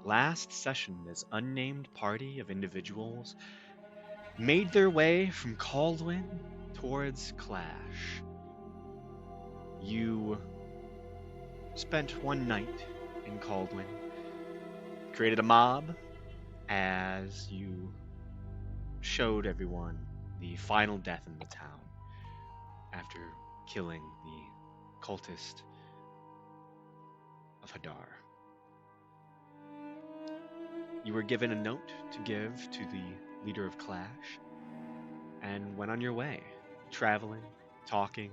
last session, this unnamed party of individuals made their way from Caldwin towards Clash. You spent one night in Caldwin, created a mob as you showed everyone the final death in the town after killing the cultist of Hadar. You were given a note to give to the leader of Clash and went on your way, traveling, talking,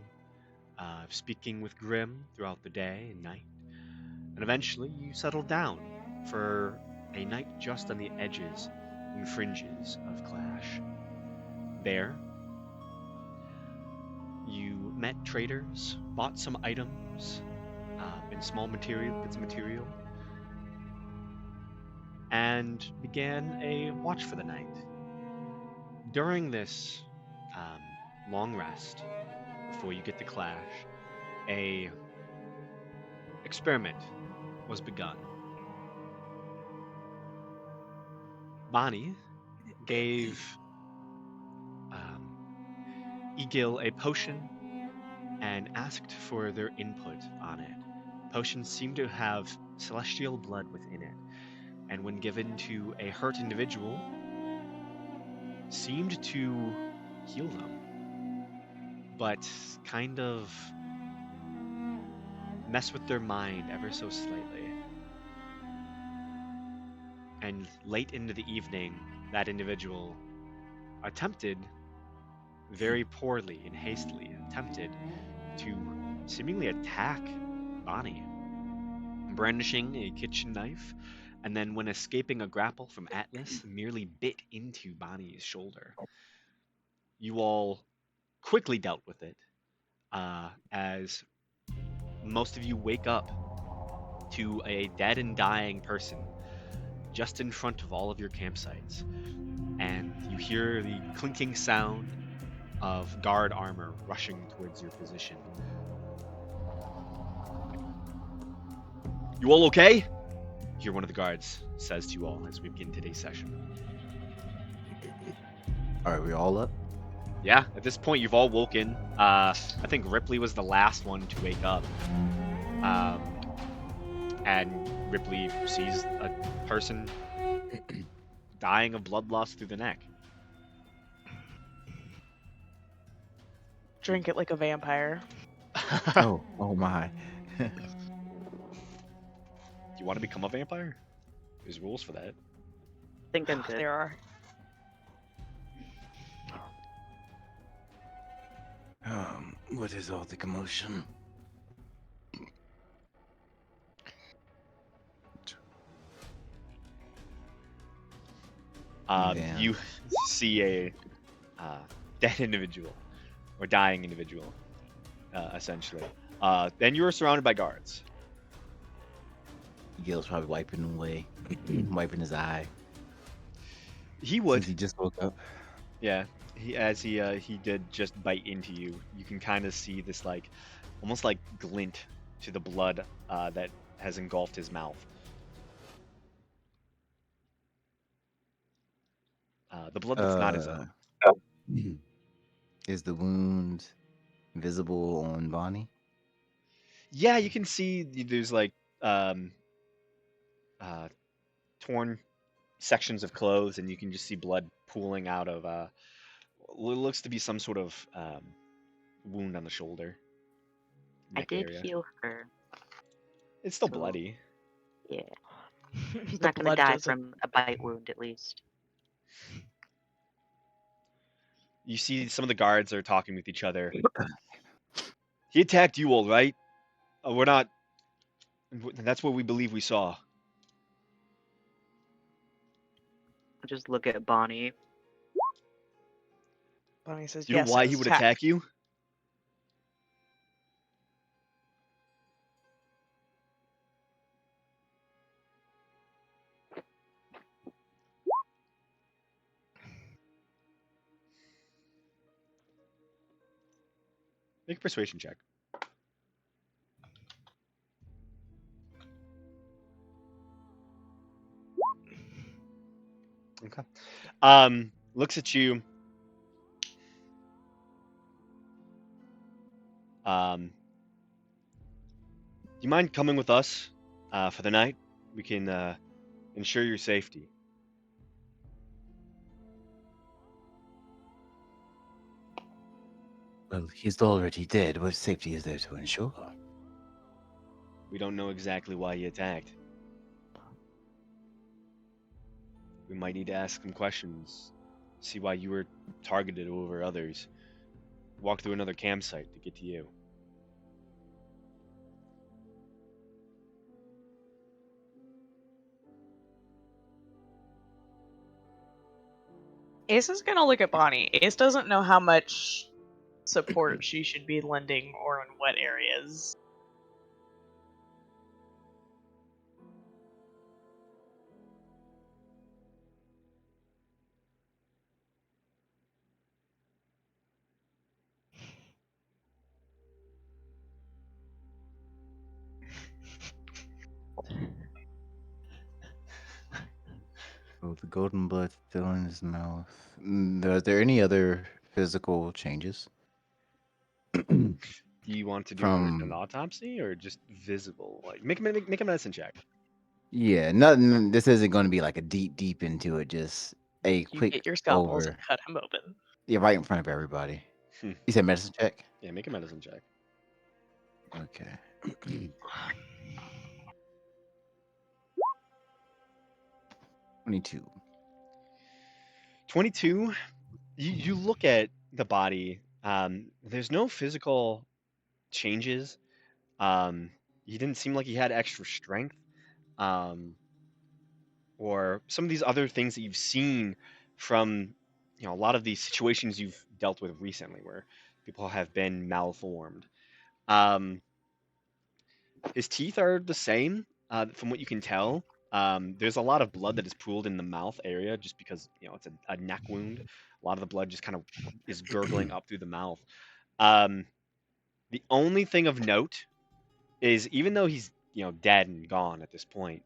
speaking with Grim throughout the day and night. And eventually you settled down for a night just on the edges and fringes of Clash. There, you met traders, bought some items and small bits of material, and began a watch for the night. During this long rest, before you get to Clash, a experiment was begun. Bonnie gave Egil a potion and asked for their input on it. Potions seem to have celestial blood within it, and when given to a hurt individual, seemed to heal them, but kind of mess with their mind ever so slightly. And late into the evening, that individual attempted, very poorly and hastily, attempted to seemingly attack Bonnie, brandishing a kitchen knife, and then when escaping a grapple from Atlas, merely bit into Bonnie's shoulder. You all quickly dealt with it, as most of you wake up to a dead and dying person just in front of all of your campsites, and you hear the clinking sound of guard armor rushing towards your position. You all okay? You hear one of the guards says to you all as we begin today's session. Are we all up? Yeah, at this point you've all woken. I think Ripley was the last one to wake up. And Ripley sees a person dying of blood loss through the neck. Drink it like a vampire. Oh my. Do you want to become a vampire? There's rules for that. I think I'm good. There are. What is all the commotion? Damn. You see a dead individual, or dying individual, essentially. Then you are surrounded by guards. Gil's probably wiping away, wiping his eye. He would. Since he just woke up. Yeah, he did just bite into you. You can kind of see this almost like glint to the blood that has engulfed his mouth. The blood that's not his own. Is the wound visible on Bonnie? Yeah, you can see there's torn sections of clothes, and you can just see blood pooling out of what looks to be some sort of wound on the shoulder. I Neck did area. heal her. It's still so- bloody. Yeah. She's The not gonna blood die doesn't- from a bite wound, at least. You see some of the guards are talking with each other. He attacked you all, right? We're not. That's what we believe we saw. I'll just look at Bonnie. Bonnie says, You know yes, why it he was would attack you? Make a persuasion check. Okay. Looks at you. Do you mind coming with us for the night? We can ensure your safety. Well, he's already dead. What safety is there to ensure? We don't know exactly why he attacked. We might need to ask some questions, see why you were targeted over others. Walk through another campsite to get to you. Ace is gonna look at Bonnie. Ace doesn't know how much support she should be lending or in what areas. Oh, the golden blood still in his mouth. Are there any other physical changes? Do you want to do an From autopsy or just visible? Like make a medicine check. yeah, nothing. This isn't going to be like a deep into it. Just a You quick get your scalpels and over. cut him open. Yeah, right in front of everybody. Hmm. You said medicine check. Yeah, make a medicine check. Okay. 22. 22. You look at the body. There's no physical changes. He didn't seem like he had extra strength. Or some of these other things that you've seen from a lot of these situations you've dealt with recently where people have been malformed. Um, his teeth are the same from what you can tell. There's a lot of blood that is pooled in the mouth area just because it's a neck wound. A lot of the blood just kind of is gurgling up through the mouth. Um, the only thing of note is even though he's dead and gone at this point,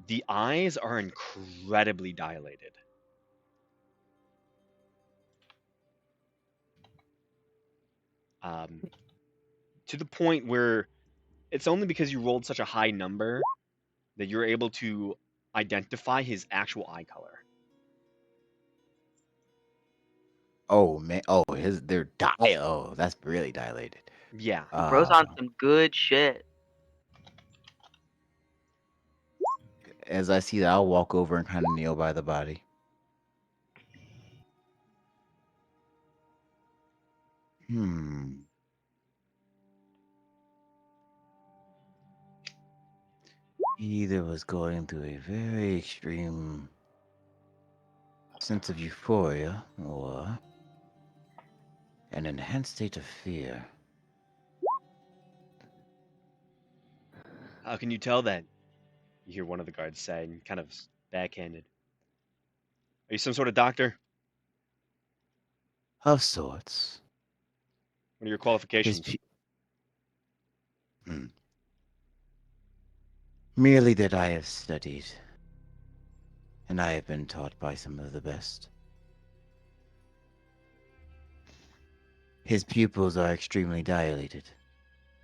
the eyes are incredibly dilated. To the point where it's only because you rolled such a high number that you're able to identify his actual eye color. Oh man. Oh, they're Oh, that's really dilated. Yeah. Bro's on some good shit. As I see that, I'll walk over and kind of kneel by the body. He either was going through a very extreme sense of euphoria or an enhanced state of fear. How can you tell that? You hear one of the guards say, and kind of backhanded. Are you some sort of doctor? Of sorts. What are your His qualifications? Merely that I have studied, and I have been taught by some of the best. His pupils are extremely dilated.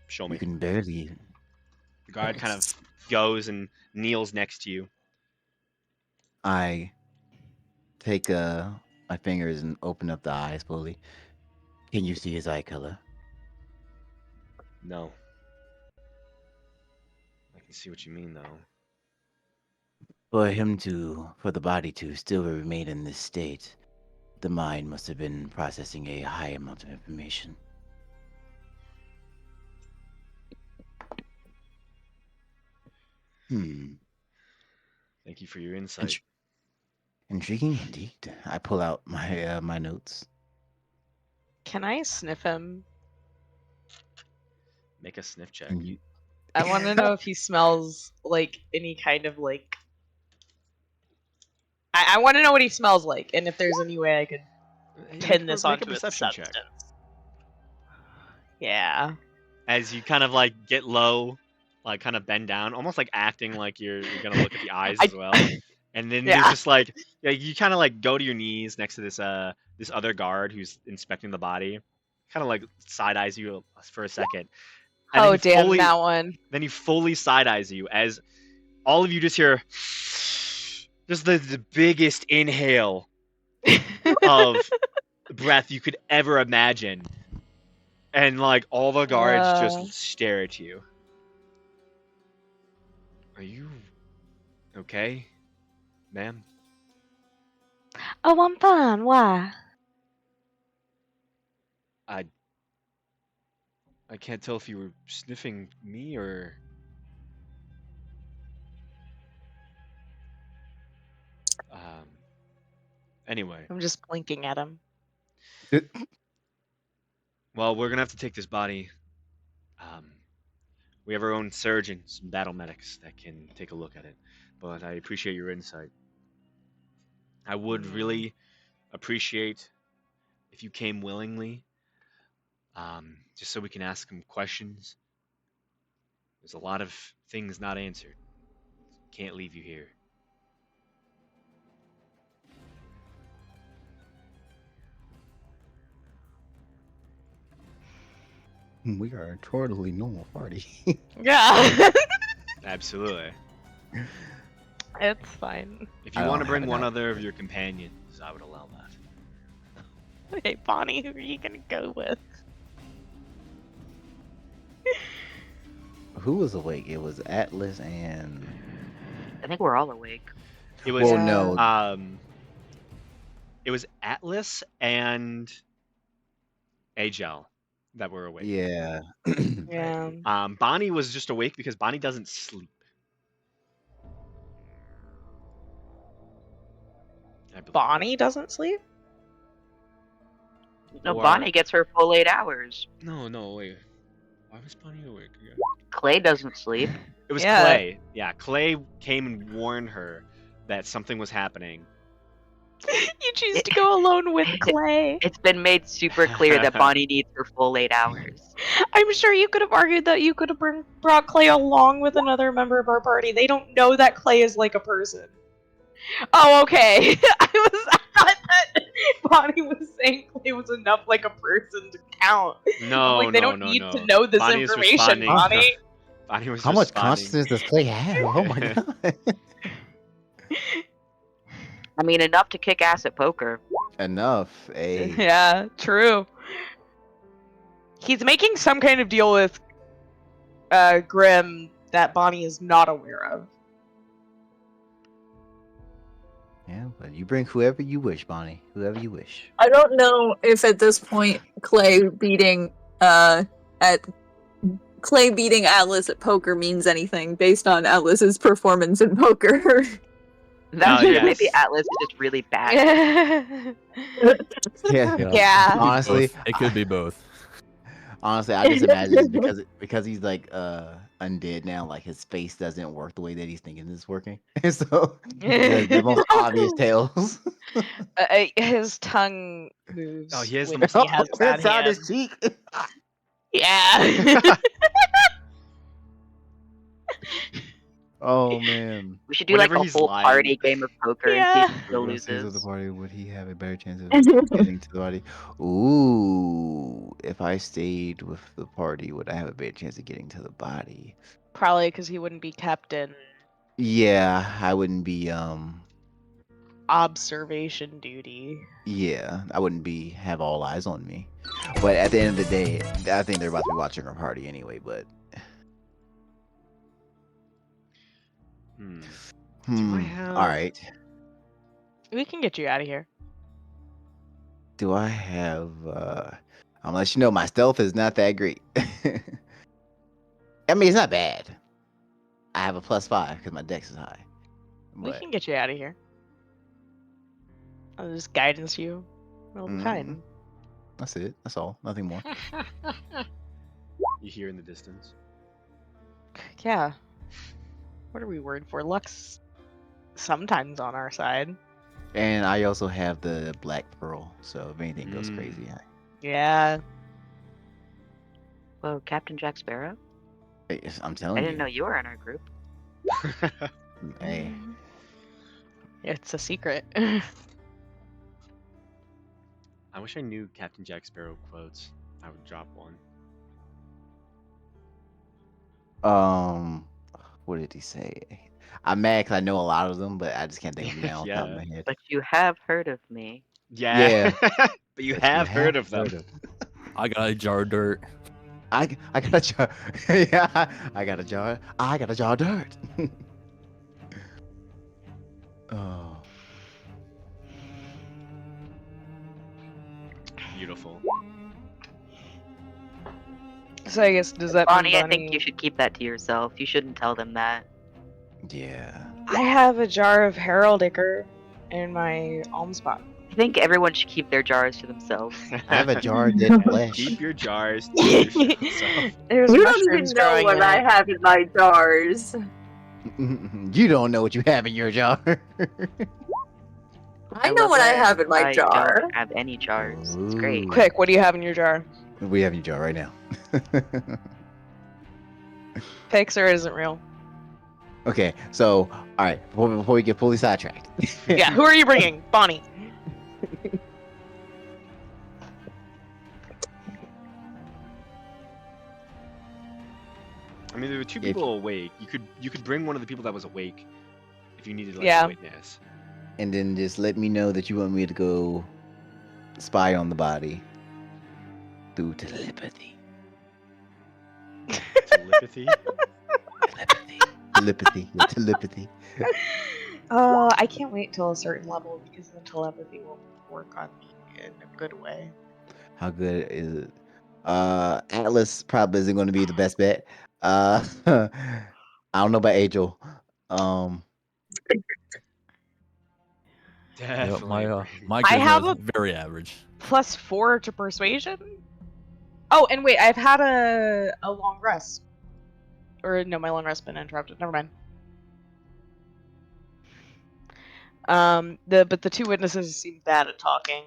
Show You me. can barely. The guard kind of goes and kneels next to you. I take my fingers and open up the eyes slowly. Can you see his eye color? No. I can see what you mean, though. For the body to still remain in this state, the mind must have been processing a high amount of information. Thank you for your insight. Intriguing indeed. I pull out my notes. Can I sniff him? Make a sniff check. And you, I want to know if he smells like any kind of like. I want to know what he smells like, and if there's any way I could pin this make a onto its perception substance. check. Yeah. As you kind of like get low, like kind of bend down, almost like acting like you're gonna look at the eyes as well. And then Yeah. there's just like you kind of like go to your knees next to this other guard who's inspecting the body, kind of like side eyes you for a second, and Oh damn, that one. then he fully side eyes you as all of you just hear just the biggest inhale of breath you could ever imagine, and like all the guards just stare at you. Are you okay, ma'am? Oh, I'm fine. Why? I can't tell if you were sniffing me or. Anyway, I'm just blinking at him. well, we're gonna have to take this body. We have our own surgeons and battle medics that can take a look at it. But I appreciate your insight. I would really appreciate if you came willingly, just so we can ask some questions. There's a lot of things not answered. Can't leave you here. We are a totally normal party. Yeah. Absolutely. It's fine. If you I want to don't bring have one enough. other of your companions, I would allow that. Hey, Bonnie, who are you gonna go with? Who was awake? It was Atlas and. I think we're all awake. It was Well, no. It was Atlas and Agel that were awake. Yeah. Yeah. Bonnie was just awake because Bonnie doesn't sleep. I believe. Bonnie doesn't sleep? No, Or- Bonnie gets her full 8 hours. No, wait. Why was Bonnie awake again? Clay doesn't sleep. It was Yeah. Clay. Yeah, Clay came and warned her that something was happening. You choose to go alone with Clay. It's been made super clear that Bonnie needs her full 8 hours. I'm sure you could have argued that you could have brought Clay along with another member of our party. They don't know that Clay is like a person. Oh, okay. I thought that Bonnie was saying Clay was enough like a person to count. No, Like, they no, don't no, need no. to know this Bonnie is information, responding- Bonnie. Bonnie was How much responding. consciousness does Clay have? Oh my god. I mean, enough to kick ass at poker. Enough. Hey. Yeah, true. He's making some kind of deal with Grim that Bonnie is not aware of. Yeah, but you bring whoever you wish, Bonnie. Whoever you wish. I don't know if at this point Clay beating Atlas at poker means anything based on Atlas's performance in poker. That's Oh, true. yes. Maybe Atlas is just really bad. Yeah. Yeah. Honestly, Both. It could be both. honestly, I just imagine it's because he's like undead now, like his face doesn't work the way that he's thinking it's working. So the most obvious tales. His tongue moves. Oh, he has the when most he has bad Inside his hands. cheek. Yeah. Oh man. We should do like Whenever a he's whole lying. party game of poker Yeah. and see who still Whoever stays with the loses. party, would he have a better chance of getting to the party? Ooh, if I stayed with the party, would I have a better chance of getting to the body? Probably because he wouldn't be kept in Yeah, I wouldn't be observation duty. yeah, I wouldn't be have all eyes on me. But at the end of the day, I think they're about to be watching our party anyway, but Do I have- all right. We can get you out of here. Do I have I'm gonna let you know my stealth is not that great. I mean, it's not bad. I have a +5 because my dex is high. We But can get you out of here. I'll just guidance you. It'll be fine. that's it. That's all. Nothing more. You hear in the distance. Yeah. What are we worried for? Luck's sometimes on our side. And I also have the black pearl, so if anything goes crazy, Yeah. Whoa, Captain Jack Sparrow? I'm telling I you. didn't know you were in our group. Hey, It's a secret. I wish I knew Captain Jack Sparrow quotes. I would drop one. What did he say? I'm mad because I know a lot of them, but I just can't think of them now on top of Yeah. my head. But you have heard of me. Yeah. But you But have heard of them. heard of- I got a jar of dirt. I got a jar. Yeah, I got a jar. I got a jar of dirt. Oh, Beautiful. So I guess does that Bonnie, mean I think you should keep that to yourself. You shouldn't tell them that. yeah. I have a jar of heraldicker in my alms box. I think everyone should keep their jars to themselves. I have a jar of dead flesh. Keep your jars to yourself. There's You don't even mushrooms know growing what in I it. have in my jars. You don't know what you have in your jar. I know what I have in my I jar. don't have any jars. It's great. Ooh. Quick, what do you have in your jar? We have your jar right now. Pixar isn't real. Okay, so all right, before we get fully sidetracked. Yeah, who are you bringing? Bonnie. I mean, there were two If- people awake. You could bring one of the people that was awake if you needed like Yeah. a witness. And then just let me know that you want me to go spy on the body through telepathy. Telepathy. Telepathy. Yeah, telepathy. I can't wait till a certain level because the telepathy will work on me in a good way. How good is it? Atlas probably isn't going to be the best bet. I don't know about Angel. Yeah, Definitely. my bring- my I have charisma is very average. +4 to persuasion. Oh, and wait, I've had a long rest. Or no, my long rest's been interrupted. Never mind. But the two witnesses seem bad at talking.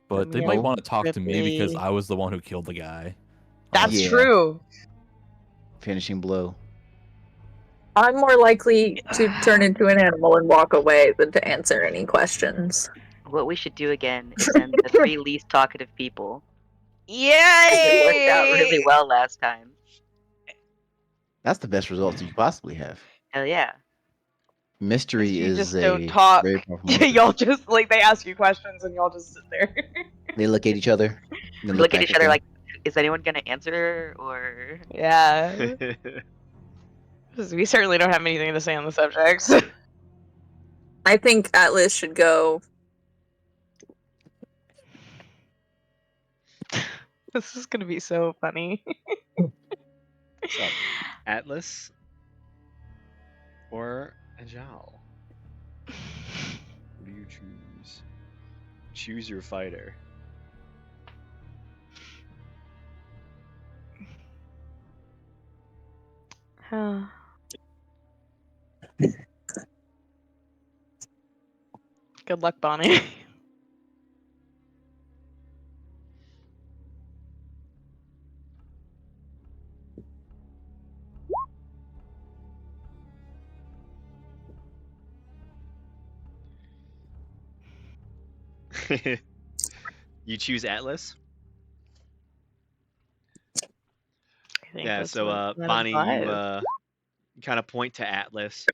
But they Yeah. might want to talk to me because Ripley. I was the one who killed the guy. That's Yeah. true. Finishing blow. I'm more likely to turn into an animal and walk away than to answer any questions. What we should do again is send the 3 least talkative people. Yay! It worked out really well last time. That's the best results you could possibly have. Hell yeah. Mystery You is just a don't talk. very powerful Yeah, motor. y'all just like they ask you questions and y'all just sit there. They look at each other. Then Look at back each other them. like, is anyone gonna answer? Or Yeah. 'Cause we certainly don't have anything to say on the subject. I think Atlas should go. This is gonna be so funny. So, Atlas or Ajal? Who do you choose? Choose your fighter. Good luck, Bonnie. You choose Atlas? I think Yeah, that's so what that Bonnie, you implies. kind of point to Atlas,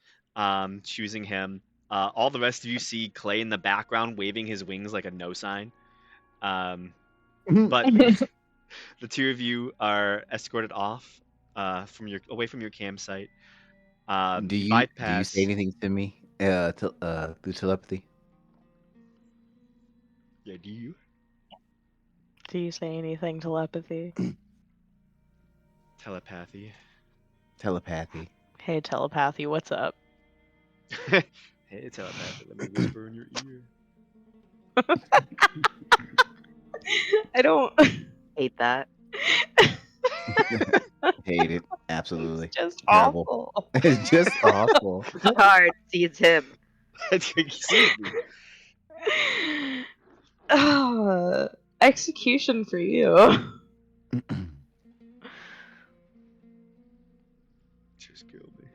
choosing him. All the rest of you see Clay in the background waving his wings like a no sign. But the two of you are escorted off away from your campsite. do you bypass. say anything to me through telepathy? Yeah, do you? Do you say anything telepathy? Telepathy. Telepathy. Hey, telepathy, what's up? Hey, telepathy. Let me whisper in your ear. I don't. hate that. Hate it. Absolutely. It's just Terrible. awful. It's just awful. Hard sees him. You see it. Execution for you. Just kill me.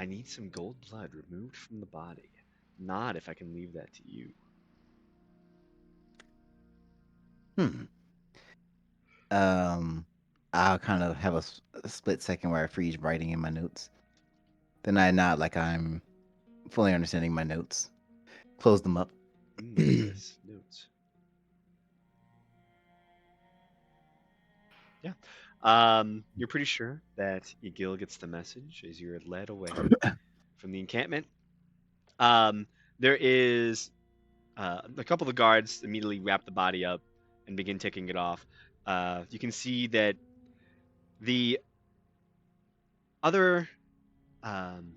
I need some gold blood removed from the body. Not if I can leave that to you. Hmm. I'll kind of have a split second where I freeze writing in my notes. Then I nod like I'm fully understanding my notes. Close them up. Yes, notes. Yeah. You're pretty sure that Egil gets the message as you're led away from the encampment. Um, there is a couple of the guards immediately wrap the body up and begin taking it off. You can see that the other um,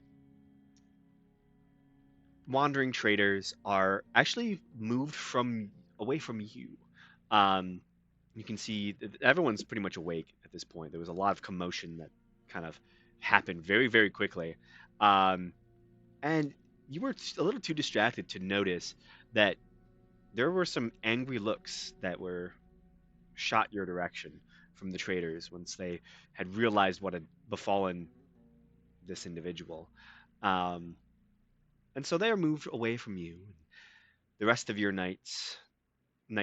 wandering traders are actually moved from away from you. Um, you can see that everyone's pretty much awake at this point. There was a lot of commotion that kind of happened very, very quickly. Um, and you were a little too distracted to notice that there were some angry looks that were shot your direction from the traders once they had realized what had befallen this individual. Um, and so they are moved away from you. The rest of your night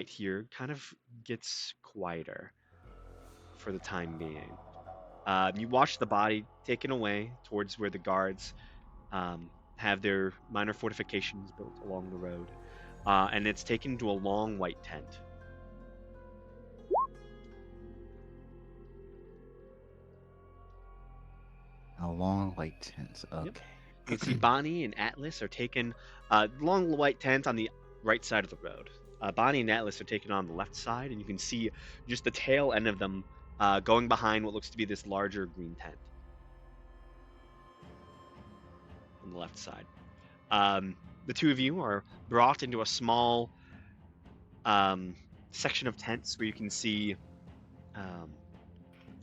here kind of gets quieter for the time being. You watch the body taken away towards where the guards have their minor fortifications built along the road, and it's taken to a long white tent. A long white tent. Yep. Okay. You can see Bonnie and Atlas are taken long white tent on the right side of the road. Bonnie and Atlas are taken on the left side, and you can see just the tail end of them going behind what looks to be this larger green tent on the left side. The two of you are brought into a small section of tents where you can see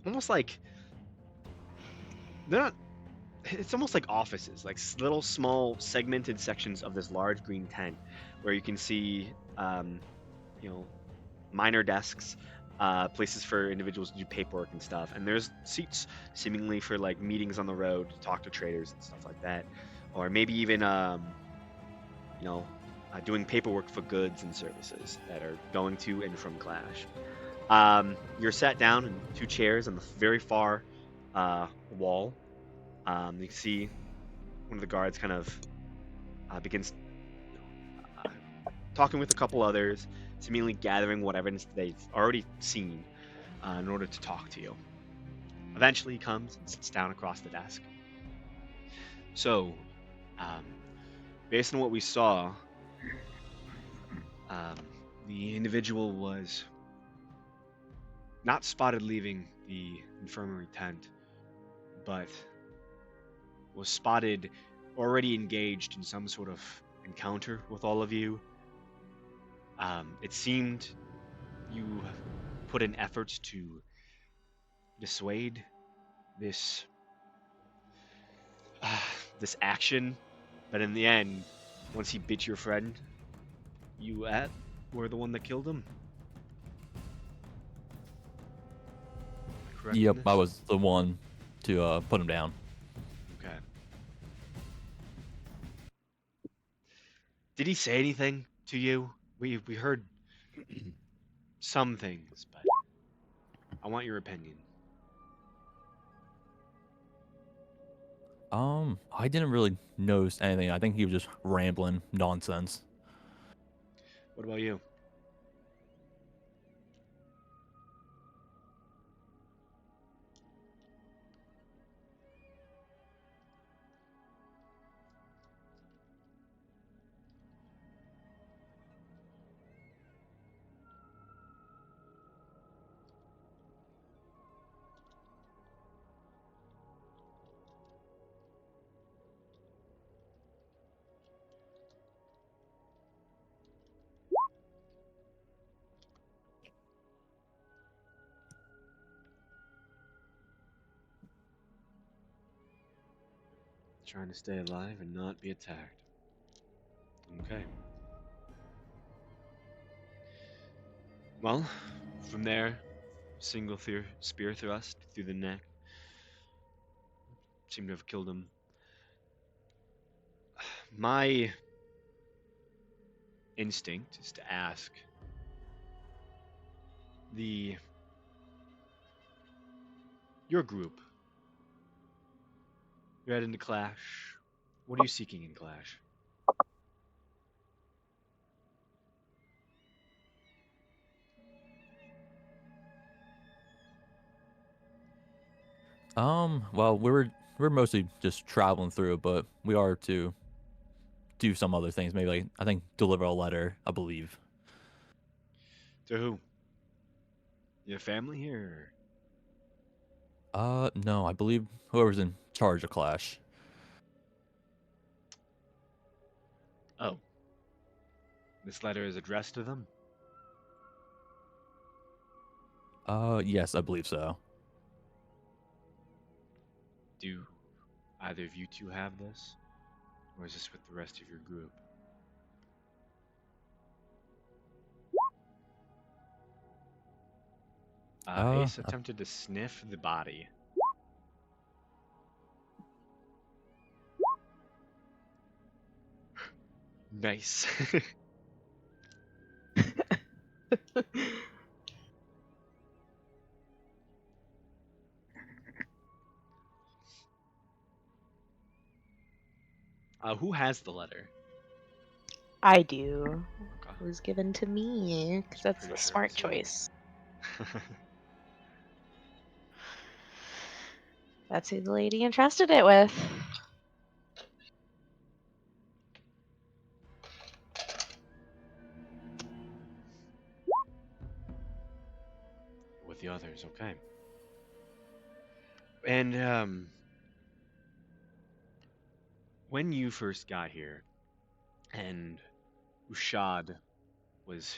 almost like they're not. It's almost like offices, like little small segmented sections of this large green tent, where you can see, you know, minor desks, places for individuals to do paperwork and stuff, and there's seats seemingly for like meetings on the road to talk to traders and stuff like that, or maybe even, you know, doing paperwork for goods and services that are going to and from Clash. You're sat down in two chairs on the very far wall. You can see one of the guards kind of begins uh, talking with a couple others, seemingly gathering what evidence they've already seen in order to talk to you. Eventually, he comes and sits down across the desk. So, um, based on what we saw, um, the individual was not spotted leaving the infirmary tent, but was spotted already engaged in some sort of encounter with all of you. It seemed you put in efforts to dissuade this this action, but in the end, once he bit your friend, you were the one that killed him. Correct in Yep, I this? was the one to put him down. Okay. Did he say anything to you? We heard some things, but I want your opinion. I didn't really notice anything. I think he was just rambling nonsense. What about you? Trying to stay alive and not be attacked. Okay. Well, from there, single spear thrust through the neck. Seemed to have killed him. My instinct is to ask your group. You're heading to Clash. What are you seeking in Clash? Well, we're mostly just traveling through, but we are to do some other things. Maybe like I think deliver a letter, I believe. To who? Your family here? No, I believe whoever's in charge of Clash. Oh, this letter is addressed to them? Yes, I believe so. Do either of you two have this? Or is this with the rest of your group? Ace I- attempted to sniff the body. Nice. Who has the letter? I do. Okay. It was given to me because that's Pretty the sure smart it's you. choice. That's who the lady entrusted it with. With the others, okay. And when you first got here and Ushad was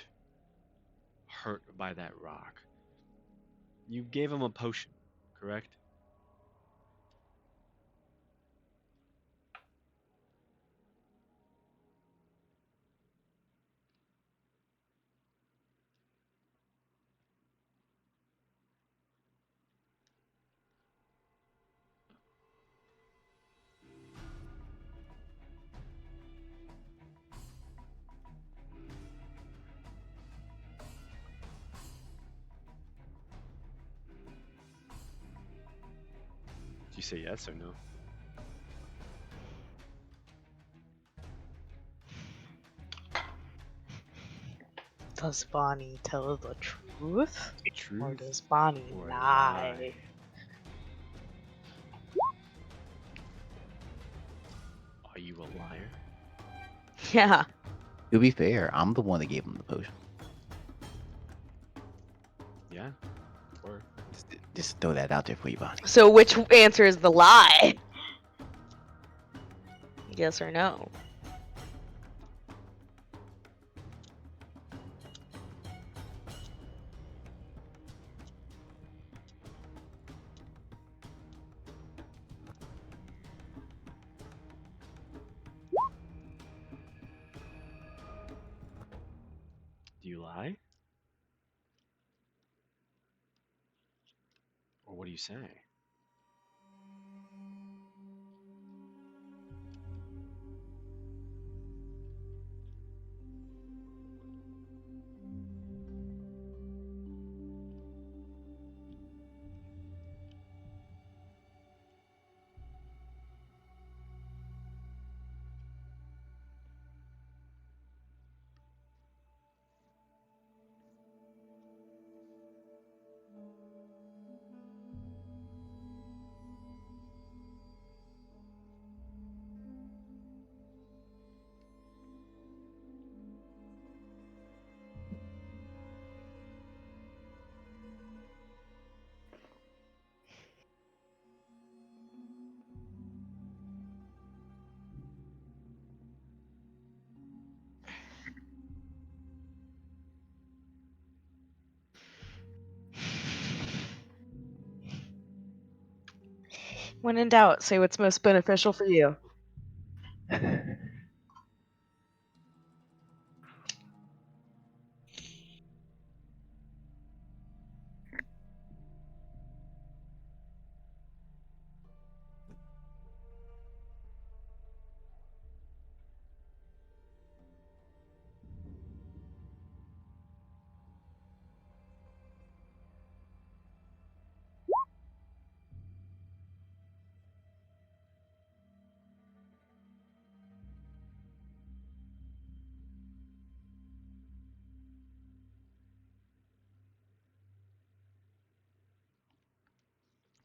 hurt by that rock, you gave him a potion, correct? Did you say yes or no? Does Bonnie tell the truth? The Or truth does Bonnie or a lie? Are you a liar? Yeah. To be fair, I'm the one that gave him the potion. Yeah? Or Just throw that out there for you, Bonnie. So which answer is the lie? Yes or no? do you lie? Or what do you say? When in doubt, say what's most beneficial for you.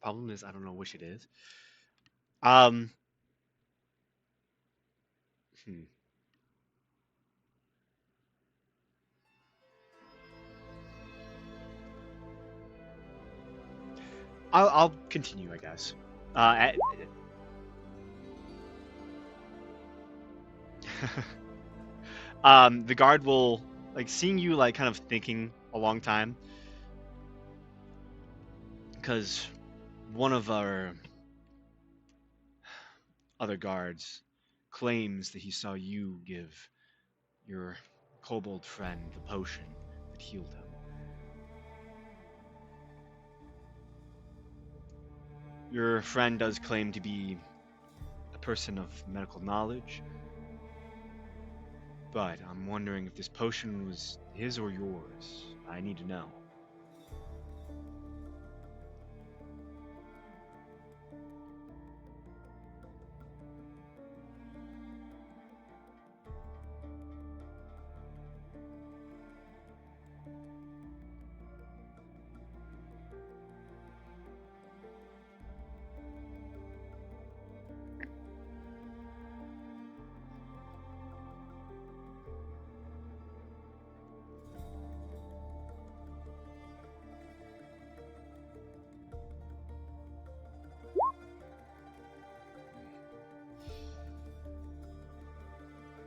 Problem is, I don't know which it is. Um, hmm. I'll continue, I guess. The guard will like seeing you like kind of thinking a long time, because one of our other guards claims that he saw you give your kobold friend the potion that healed him. Your friend does claim to be a person of medical knowledge, but I'm wondering if this potion was his or yours. I need to know.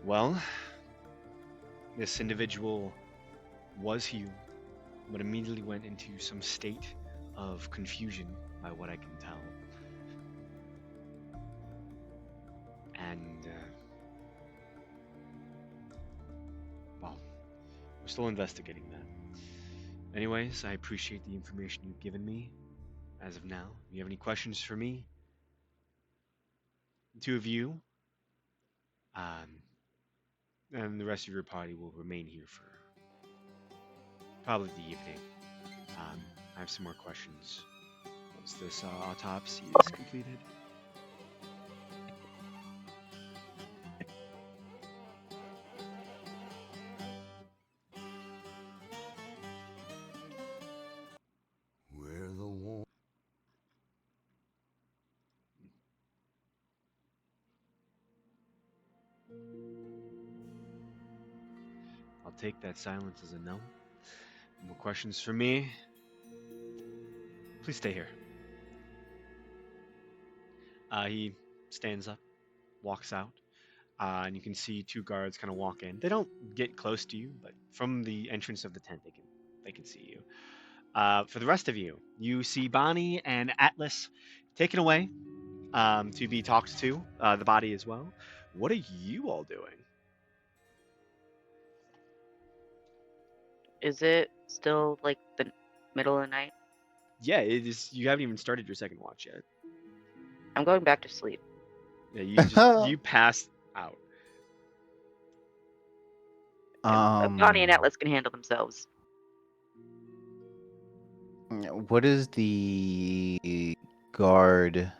Well, this individual was healed, but immediately went into some state of confusion, by what I can tell. And, well, we're still investigating that. Anyways, I appreciate the information you've given me as of now. If you have any questions for me, the two of you, and the rest of your party will remain here for probably the evening. I have some more questions once this autopsy is completed. Where the war. I'll take that silence as a no. More questions for me? Please stay here. He stands up, walks out, and you can see two guards kind of walk in. They don't get close to you, but from the entrance of the tent, they can see you. For the rest of you, you see Bonnie and Atlas taken away to be talked to, the body as well. What are you all doing? Is it still like the middle of the night? Yeah, it is. You haven't even started your second watch yet. I'm going back to sleep. Yeah, you passed out. Bonnie and Atlas can handle themselves. What is the guard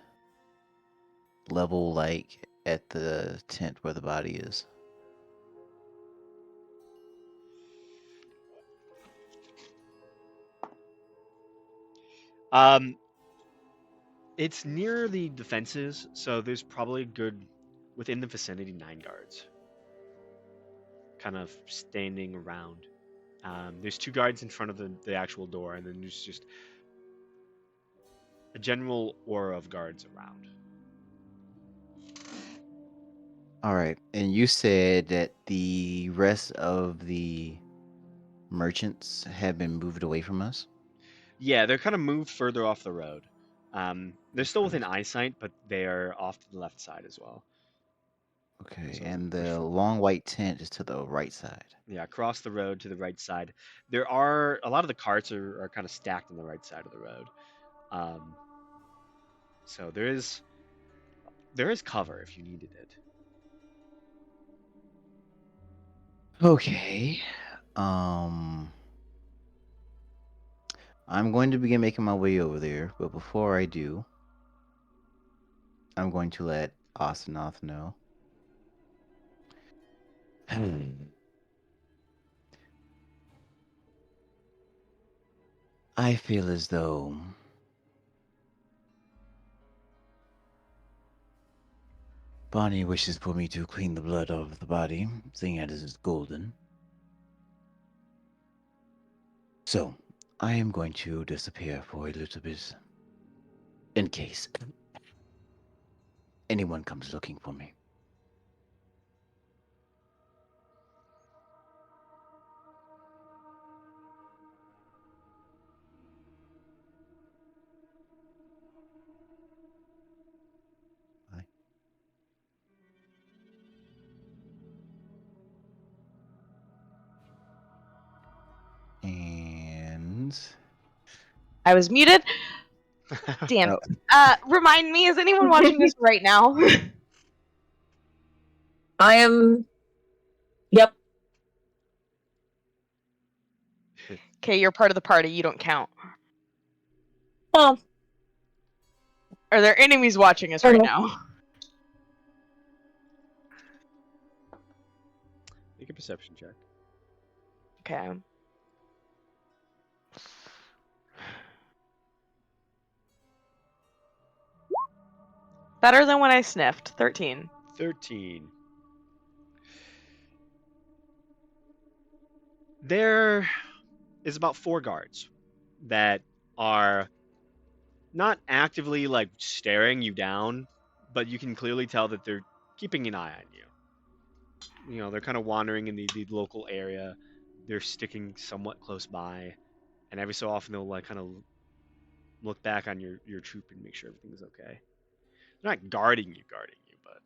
level like at the tent where the body is? It's near the defenses, so there's probably good within the vicinity 9 guards, kind of standing around. There's 2 guards in front of the actual door, and then there's just a general aura of guards around. All right, and you said that the rest of the merchants have been moved away from us? Yeah, they're kind of moved further off the road. They're still within eyesight, but they are off to the left side as well. Okay, So and push the forward. long white tent is to the right side. Yeah, across the road to the right side. There are a lot of the carts are kind of stacked on the right side of the road. So there is cover if you needed it. Okay. I'm going to begin making my way over there, but before I do, I'm going to let Asenath know. I feel as though Bonnie wishes for me to clean the blood off the body, seeing as it's golden. So, I am going to disappear for a little bit, in case anyone comes looking for me. Bye. And I was muted. Damn. Oh. Remind me, is anyone watching this right now? I am. Yep. Okay, you're part of the party. You don't count. Oh, Are there enemies watching us right Okay. now? Make a perception check. Okay. Better than when I sniffed. 13. 13. There is about 4 guards that are not actively like staring you down, but you can clearly tell that they're keeping an eye on you. You know, they're kind of wandering in the local area. They're sticking somewhat close by, and every so often they'll like kind of look back on your troop and make sure everything's okay. They're not guarding you, but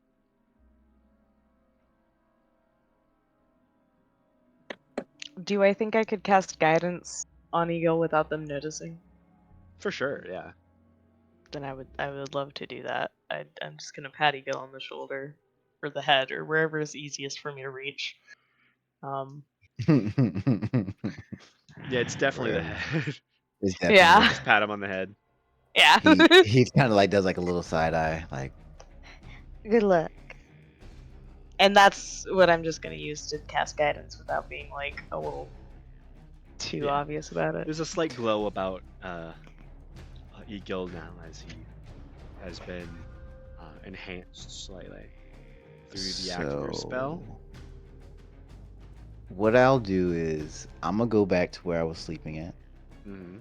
Do I think I could cast guidance on Eagle without them noticing? for sure, yeah. Then I would love to do that. I'm just gonna pat Eagle on the shoulder, or the head, or wherever is easiest for me to reach. Yeah, it's definitely the Wherever. head. It's Yeah. definitely Just pat him on the head. Yeah. he kind of like does like a little side eye, like Good luck. And that's what I'm just gonna use to cast guidance without being like a little too Yeah. obvious about it. There's a slight glow about Egil now as he has been enhanced slightly through the activator spell. What I'll do is I'm gonna go back to where I was sleeping at, Hmm.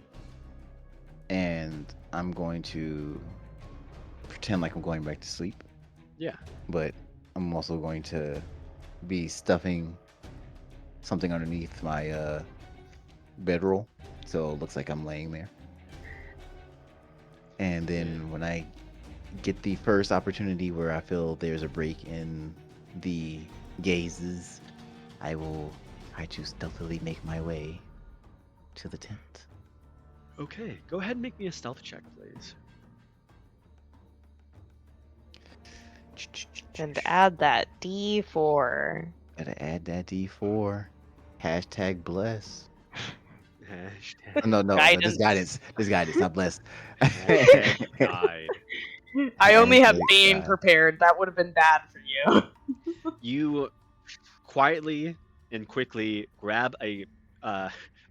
and I'm going to pretend like I'm going back to sleep. Yeah. But I'm also going to be stuffing something underneath my bedroll, so it looks like I'm laying there. And then when I get the first opportunity where I feel there's a break in the gazes, I will try to stealthily make my way to the tent. Okay, go ahead and make me a stealth check, please. And add that D4. Gotta add that D4. Hashtag bless. Hashtag No, this Guidance. guidance. This guidance, not bless. hashtag guide. I only have Hashtag Bane guide. prepared. That would have been bad for you. You quietly and quickly grab a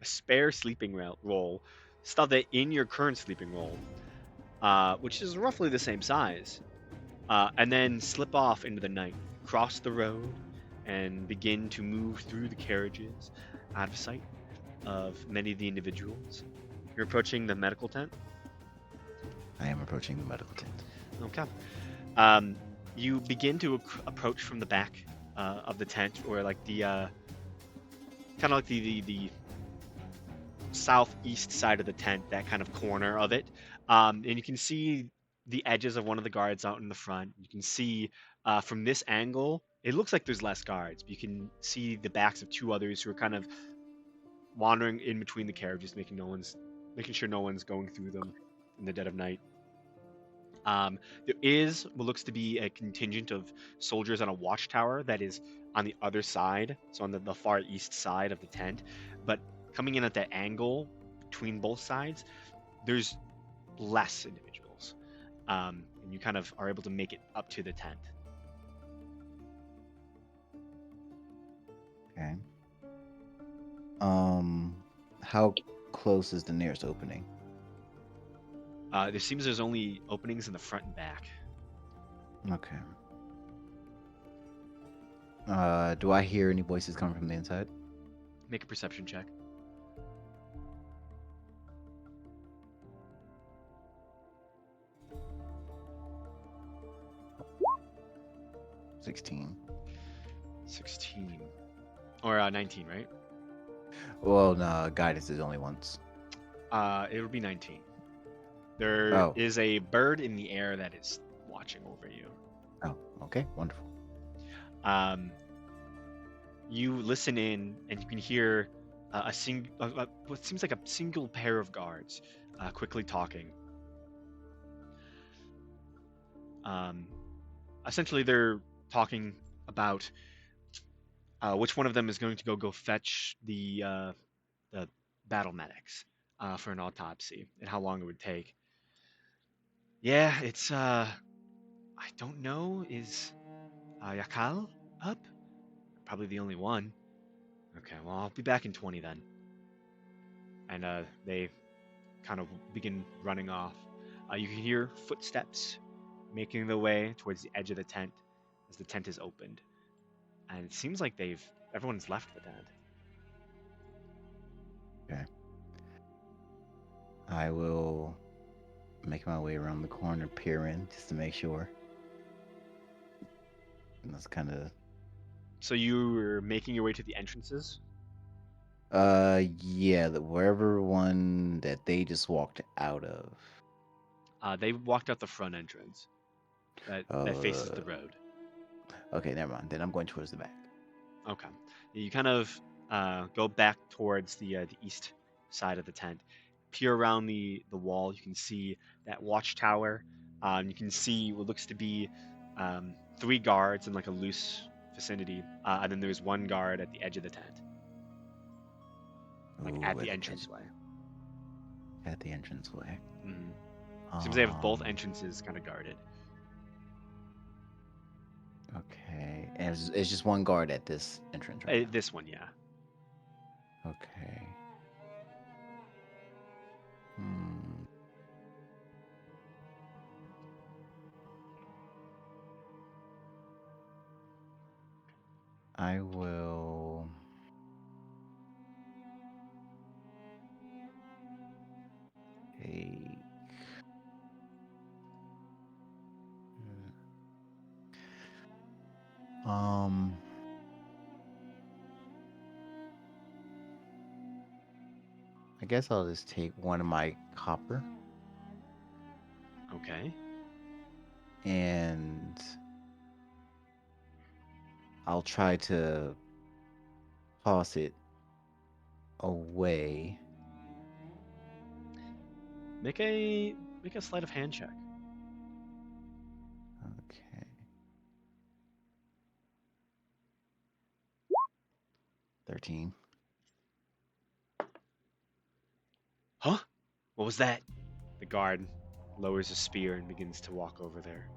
spare sleeping roll, stuff it in your current sleeping roll, which is roughly the same size, and then slip off into the night, cross the road, and begin to move through the carriages out of sight of many of the individuals. You're approaching the medical tent. I am approaching the medical tent. Okay. You begin to approach from the back of the tent, or like the kind of like the southeast side of the tent, that kind of corner of it. And you can see the edges of one of the guards out in the front. You can see from this angle, it looks like there's less guards, but you can see the backs of 2 others who are kind of wandering in between the carriages, making sure no one's going through them in the dead of night. There is what looks to be a contingent of soldiers on a watchtower that is on the other side, so on the far east side of the tent. But coming in at that angle between both sides, there's less individuals, and you kind of are able to make it up to the tent. Okay. How close is the nearest opening? There seems there's only openings in the front and back. Okay. Do I hear any voices coming from the inside? Make a perception check. 16. 16. Or 19, right? Well, no, guidance is only once. It would be 19. There is Oh. a bird in the air that is watching over you. Oh, okay, wonderful. You listen in, and you can hear what seems like a single pair of guards quickly talking. Essentially, they're talking about which one of them is going to go fetch the battle medics for an autopsy and how long it would take. Yeah, it's I don't know. Is Yakal up? Probably the only one. Okay, well, I'll be back in 20 then. And they kind of begin running off. You can hear footsteps making their way towards the edge of the tent as the tent is opened. And it seems like everyone's left the tent. Okay. I will make my way around the corner, peer in just to make sure. And that's kind of. So you were making your way to the entrances? Yeah, wherever one that they just walked out of. They walked out the front entrance that faces the road. Okay, never mind. Then I'm going towards the back. Okay. You kind of go back towards the east side of the tent. Peer around the wall. You can see that watchtower. You can see what looks to be 3 guards in like a loose vicinity. And then there's 1 guard at the edge of the tent. Like Ooh, at the entranceway. At the entranceway. Mm-hmm. Seems they have both entrances kind of guarded. Okay. And it's just 1 guard at this entrance, right? This one, yeah. Okay. I will. Take. I guess I'll just take 1 of my copper Okay. and I'll try to toss it away. Make a sleight of hand check. Okay. 13. Huh? What was that? The guard lowers a spear and begins to walk over there.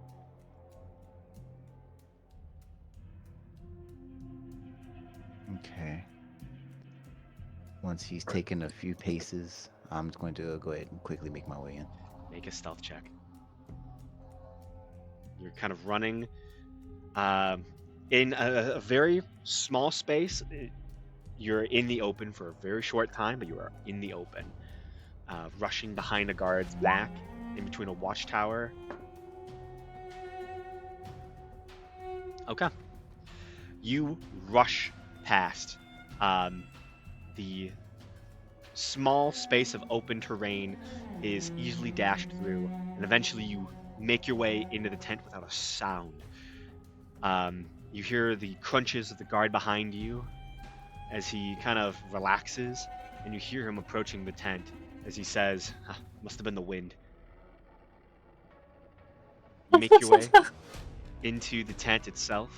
Okay. Once he's taken a few paces, I'm just going to go ahead and quickly make my way in. Make a stealth check. You're kind of running in a very small space. You're in the open for a very short time, but you are in the open. Rushing behind a guard's back, in between a watchtower. Okay. You rush past the small space of open terrain is easily dashed through, and eventually you make your way into the tent without a sound. You hear the crunches of the guard behind you as he kind of relaxes, and you hear him approaching the tent as he says, must have been the wind. You make your way into the tent itself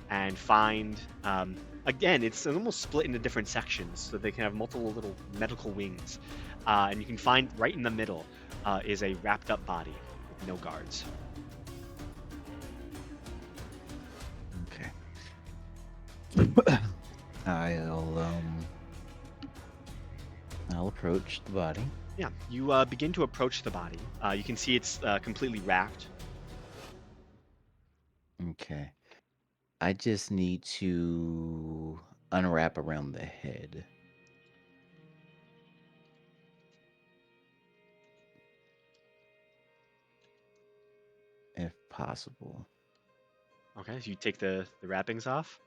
and find, again, it's almost split into different sections so they can have multiple little medical wings. And you can find right in the middle is a wrapped up body with no guards. Okay. I'll approach the body. Yeah, you begin to approach the body. You can see it's completely wrapped. Okay. I just need to unwrap around the head. If possible. Okay, so you take the wrappings off.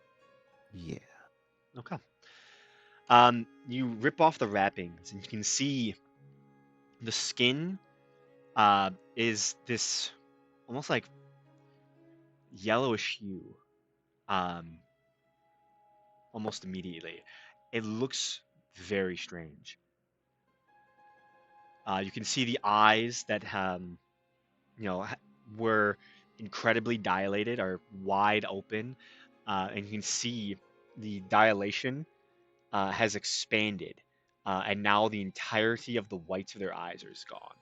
Yeah. Okay. You rip off the wrappings, and you can see the skin is this almost like yellowish hue. Um, almost immediately, it looks very strange. You can see the eyes that were incredibly dilated are wide open, and you can see the dilation has expanded, and now the entirety of the whites of their eyes is gone.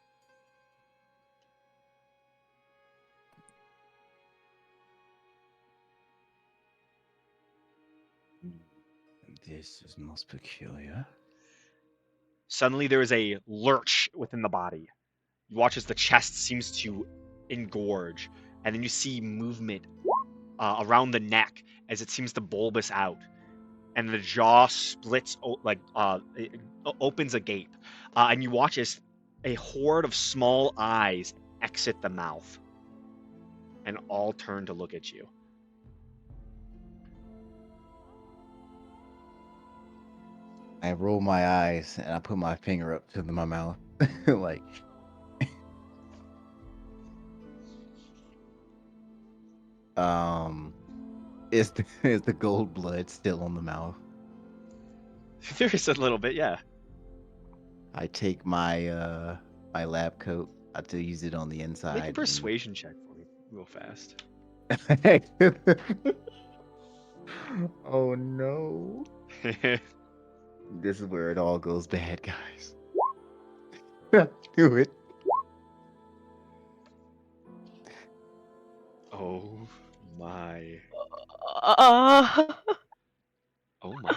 This is most peculiar. Suddenly, there is a lurch within the body. You watch as the chest seems to engorge, and then you see movement around the neck as it seems to bulbous out, and the jaw splits it opens agape, and you watch as a horde of small eyes exit the mouth, and all turn to look at you. I roll my eyes and I put my finger up to my mouth. Like, is the gold blood still on the mouth? There is a little bit, yeah. I take my my lab coat. I to use it on the inside. Make a persuasion check for me, real fast. Oh no! This is where it all goes bad, guys. Do it. Oh my! Uh, Oh my!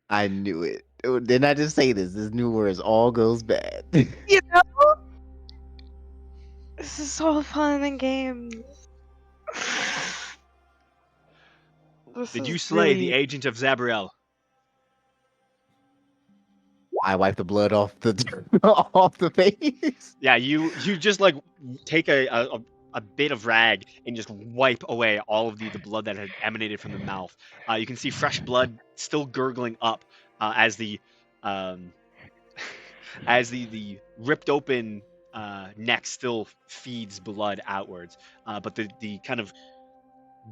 I knew it. Oh, didn't I just say this? This new word is all goes bad. you know, this is all fun and games. Did you slay the agent of Zabriel? I wipe the blood off the off the face. Yeah, you just like take a bit of rag and just wipe away all of the blood that had emanated from the mouth. You can see fresh blood still gurgling up as the um, as the ripped open neck still feeds blood outwards, but the kind of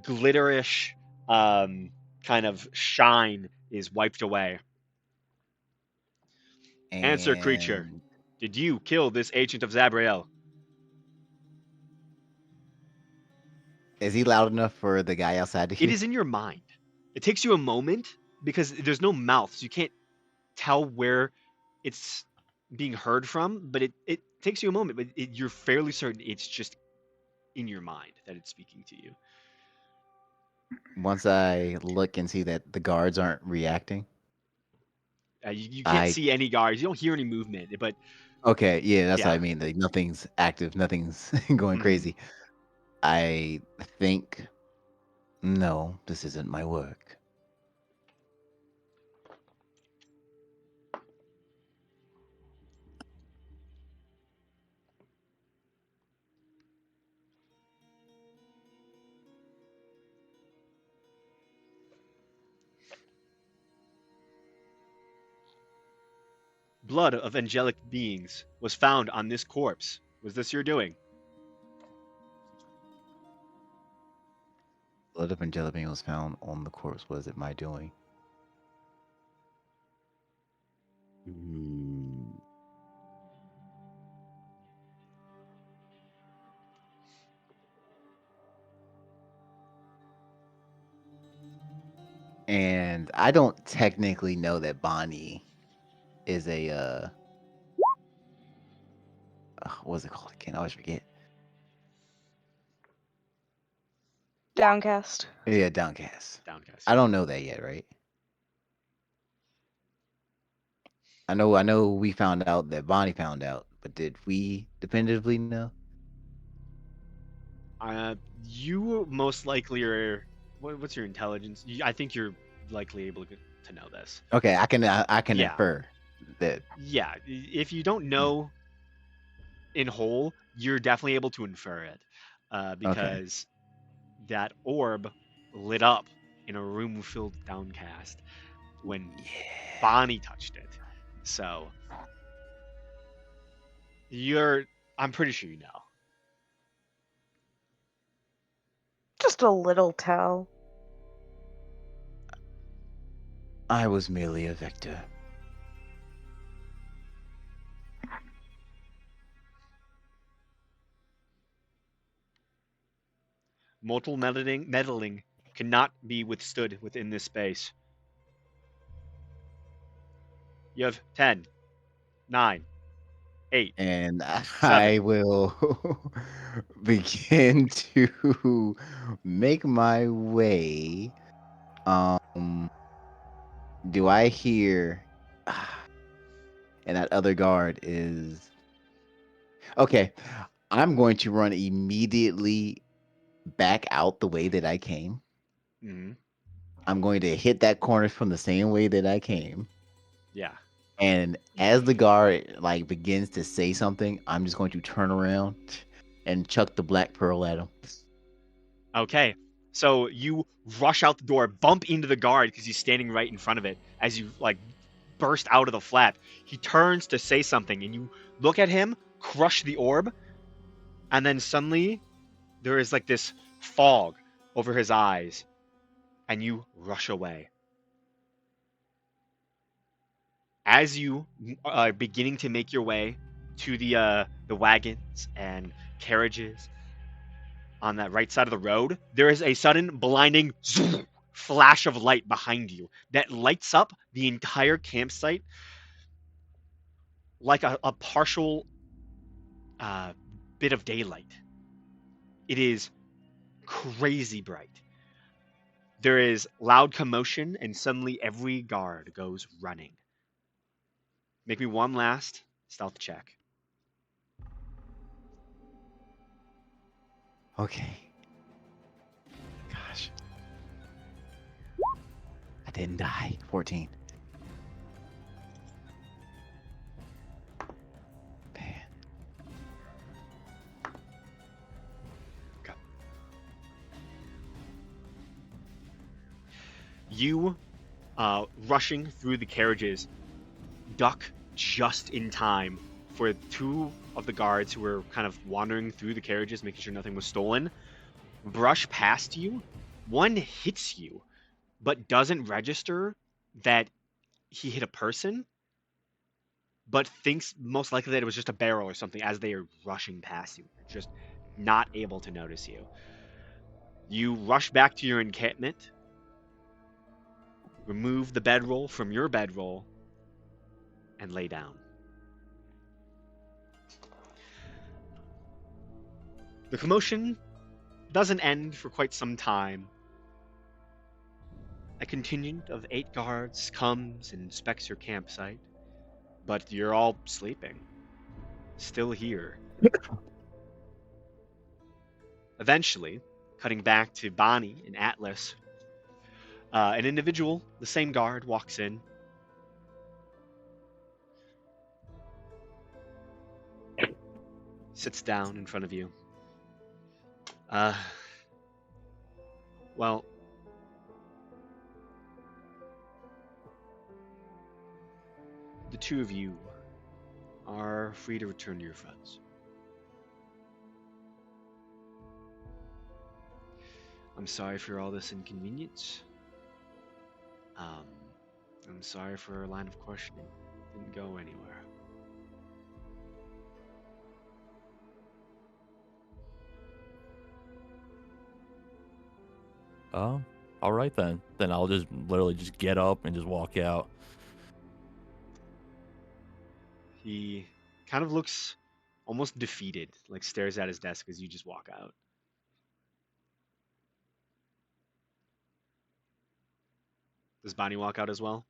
glitterish kind of shine is wiped away. Answer, creature. And Did you kill this agent of Zabriel? is he loud enough for the guy outside to hear? It is in your mind. It takes you a moment because there's no mouth, so you can't tell where it's being heard from, but it takes you a moment, but you're fairly certain it's just in your mind that it's speaking to you. Once I look and see that the guards aren't reacting. You can't see any guards. You don't hear any movement, but Okay, yeah, that's what Yeah. I mean. Like nothing's active, nothing's going Mhm. crazy. I think no, this isn't my work. blood of angelic beings was found on this corpse. Was this your doing? Blood of Angelipine was found on the corpse. Was it my doing? Hmm. And I don't technically know that Bonnie is a what's it called again? I always forget. Downcast. Yeah, Downcast. Downcast. I don't know that yet, right? I know we found out that Bonnie found out, but did we definitively know? You most likely are. What's your intelligence? I think you're likely able to know this. Okay, I can Yeah. infer that. Yeah. If you don't know in whole, you're definitely able to infer it, because that orb lit up in a room filled with downcast when Bonnie touched it. So I'm pretty sure you know. Just a little tell. I was merely a victor. Mortal meddling cannot be withstood within this space. You have 10, 9, 8, And 7. I will begin to make my way. Do I hear? And that other guard is okay. I'm going to run immediately back out the way that I came. Mhm. I'm going to hit that corner from the same way that I came. Yeah. And as the guard like begins to say something, I'm just going to turn around and chuck the black pearl at him. Okay. So you rush out the door, bump into the guard because he's standing right in front of it as you like burst out of the flap. He turns to say something and you look at him, crush the orb, and then suddenly there is like this fog over his eyes and you rush away. As you are beginning to make your way to the wagons and carriages on that right side of the road, there is a sudden blinding zoom, flash of light behind you that lights up the entire campsite like a partial uh, bit of daylight. It is crazy bright. There is loud commotion, and suddenly every guard goes running. Make me one last stealth check. Okay. Gosh. I didn't die. 14. Man. You, rushing through the carriages, duck just in time for two of the guards who were kind of wandering through the carriages, making sure nothing was stolen, brush past you. One hits you, but doesn't register that he hit a person, but thinks most likely that it was just a barrel or something as they are rushing past you, just not able to notice you. You rush back to your encampment, remove the bedroll from your bedroll, and lay down. The commotion doesn't end for quite some time. A contingent of 8 guards comes and inspects your campsite, but you're all sleeping. Still here. Eventually, cutting back to Bonnie and Atlas, an individual, the same guard, walks in. Sits down in front of you. Well, the two of you are free to return to your friends. I'm sorry for all this inconvenience. I'm sorry for our line of questioning. Didn't go anywhere. Oh, all right then. Then I'll just literally just get up and just walk out. He kind of looks almost defeated, like stares at his desk as you just walk out. Does Bonnie walk out as well?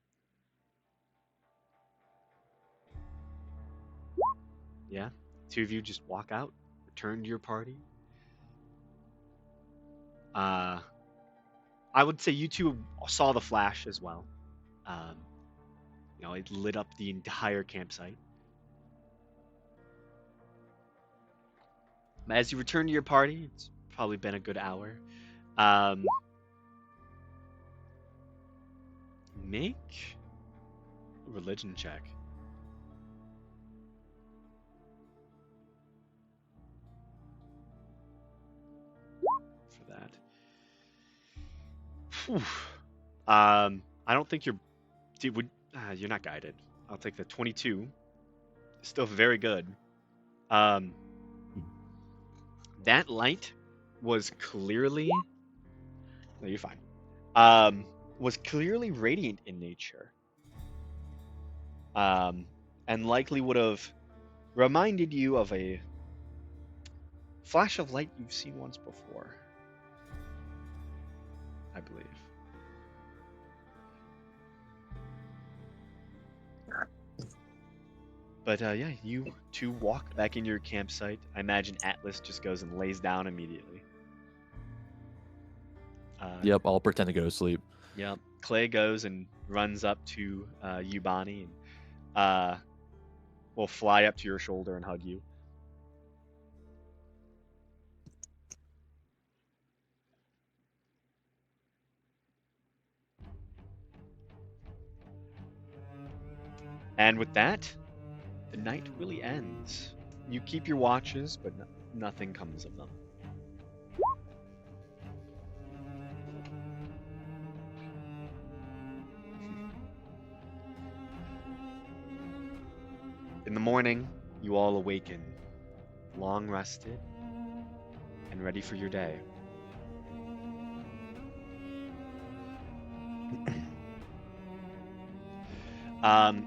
Yeah? Two of you just walk out, return to your party. I would say you two saw the flash as well. Um, it lit up the entire campsite. As you return to your party, it's probably been a good hour. Make a religion check. For that. Whew. I don't think you're. You're not guided. I'll take the 22. Still very good. That light was clearly. No, you're fine. Was clearly radiant in nature. And likely would have reminded you of a flash of light you've seen once before. I believe. But yeah, you two walk back in your campsite. I imagine Atlas just goes and lays down immediately. Yep, I'll pretend to go to sleep. Yep. Clay goes and runs up to you, Bonnie, and will fly up to your shoulder and hug you. And with that, the night really ends. You keep your watches, but nothing comes of them. In the morning, you all awaken, long rested, and ready for your day.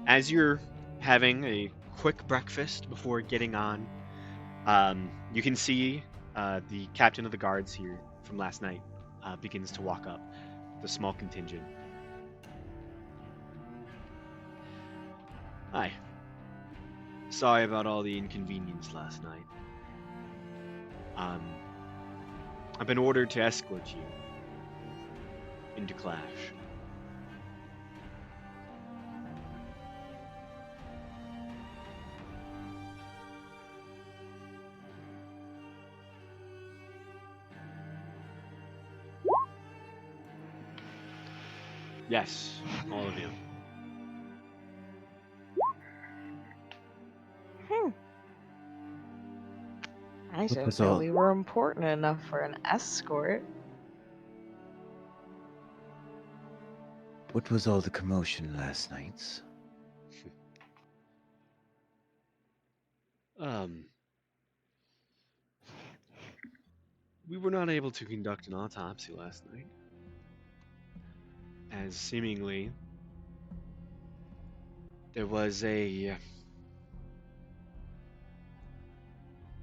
As you're having a quick breakfast before getting on, you can see the captain of the guards here from last night begins to walk up, the small contingent. Hi. Sorry about all the inconvenience last night. I've been ordered to escort you into Clash. Yes, all of you. I didn't was know all- we were important enough for an escort. What was all the commotion last night? We were not able to conduct an autopsy last night, as seemingly there was a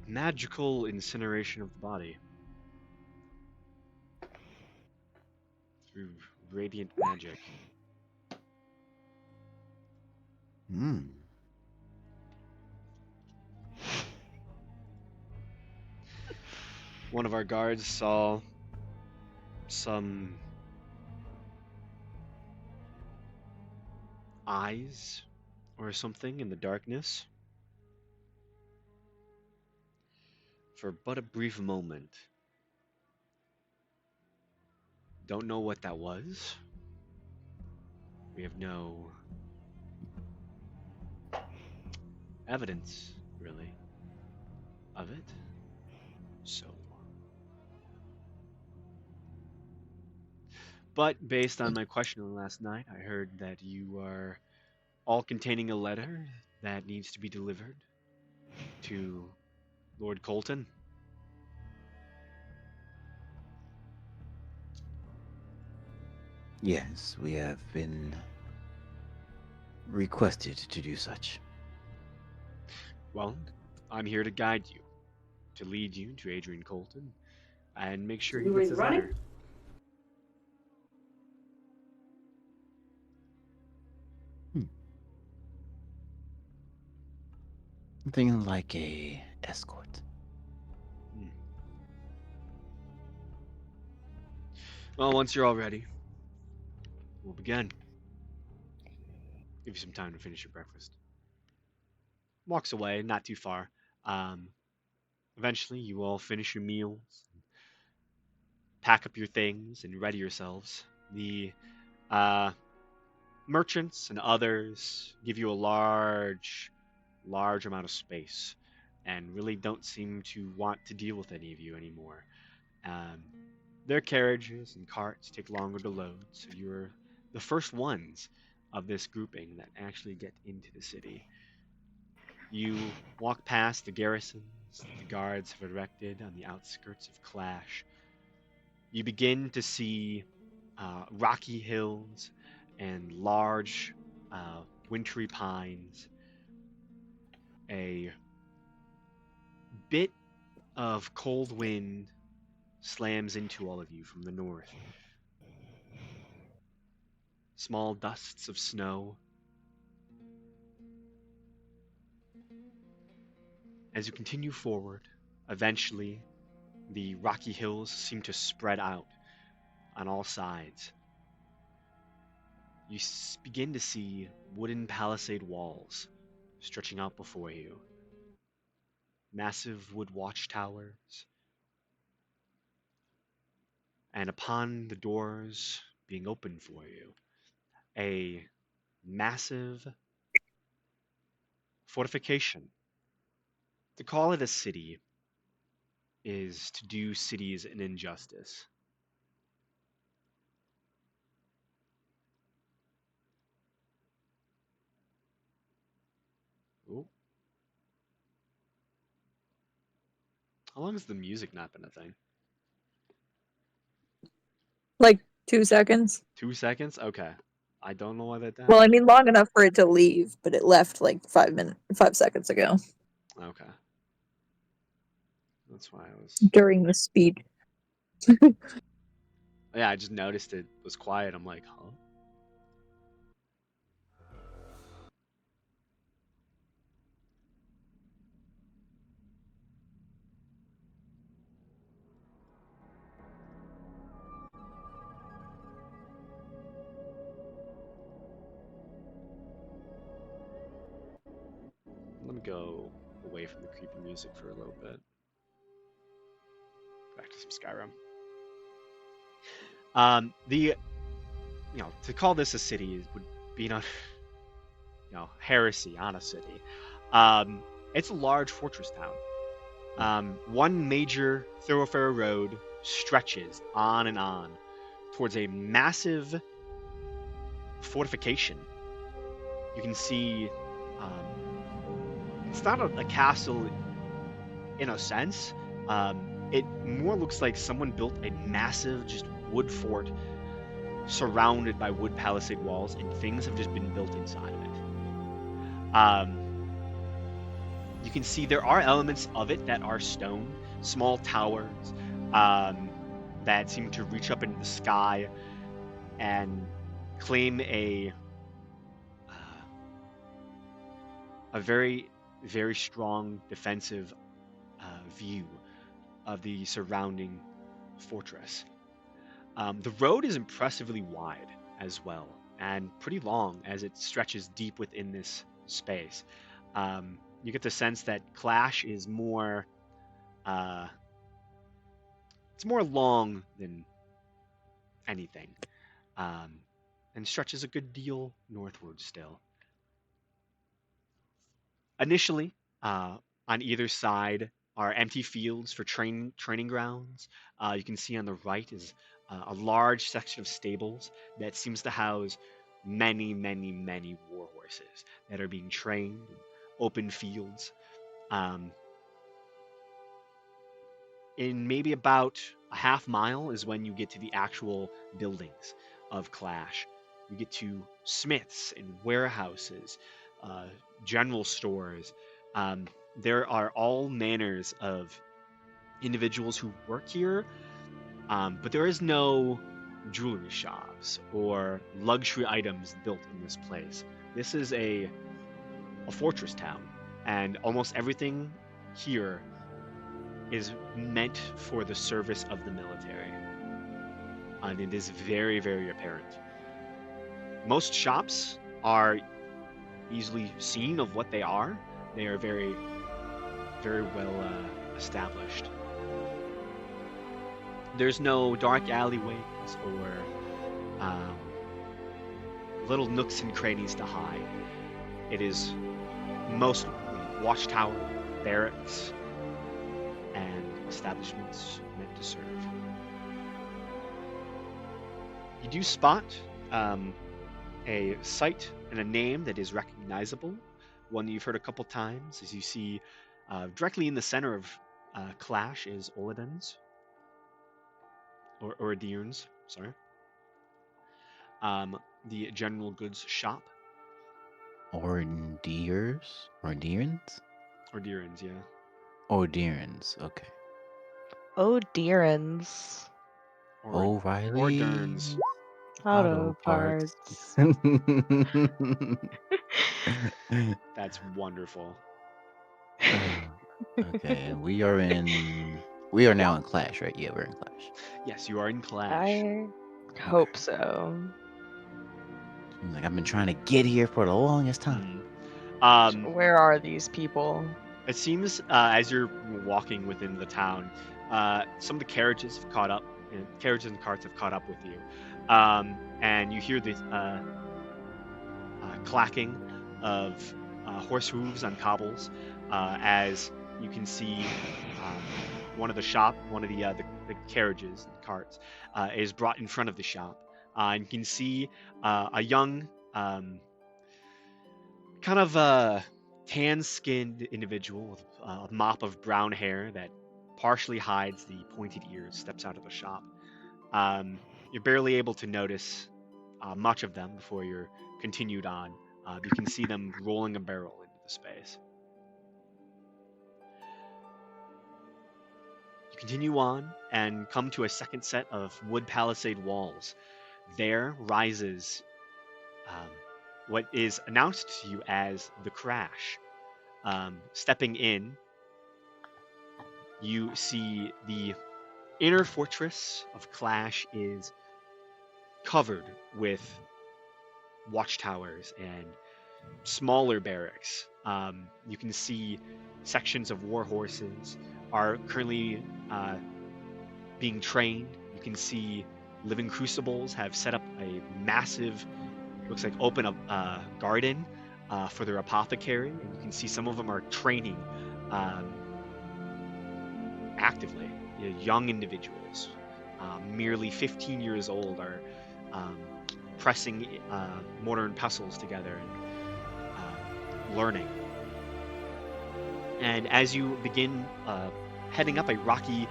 magical incineration of the body through radiant magic. Hmm. One of our guards saw some eyes or something in the darkness for but a brief moment. Don't know what that was. We have no evidence, really, of it. So. But based on my questioning last night, I heard that you are all containing a letter that needs to be delivered to Lord Colton. Yes, we have been requested to do such. Well, I'm here to guide you, to lead you to Adrian Colton, and make sure he gets his letter. Something like a escort. Well, once you're all ready, we'll begin. Give you some time to finish your breakfast. Walks away, not too far. Um, Eventually, you all finish your meals, pack up your things, and ready yourselves. The merchants and others give you a large amount of space and really don't seem to want to deal with any of you anymore. Um, their carriages and carts take longer to load, so you're the first ones of this grouping that actually get into the city. You walk past the garrisons the guards have erected on the outskirts of Clash. You begin to see rocky hills and large wintry pines. A bit of cold wind slams into all of you from the north. Small dusts of snow. As you continue forward, eventually the rocky hills seem to spread out on all sides. You begin to see wooden palisade walls stretching out before you. Massive wood watchtowers. And upon the doors being opened for you, a massive fortification. To call it a city is to do cities an injustice. Ooh. How long has the music not been a thing? Like 2 seconds. 2 seconds? Okay. I don't know why that died. Well, I mean, long enough for it to leave, but it left like 5 seconds ago Okay. That's why I was. during the speech. Yeah, I just noticed it was quiet. I'm like, huh? Let me go away from the creepy music for a little bit. Back to some Skyrim. To call this a city would be heresy on a city. It's a large fortress town. One major thoroughfare road stretches on and on towards a massive fortification. You can see it's not a castle in a sense. It more looks like someone built a massive just wood fort surrounded by wood palisade walls, and things have just been built inside of it. You can see there are elements of it that are stone, small towers that seem to reach up into the sky and claim a very, very strong defensive view of the surrounding fortress. The road is impressively wide as well, and pretty long as it stretches deep within this space. You get the sense that Clash is more, it's more long than anything, and stretches a good deal northward still. Initially, on either side are empty fields for training grounds. You can see on the right is a large section of stables that seems to house many, many, many war horses that are being trained in open fields. In maybe about a half mile is when you get to the actual buildings of Clash. You get to smiths and warehouses, general stores. There are all manners of individuals who work here, but there is no jewelry shops or luxury items built in this place. This is a fortress town, and almost everything here is meant for the service of the military. and it is very, very apparent. Most shops are easily seen of what they are. They are very, very well established. There's no dark alleyways or little nooks and crannies to hide. It is mostly watchtower, barracks, and establishments meant to serve. You do spot a sight and a name that is recognizable, one that you've heard a couple times, as you see directly in the center of Clash is Oladen's, or Deern's, sorry. The general goods shop. Ordeers? Ordeerans? Or Deern's, yeah. Ordeerans, okay. Oh, Deerins. O'Reilly. Orderns. Auto parts. That's wonderful. Okay, we are now in Clash, right? Yeah, we're in Clash. Yes, you are in Clash. I hope so. Like, I've been trying to get here for the longest time. Where are these people? It seems as you're walking within the town, some of the carriages have caught up. Carriages and carts have caught up with you, and you hear the clacking of horse hooves on cobbles as you can see one of the carriages and carts is brought in front of the shop. And you can see a young, kind of tan-skinned individual with a mop of brown hair that partially hides the pointed ears steps out of the shop. You're barely able to notice much of them before you're continued on. You can see them rolling a barrel into the space. You continue on and come to a second set of wood palisade walls. There rises what is announced to you as the Crash. Stepping in, you see the inner fortress of Clash is covered with watchtowers and smaller barracks. You can see sections of war horses are currently being trained. You can see living crucibles have set up a massive, looks like open garden for their apothecary, and you can see some of them are training actively. Young individuals, merely 15 years old, are pressing mortar and pestles together and learning. And as you begin heading up a rocky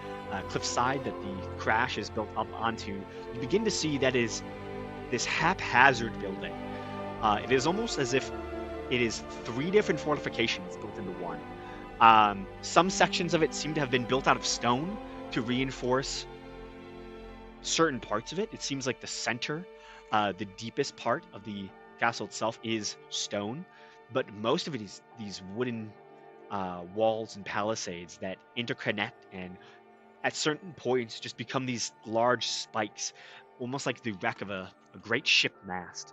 cliffside that the Crash is built up onto, you begin to see that is this haphazard building. It is almost as if it is 3 different fortifications built into one. Some sections of it seem to have been built out of stone to reinforce certain parts of it. It seems like the center, the deepest part of the castle itself, is stone, but most of it is these wooden walls and palisades that interconnect and at certain points just become these large spikes, almost like the wreck of a great ship mast.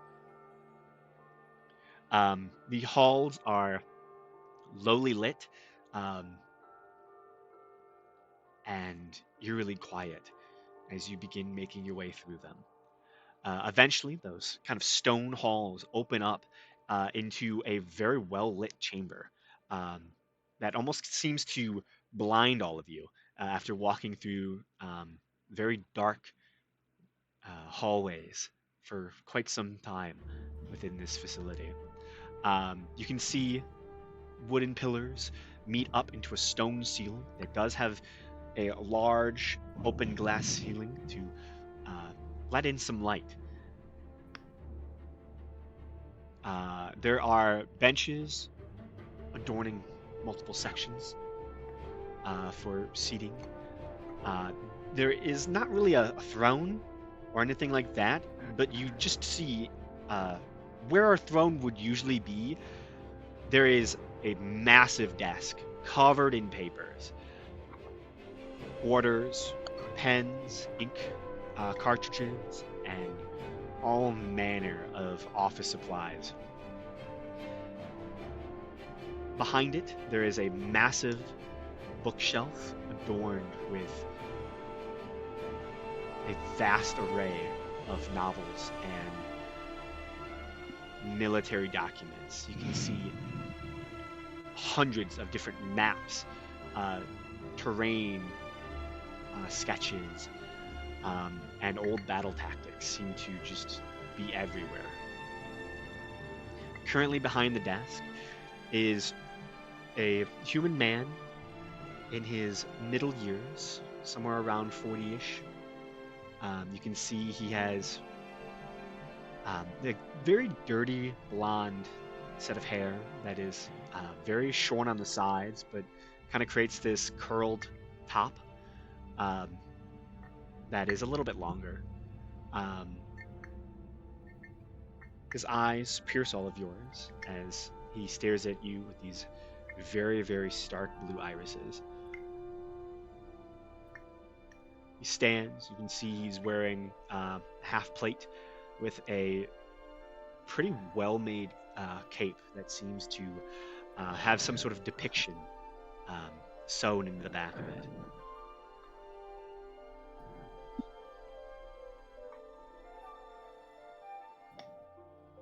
The halls are lowly lit and eerily quiet as you begin making your way through them. Eventually, those kind of stone halls open up into a very well-lit chamber that almost seems to blind all of you after walking through very dark hallways for quite some time within this facility. You can see wooden pillars meet up into a stone ceiling that does have a large open glass ceiling to let in some light. There are benches adorning multiple sections for seating. There is not really a throne or anything like that, but you just see where a throne would usually be, there is a massive desk covered in papers, orders, pens, ink, cartridges, and all manner of office supplies. Behind it, there is a massive bookshelf adorned with a vast array of novels and military documents. You can see hundreds of different maps, terrain sketches, and old battle tactics seem to just be everywhere. Currently behind the desk is a human man in his middle years, somewhere around 40-ish. You can see he has a very dirty blonde set of hair that is very shorn on the sides, but kind of creates this curled top that is a little bit longer. His eyes pierce all of yours as he stares at you with these very, very stark blue irises. He stands. You can see he's wearing half plate with a pretty well-made cape that seems to have some sort of depiction sewn into the back of it.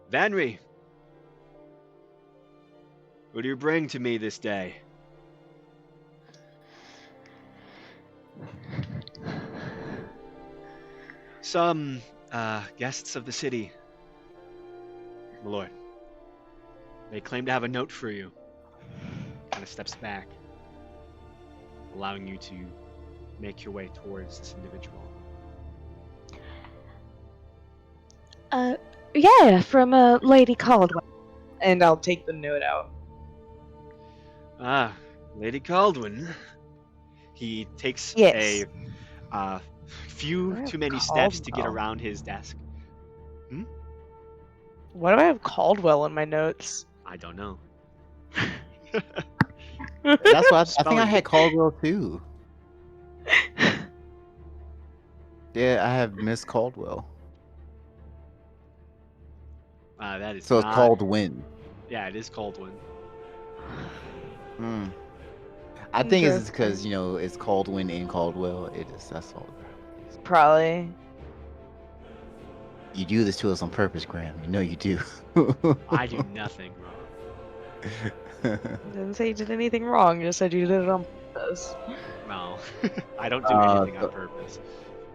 Vanry, what do you bring to me this day? Some guests of the city, my lord. They claim to have a note for you. Kind of steps back, allowing you to make your way towards this individual. Yeah, from Lady Caldwell. And I'll take the note out. Ah, Lady Caldwin. He takes Yes. a few I have too many steps to get Caldwell. around his desk. Why do I have Caldwell in my notes? I don't know. That's what I think Spelling I bee. had Caldwell too. Yeah, I have Miss Caldwell. That is So it's not... called Win. Yeah, it is Caldwin. Hmm. I think it's Interesting. because it's Caldwin and Caldwell. It is. That's all. Probably. You do this to us on purpose, Graham. You know you do. I do nothing wrong. Didn't say you did anything wrong, just said you did it on purpose. No, I don't do anything on so- purpose.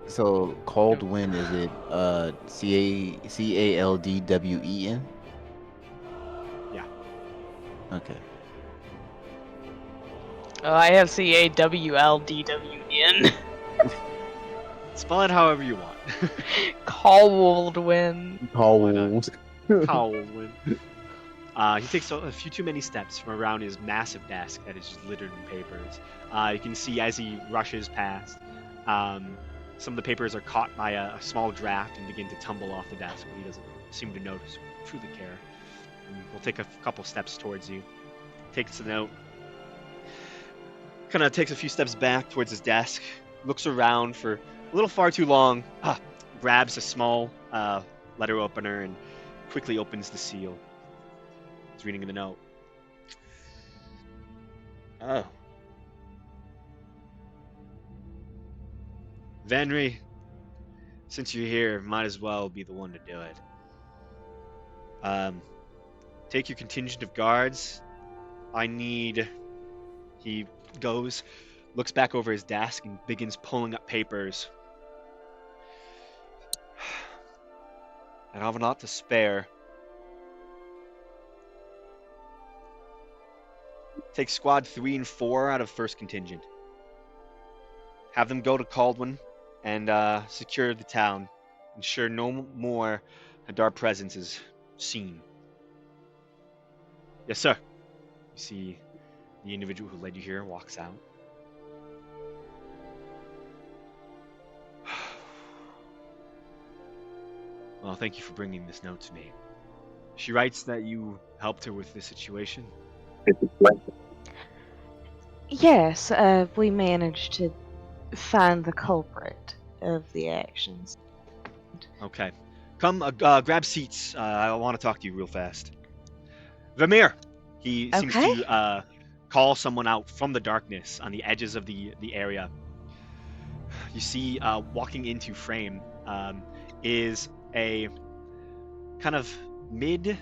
So Caldwin, is it Caldwen? Yeah. Okay. Oh, I have CAWLDWN. Spell it however you want. Caldwin. Cald. Caldwin. He takes a few too many steps from around his massive desk that is just littered in papers. You can see as he rushes past, some of the papers are caught by a small draft and begin to tumble off the desk, but he doesn't seem to notice or truly care. And we'll take a couple steps towards you. Takes the note. Kind of takes a few steps back towards his desk, looks around for a little far too long, grabs a small letter opener and quickly opens the seal. He's reading the note. Oh. Vanry, since you're here, might as well be the one to do it. Take your contingent of guards. He goes, looks back over his desk and begins pulling up papers. I don't have a lot to spare. Take squad 3 and 4 out of first contingent. Have them go to Caldwin and secure the town. Ensure no more Hadar presence is seen. Yes, sir. You see the individual who led you here walks out. Well, thank you for bringing this note to me. She writes that you helped her with this situation. Yes, we managed to find the culprit. of the actions. Okay. Come, grab seats. I want to talk to you real fast. Vermeer! He seems Okay. to call someone out from the darkness on the edges of the area. You see, walking into frame is a kind of mid,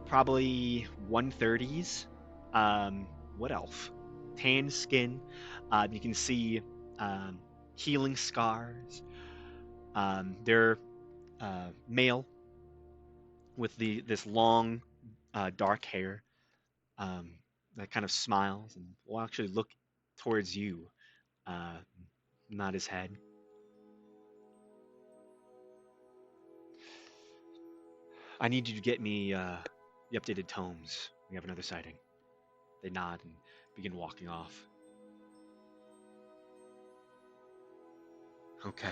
probably 130s, what elf? Tan skin. You can see healing scars. They're male with this long, dark hair that kind of smiles and will actually look towards you, uh, nod his head. I need you to get me the updated tomes. We have another sighting. They nod and begin walking off. Okay.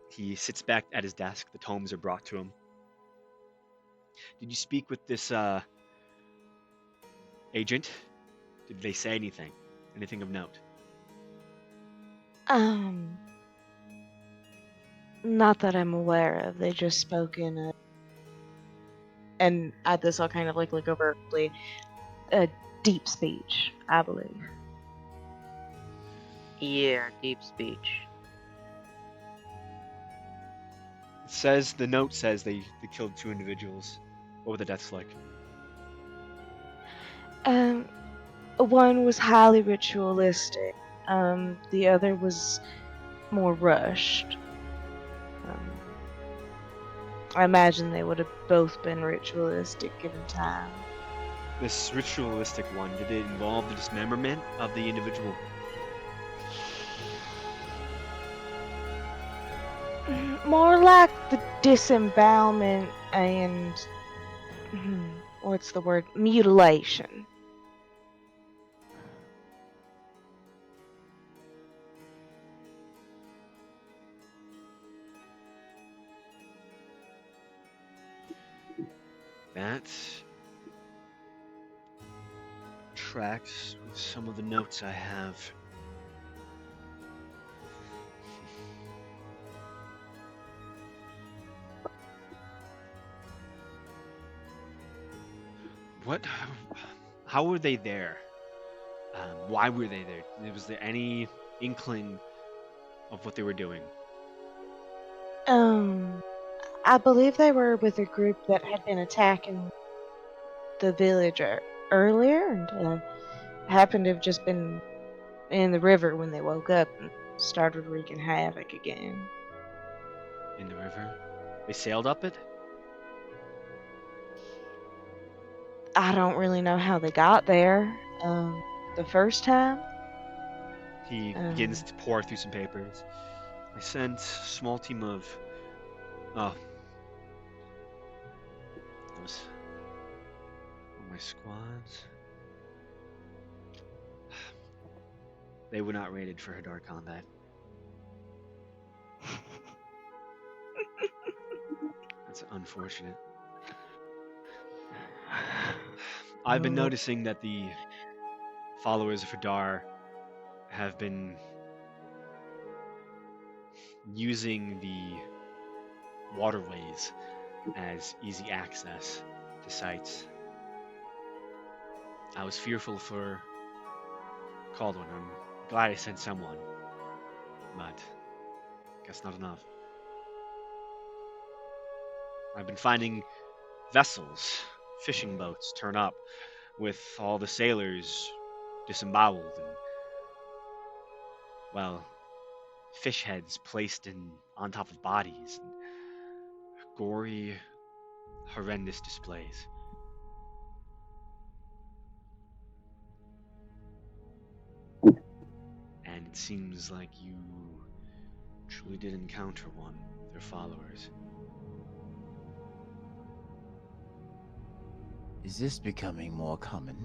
He sits back at his desk. The tomes are brought to him. Did you speak with this agent? Did they say anything? Anything of note? Not that I'm aware of. They just spoke in a, and at this I'll kind of like look over a deep speech, I believe. Yeah, deep speech. It says, the note says they killed 2 individuals. What were the deaths like? One was highly ritualistic. The other was more rushed. I imagine they would have both been ritualistic given time. This ritualistic one, did it involve the dismemberment of the individual? More like the disembowelment and what's the word? Mutilation. That tracks with some of the notes I have. What? How were they there? Why were they there? Was there any inkling of what they were doing? I believe they were with a group that had been attacking the village earlier and happened to have just been in the river when they woke up and started wreaking havoc again. In the river? They sailed up it? I don't really know how they got there. The first time? He begins to pour through some papers. I sent a small team of... Oh. That was one of my squads. They were not rated for Hadar combat. That's unfortunate. I've been noticing that the followers of Hadar have been using the waterways as easy access to sites. I was fearful for Caldwin. I'm glad I sent someone, but guess not enough. I've been finding vessels, fishing boats turn up with all the sailors disemboweled and, well, fish heads placed on top of bodies and gory, horrendous displays. And it seems like you truly did encounter one of their followers. Is this becoming more common?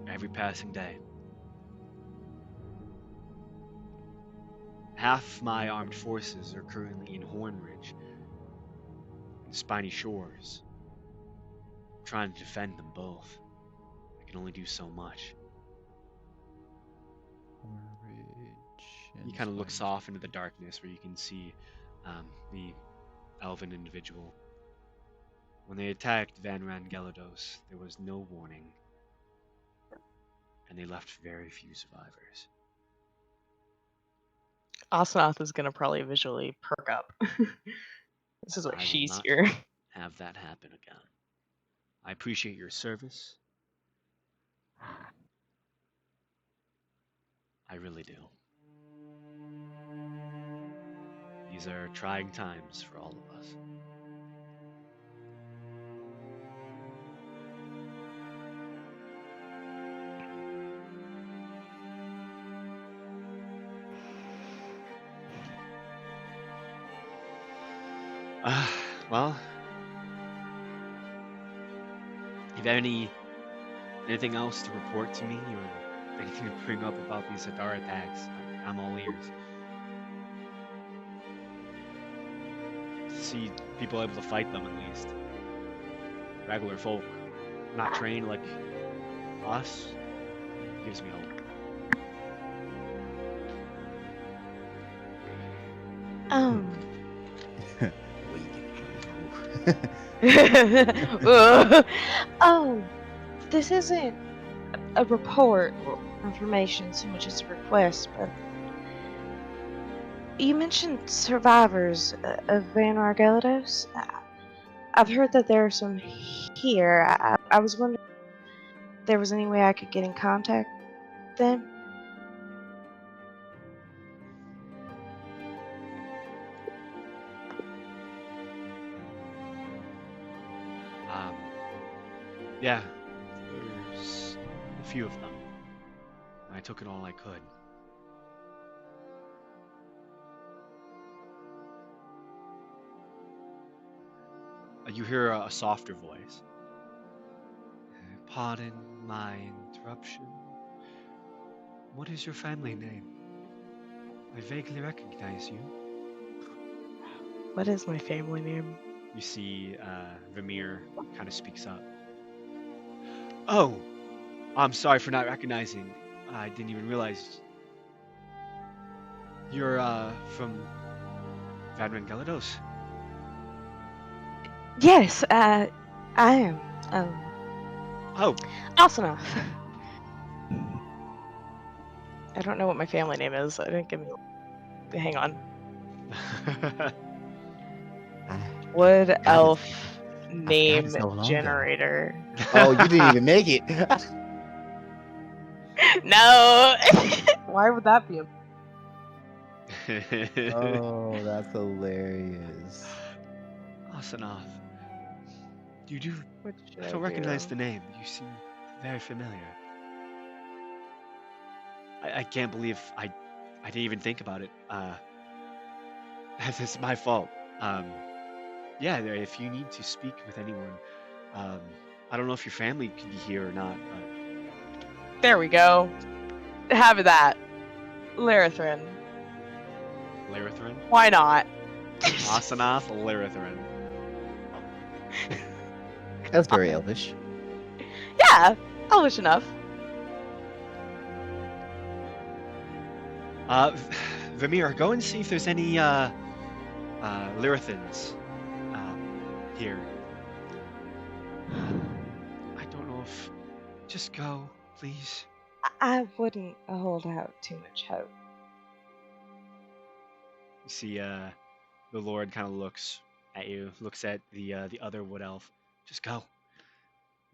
Every passing day. Half my armed forces are currently in Hornridge and Spiny Shores. I'm trying to defend them both. I can only do so much. Hornridge. He kind of looks off into the darkness where you can see the elven individual. When they attacked Van Rangelidos, there was no warning, and they left very few survivors. Asanath is gonna probably visually perk up. This is I why will she's not here. have that happen again. I appreciate your service. I really do. These are trying times for all of us. Well, if you have anything else to report to me or anything to bring up about these Hadar attacks, I'm all ears. To see people able to fight them at least. Regular folk, not trained like us, gives me hope. This isn't a report or information so much as a request, but you mentioned survivors of Van Argelidos. I've heard that there are some here. I was wondering if there was any way I could get in contact with them. Yeah, there's a few of them. I took it all I could. You hear a softer voice. Pardon my interruption. What is your family name? I vaguely recognize you. What is my family name? You see Vamir kind of speaks up. Oh, I'm sorry for not recognizing. I didn't even realize. You're from Van Rangelidos. Yes, I am. Oh, Asanath. I don't know what my family name is. I didn't give me. Hang on. Wood elf name so long ago. generator. Oh, you didn't even make it. No. Why would that be? Oh, that's hilarious. Asanath. You do. What should I don't recognize the name. You seem very familiar. I can't believe I didn't even think about it. It's my fault. Yeah, if you need to speak with anyone, I don't know if your family could be here or not, but There we go. Have that. Larithrin. Larithrin? Why not? Asanath Larithrin. That's very elvish. Yeah, elvish enough. Vamir, go and see if there's any Lyrithins here. I don't know if. Just go, please. I wouldn't hold out too much hope. You see, the Lord kind of looks at you, looks at the other Wood Elf. Just go.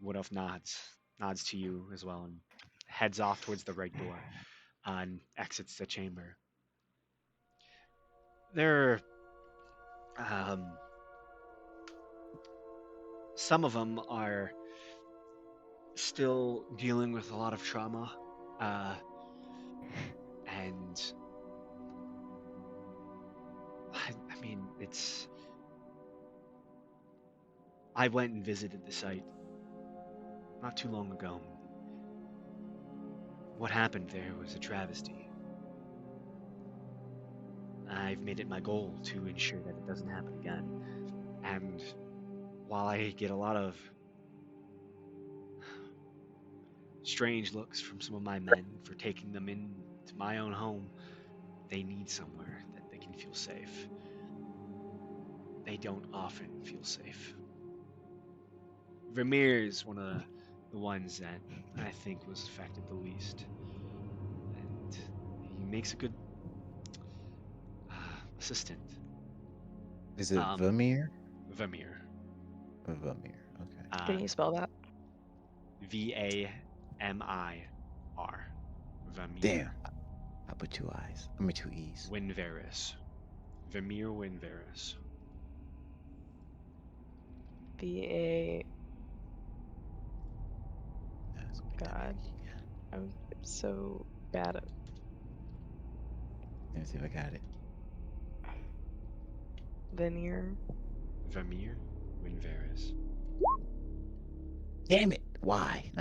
Wood Elf nods to you as well, and heads off towards the right door, and exits the chamber. There are, some of them are still dealing with a lot of trauma, and I mean, it's. I went and visited the site not too long ago. What happened there was a travesty. I've made it my goal to ensure that it doesn't happen again. And while I get a lot of strange looks from some of my men for taking them into my own home, they need somewhere that they can feel safe. They don't often feel safe. Vermeer is one of the ones that I think was affected the least. And he makes a good assistant. Is it Um, Vermeer? Vermeer. Or Vermeer. Okay. Can you spell that? Vamir. Vermeer. Damn. I put 2 I's. I mean 2 E's. Winveris. Vermeer Winveris. VA. That's God. I'm so bad at. Let me see if I got it. Veneer. Vermeer Winveris. Damn it! Why?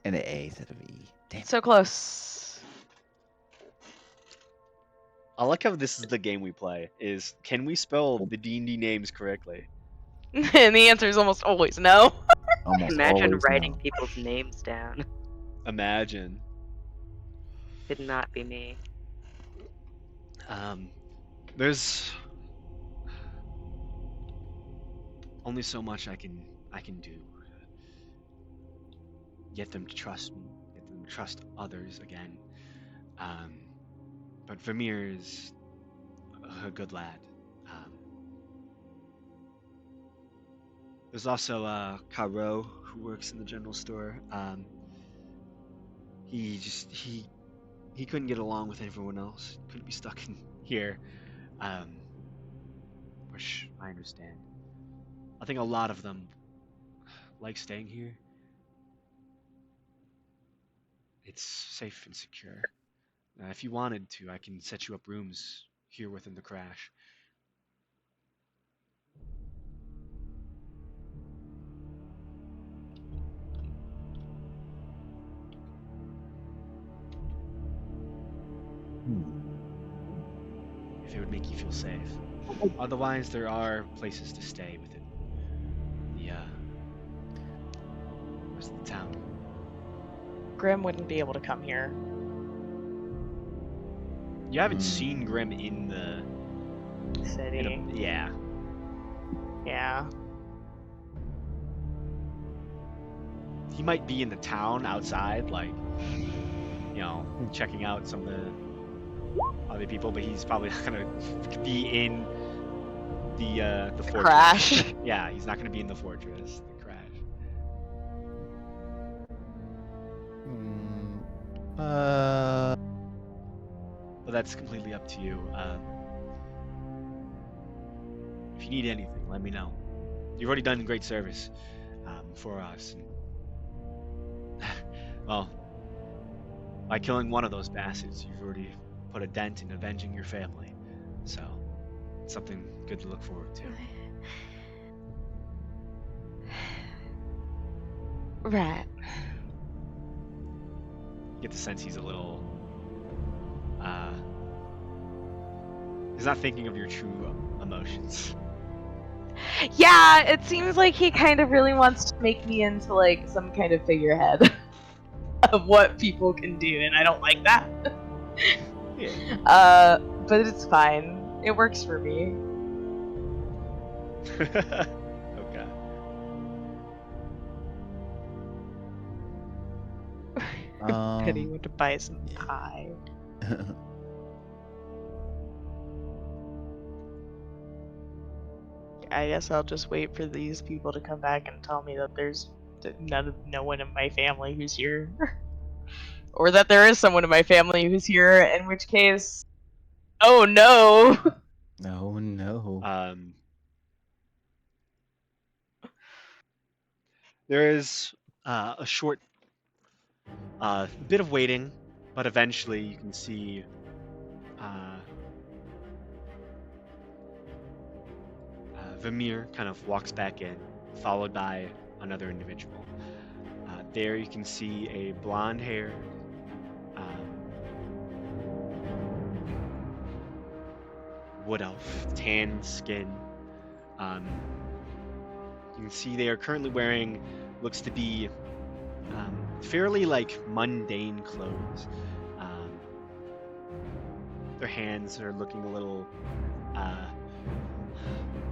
And an A instead of E. Damn. So close. I like how this is the game we play. Is can we spell the D&D names correctly? And the answer is almost always no. Almost Imagine always writing no. people's names down. Imagine. Could not be me. There's only so much I can do. Get them to trust me. Get them to trust others again. But Vermeer is a good lad. There's also Caro, who works in the general store. He couldn't get along with everyone else. Couldn't be stuck in here, which I understand. I think a lot of them like staying here. It's safe and secure. If you wanted to, I can set you up rooms here within the crash. If it would make you feel safe. Otherwise, there are places to stay within the rest of the town. Grim wouldn't be able to come here. You haven't seen Grim in the City. yeah. Yeah. He might be in the town outside, like, you know, checking out some of the other people, but he's probably not gonna be in the fortress. Crash. Yeah, he's not gonna be in the fortress. The crash. But that's completely up to you. If you need anything, let me know. You've already done great service for us. Well, by killing one of those bastards, you've already put a dent in avenging your family. So, it's something good to look forward to. Right. You get the sense he's a little he's not thinking of your true emotions. Yeah, it seems like he kind of really wants to make me into like some kind of figurehead of what people can do, and I don't like that. Yeah. But it's fine. It works for me. Okay. Penny went to buy some pie. I guess I'll just wait for these people to come back and tell me that there's no one in my family who's here. Or that there is someone in my family who's here, in which case, oh no! No, no. There is a short bit of waiting, but eventually you can see Vermeer kind of walks back in, followed by another individual. There you can see a blonde-haired, wood elf, tan skin. You can see they are currently wearing, looks to be fairly like mundane clothes. Their hands are looking a little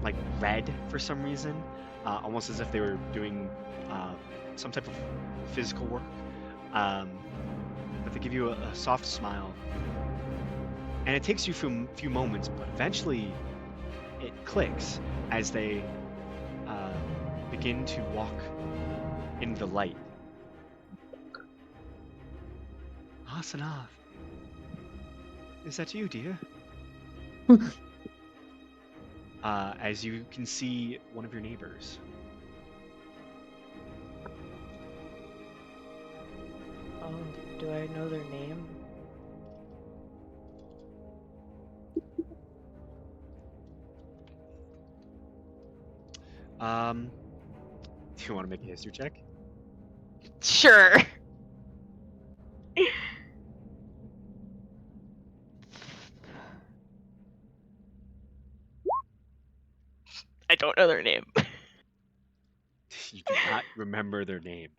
like red for some reason, almost as if they were doing some type of physical work. But they give you a soft smile, and it takes you a few moments, but eventually it clicks as they begin to walk into the light. Hasanath, is that you, dear? As you can see one of your neighbors. Do I know their name? Do you want to make a history check? Sure. I don't know their name. You do not remember their name.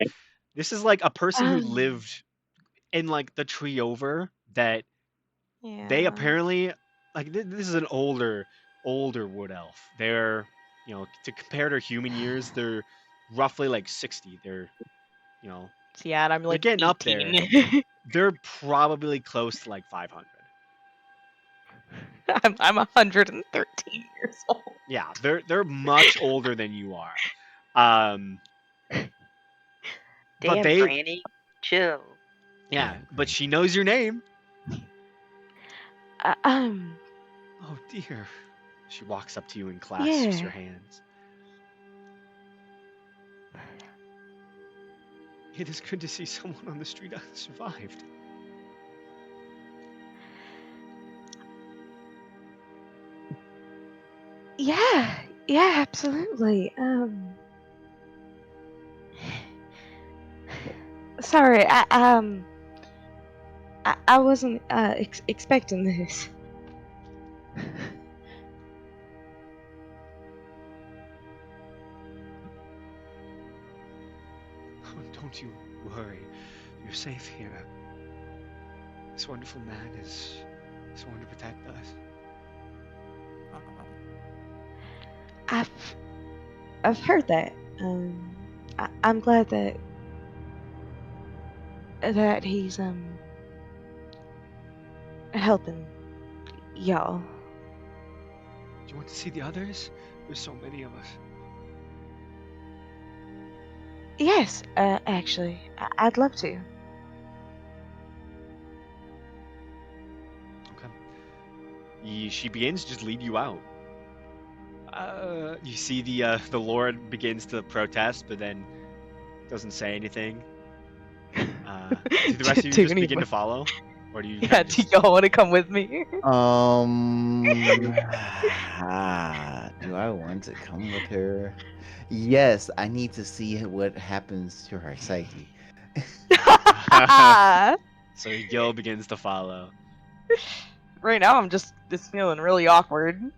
This is like a person who lived in like the tree over that Yeah. they apparently like this is an older wood elf. They're, you know, to compare to human years, they're roughly like 60. They're, you know, Yeah, and I'm like getting 18. up there. They're probably close to like 500. I'm 113 years old. Yeah, they're much older than you are. But Damn, they, Franny, chill. yeah, but she knows your name. Oh dear. She walks up to you and clasps Yeah. your hands. It is good to see someone on the street that survived. Yeah, absolutely. Sorry, I wasn't expecting this. Oh, don't you worry. You're safe here. This wonderful man is sworn to protect us. I've heard that. I'm glad that he's helping y'all. Do you want to see the others? There's so many of us. Yes, actually, I'd love to. Okay. She begins to just lead you out. You see the Lord begins to protest, but then doesn't say anything. Do the rest of you just begin to follow, or do you? Yeah, do y'all want to come with me? Do I want to come with her? Yes, I need to see what happens to her psyche. So Gil begins to follow. Right now, I'm just feeling really awkward.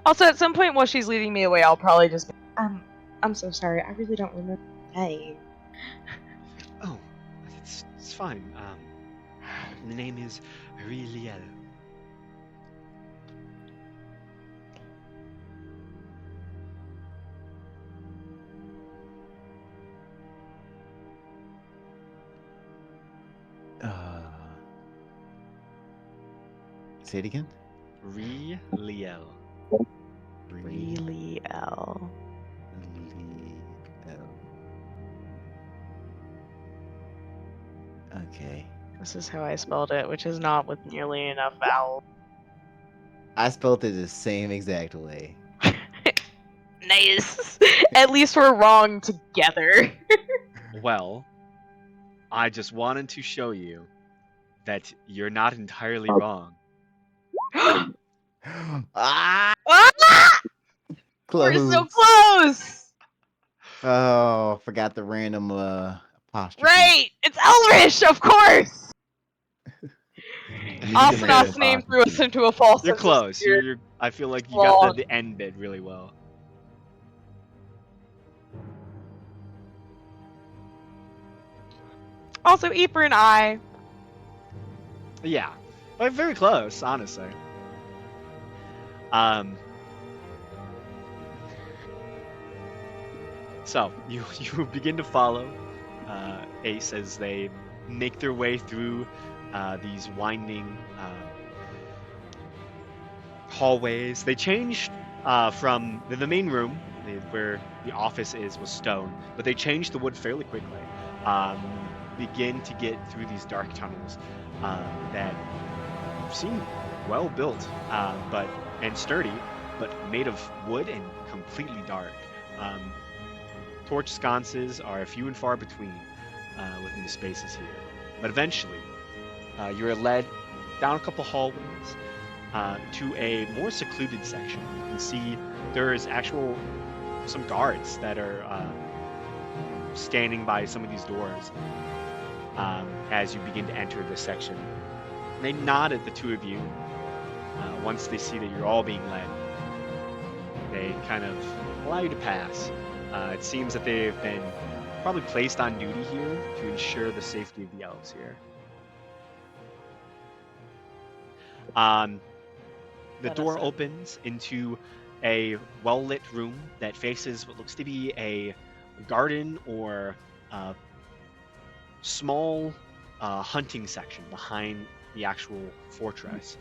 Also, at some point while she's leading me away, I'll probably just be, I'm so sorry. I really don't remember her name. Oh, it's fine. The name is Riliel. Say it again. Riliel. Really, L. Okay. This is how I spelled it, which is not with nearly enough vowels. I spelled it the same exact way. Nice. At least we're wrong together. Well, I just wanted to show you that you're not entirely wrong. Ah! Ah! We're Close. so close. Oh, forgot the random apostrophe. Right. It's Elrish, of course. You need the Asnath's random name threw us apostrophe. into a false You're sense of close. security. I feel like you got Long. the end bit really well. Also, Eper and I. Yeah, but very close, honestly. So you begin to follow Ace as they make their way through these winding hallways. They changed from the main room where the office was stone, but they changed the wood fairly quickly. Begin to get through these dark tunnels that seem well built, and sturdy, but made of wood and completely dark. Torch sconces are few and far between within the spaces here, but eventually you're led down a couple hallways to a more secluded section. You can see there is some guards that are standing by some of these doors as you begin to enter this section. They nod at the two of you once they see that you're all being led. They kind of allow you to pass. It seems that they've been probably placed on duty here to ensure the safety of the elves here. The door opens into a well-lit room that faces what looks to be a garden or small hunting section behind the actual fortress.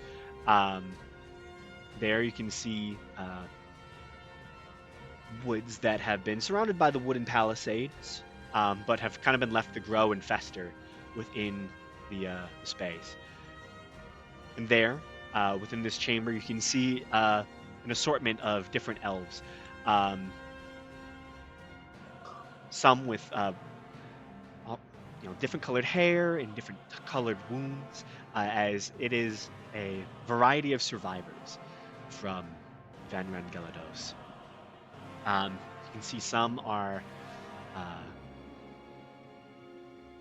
There you can see woods that have been surrounded by the wooden palisades, but have kind of been left to grow and fester within the space. And there, within this chamber, you can see an assortment of different elves. Some with different colored hair and different colored wounds, as it is a variety of survivors from Van Rangelados. You can see some are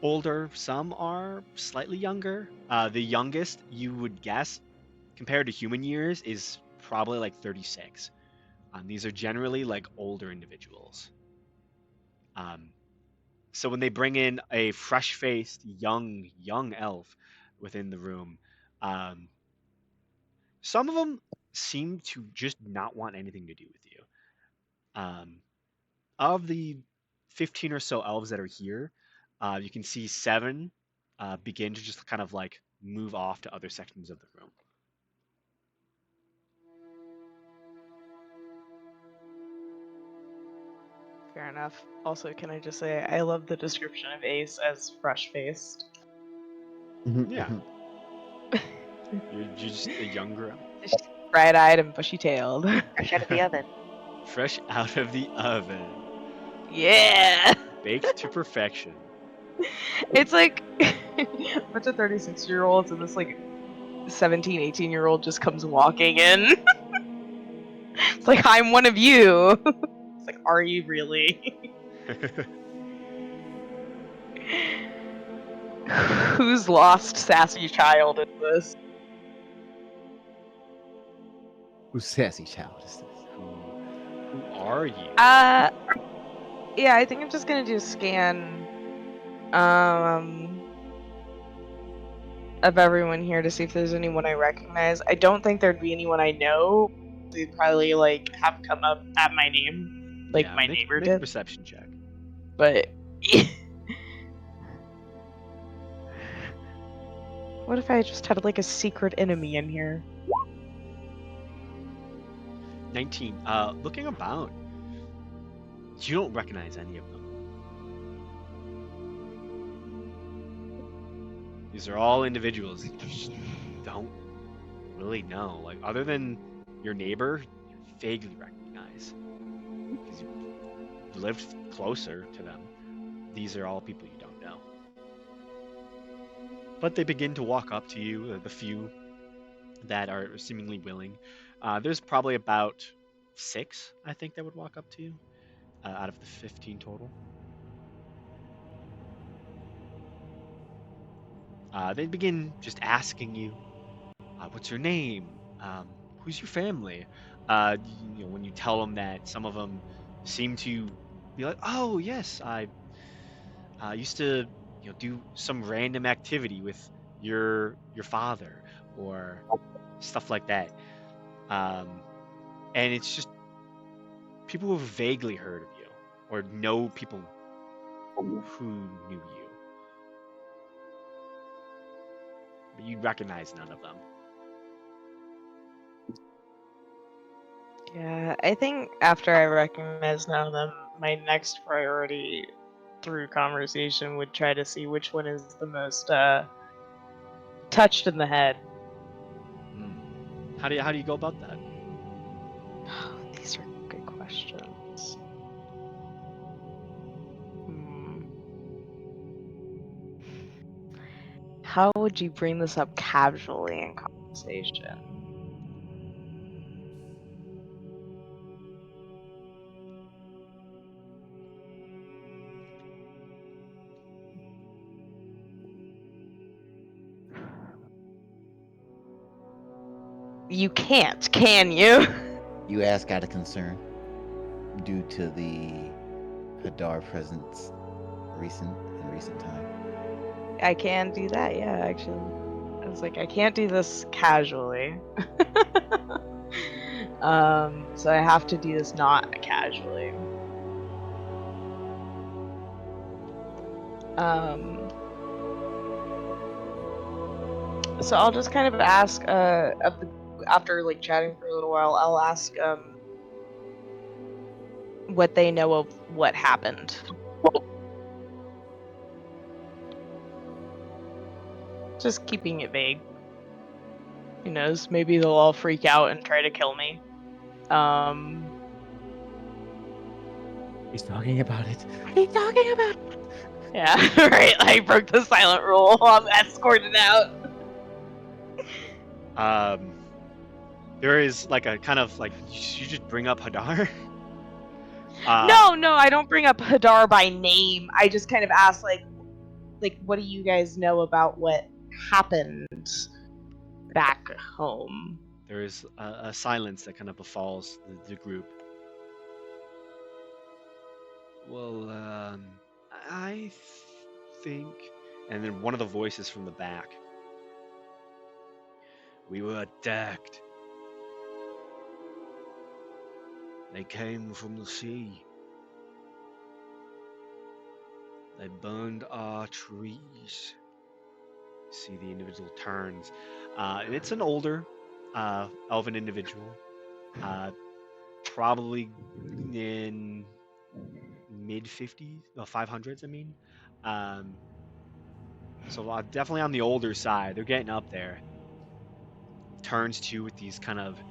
older, some are slightly younger. The youngest, you would guess, compared to human years, is probably like 36. These are generally like older individuals. So when they bring in a fresh-faced, young elf within the room, some of them seem to just not want anything to do with you. Of the 15 or so elves that are here, you can see 7 begin to just kind of like move off to other sections of the room. Fair enough. Also, can I just say, I love the description of Ace as fresh-faced. Yeah. You're just a younger elf. Just bright-eyed and bushy-tailed. Fresh out of the oven. Fresh out of the oven. Yeah! Baked to perfection. It's like a bunch of 36-year-olds and this like 17, 18-year-old just comes walking in. It's like, I'm one of you. It's like, are you really? Whose lost sassy child is this? Whose sassy child is this? Who are you? Yeah, I think I'm just gonna do a scan of everyone here to see if there's anyone I recognize. I don't think there'd be anyone I know. They'd probably like have come up at my name, like Yeah, my make neighbor a did. perception check. But what if I just had like a secret enemy in here? 19. Looking about, you don't recognize any of them. These are all individuals that you just don't really know. Like, other than your neighbor, you vaguely recognize. Because you lived closer to them. These are all people you don't know. But they begin to walk up to you, the few that are seemingly willing. There's probably about 6, I think, that would walk up to you out of the 15 total. They begin just asking you, what's your name? who's your family? When you tell them that, some of them seem to be like, oh yes, I used to do some random activity with your father or stuff like that. And it's just people who have vaguely heard of you or know people who knew you, but you recognize none of them. Yeah, I think after I recognize none of them, my next priority through conversation would try to see which one is the most touched in the head. How do you go about that? These are good questions. How would you bring this up casually in conversation? You can't, can you? You ask out of concern due to the Hadar presence in recent time. I can do that, yeah, actually. I was like, I can't do this casually. So I have to do this not casually. So I'll just kind of ask, after like chatting for a little while, I'll ask what they know of what happened. Just keeping it vague. Who knows? Maybe they'll all freak out and try to kill me. He's talking about it. He's talking about it. Yeah, right. I broke the silent rule. I'm escorted out. There is like a kind of like you just bring up Hadar. No, I don't bring up Hadar by name. I just kind of ask like, what do you guys know about what happened back home? There is a silence that kind of befalls the group. Well, I think, and then one of the voices from the back. We were attacked. They came from the sea. They burned our trees. See, the individual turns. And it's an older elven individual. Probably in mid-50s, 500s, I mean. So definitely on the older side. They're getting up there. Turns to with these kind of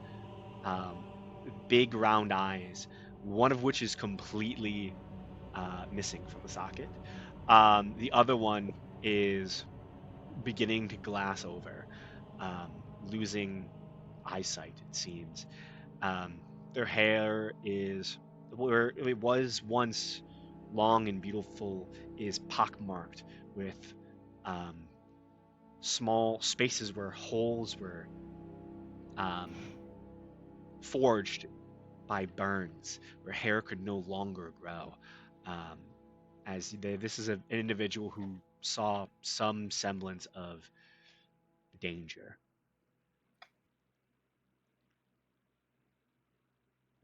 big round eyes, one of which is completely missing from the socket. The other one is beginning to glass over, losing eyesight, it seems. Their hair is, where it was once long and beautiful, is pockmarked with small spaces where holes were forged by burns, where hair could no longer grow. This is an individual who saw some semblance of danger.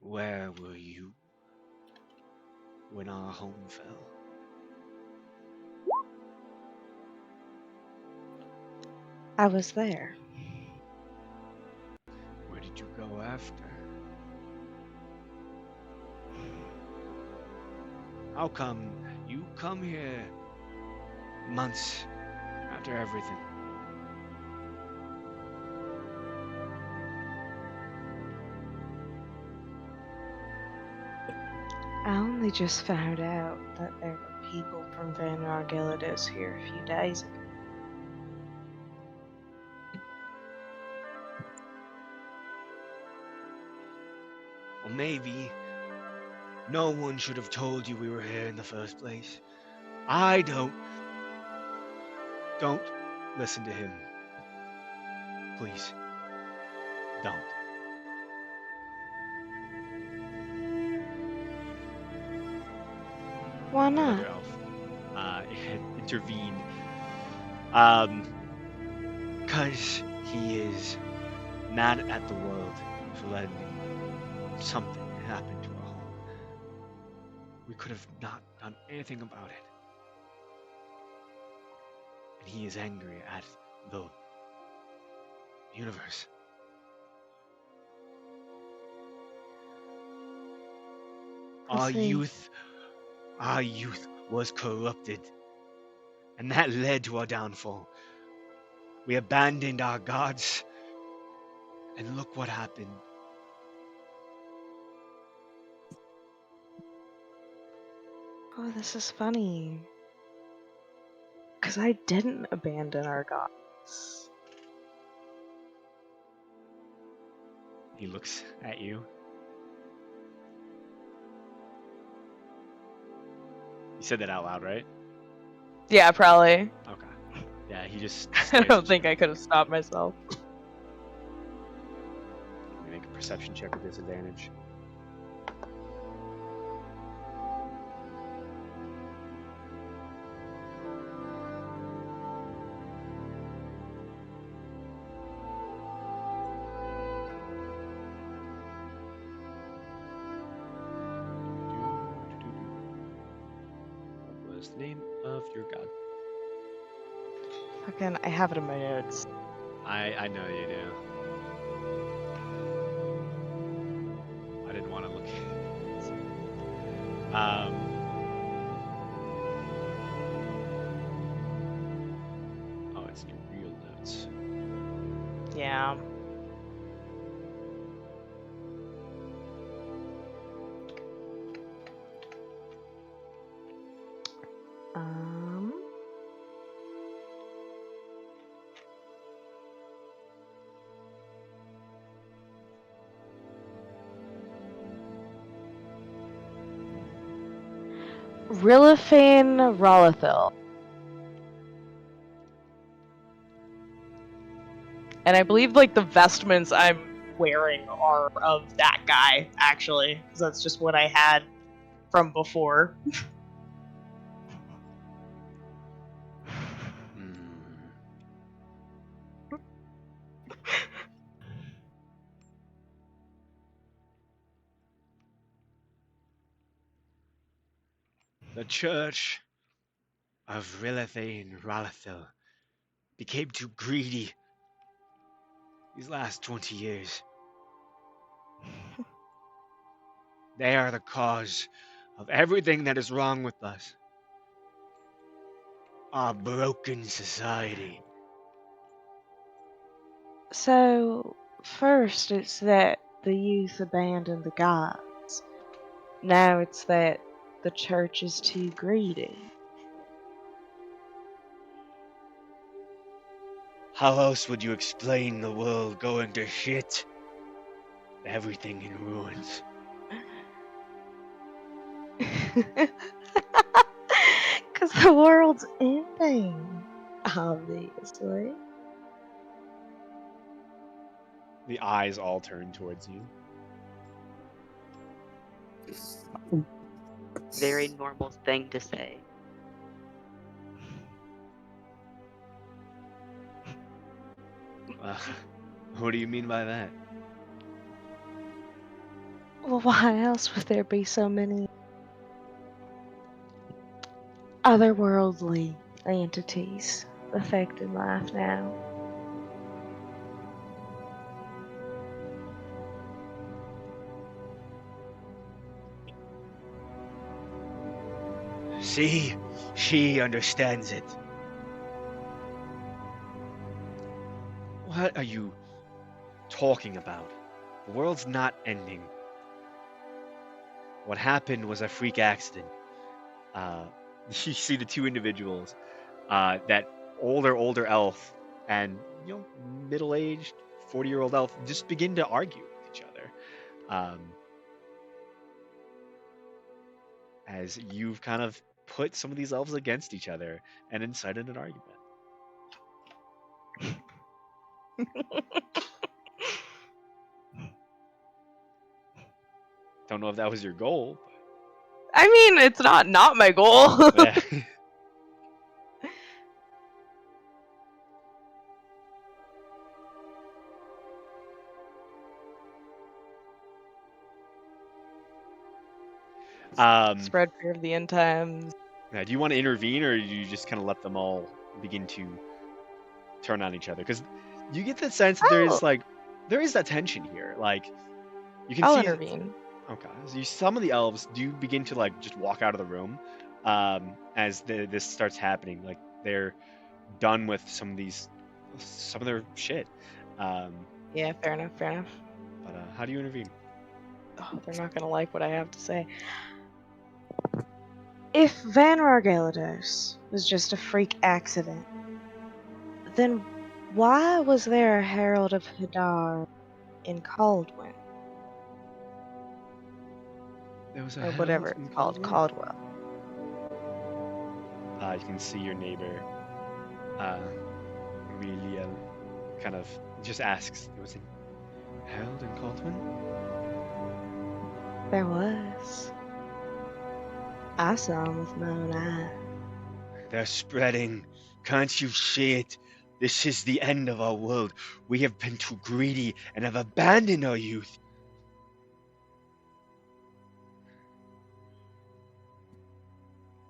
Where were you when our home fell? I was there. Where did you go after? How come you come here months after everything? I only just found out that there were people from Van Argelidos here a few days ago. Well, maybe no one should have told you we were here in the first place. I don't. Don't listen to him. Please. Don't. Why another not? elf, had intervened. Because he is mad at the world for letting something happen to our home. We could have not done anything about it. And he is angry at the universe. I Our see. youth was corrupted. And that led to our downfall. We abandoned our gods. And look what happened. Oh, this is funny. Because I didn't abandon our gods. He looks at you. You said that out loud, right? Yeah, probably. Okay. Yeah, he just I stares don't at think you. I could have stopped myself. Let me make a perception check with disadvantage. What was the name of your god? Fucking, I have it in my notes. I know you do. I didn't want to look. Oh, it's in your real notes. Yeah. Um. Rilifane Rolithil. And I believe like the vestments I'm wearing are of that guy, actually. Because that's just what I had from before. The Church of Rilithane Ralathil became too greedy these last 20 years. They are the cause of everything that is wrong with us. Our broken society. So, first it's that the youth abandoned the gods. Now it's that the church is too greedy. How else would you explain the world going to shit? Everything in ruins. Because the world's ending, obviously. The eyes all turn towards you. Very normal thing to say. What do you mean by that? Well, why else would there be so many otherworldly entities affecting life now? See, she understands it. What are you talking about? The world's not ending. What happened was a freak accident. You see the two individuals, that older elf and middle-aged 40-year-old elf just begin to argue with each other. As you've kind of put some of these elves against each other and incited an argument. Don't know if that was your goal. I mean, it's not my goal. Yeah. Spread fear of the end times. Yeah, do you want to intervene, or do you just kind of let them all begin to turn on each other? Because you get the sense that there is that tension here. Like you can I'll see. intervene. Okay, so some of the elves do begin to like just walk out of the room as this starts happening. Like they're done with some of their shit. Yeah, fair enough, fair enough. But how do you intervene? Oh, they're not gonna like what I have to say. If Van Galados was just a freak accident, then why was there a Herald of Hadar in Caldwell? There was a Or herald whatever in it's called, Caldwell? Caldwell. You can see your neighbor, Reliel, kind of just asks, "There was a herald in Caldwell?" There was. I saw him with my own eye. They're spreading. Can't you see it? This is the end of our world. We have been too greedy and have abandoned our youth.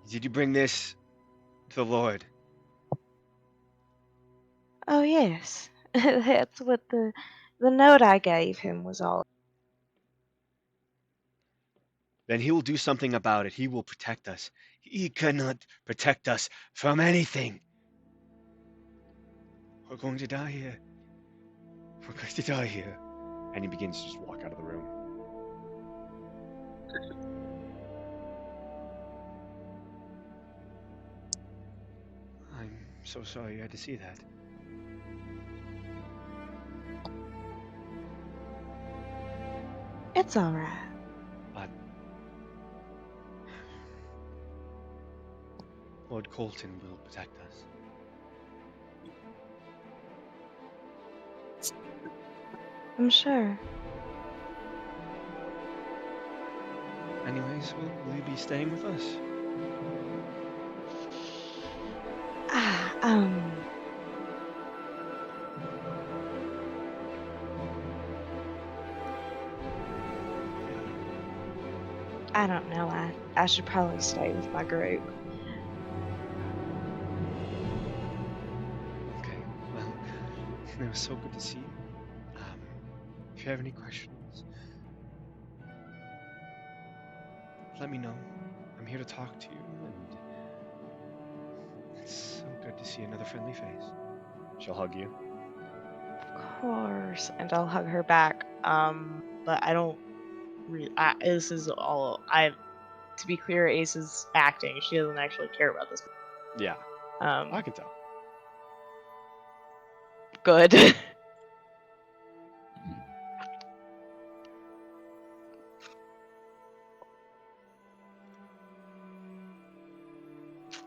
Did you bring this to the Lord? Oh yes, that's what the note I gave him was all. Then he will do something about it. He will protect us. He cannot protect us from anything. We're going to die here. We're going to die here. And he begins to just walk out of the room. I'm so sorry you had to see that. It's all right. But Lord Colton will protect us. I'm sure. Anyways, will you be staying with us? Ah, I don't know. I should probably stay with my group. Okay, well, it was so good to see you. If you have any questions, let me know. I'm here to talk to you, and it's so good to see another friendly face. She'll hug you. Of course, and I'll hug her back. But I don't. This is all. To be clear, Ace is acting. She doesn't actually care about this. Yeah, I can tell. Good.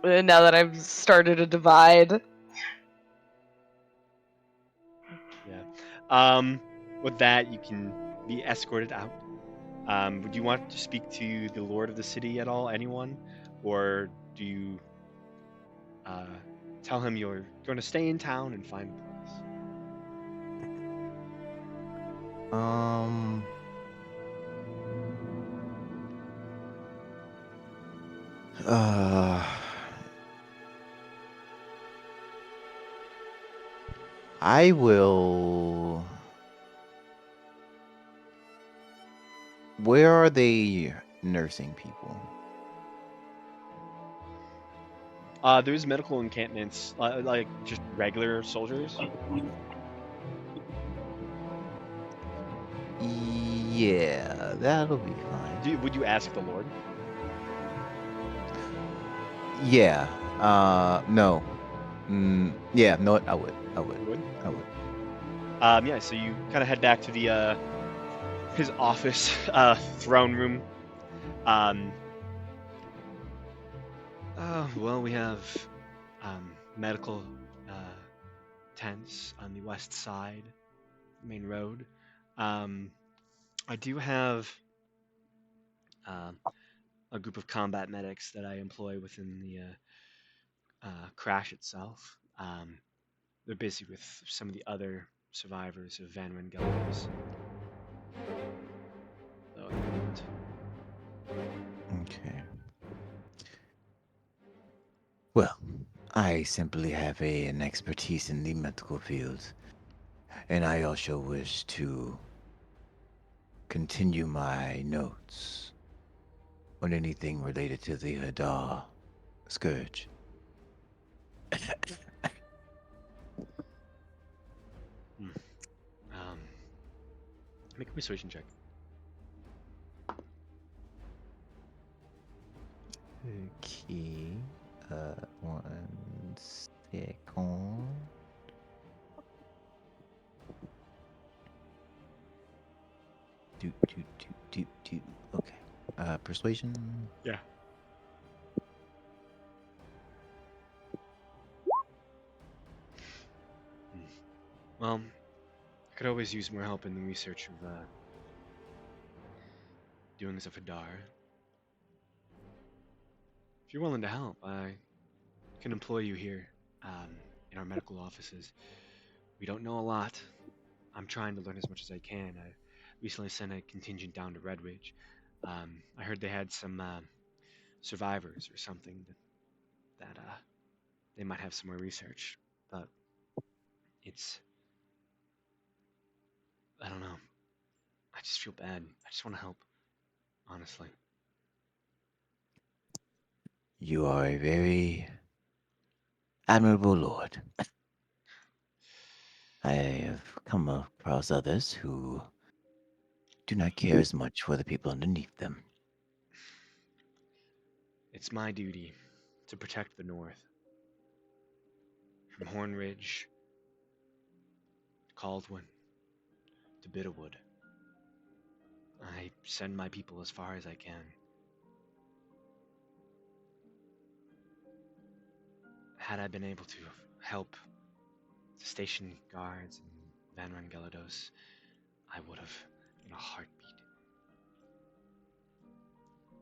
Now that I've started a divide. Yeah. With that, you can be escorted out. Would you want to speak to the lord of the city at all? Anyone? Or do you tell him you're going to stay in town and find a place? I will. Where are they nursing people? There's medical encampments, like just regular soldiers. Yeah, that'll be fine. Would you ask the Lord? Yeah. No. Yeah. No. I would. I would. You would? I would. Yeah. So you kind of head back to the his office, throne room. Well, we have medical tents on the west side, main road. I do have a group of combat medics that I employ within the crash itself. They're busy with some of the other survivors of Van Rengelos. So, at the moment. Okay. Well, I simply have an expertise in the medical field, and I also wish to continue my notes on anything related to the Hadar scourge. Make a persuasion check. Okay. 1 second. Do. Okay. Persuasion. Yeah. Well, I could always use more help in the research of doings of Hadar. If you're willing to help, I can employ you here in our medical offices. We don't know a lot. I'm trying to learn as much as I can. I recently sent a contingent down to Red Ridge. I heard they had some survivors or something that they might have some more research, but I don't know. I just feel bad. I just want to help, honestly. You are a very admirable lord. I have come across others who do not care as much for the people underneath them. It's my duty to protect the North. From Horn Ridge to Caldwin to Bitterwood. I send my people as far as I can. Had I been able to help the station guards in Van Rangelados, I would have in a heartbeat.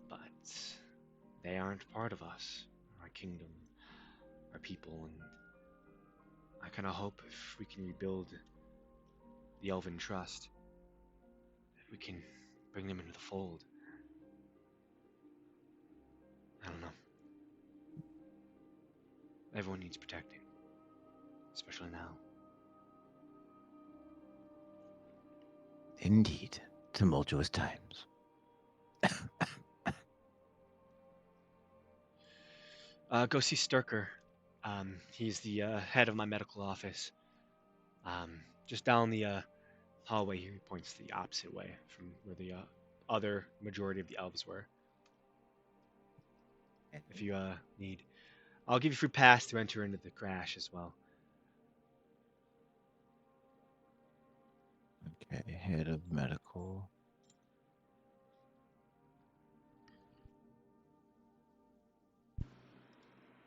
But they aren't part of us, our kingdom, our people, and I kind of hope if we can rebuild the Elven Trust, that we can bring them into the fold. I don't know. Everyone needs protecting, especially now. Indeed, tumultuous times. Go see Sturker. He's the head of my medical office. Just down the hallway here. He points the opposite way from where the other majority of the elves were. If you need, I'll give you free pass to enter into the crash as well. Okay, head of medical.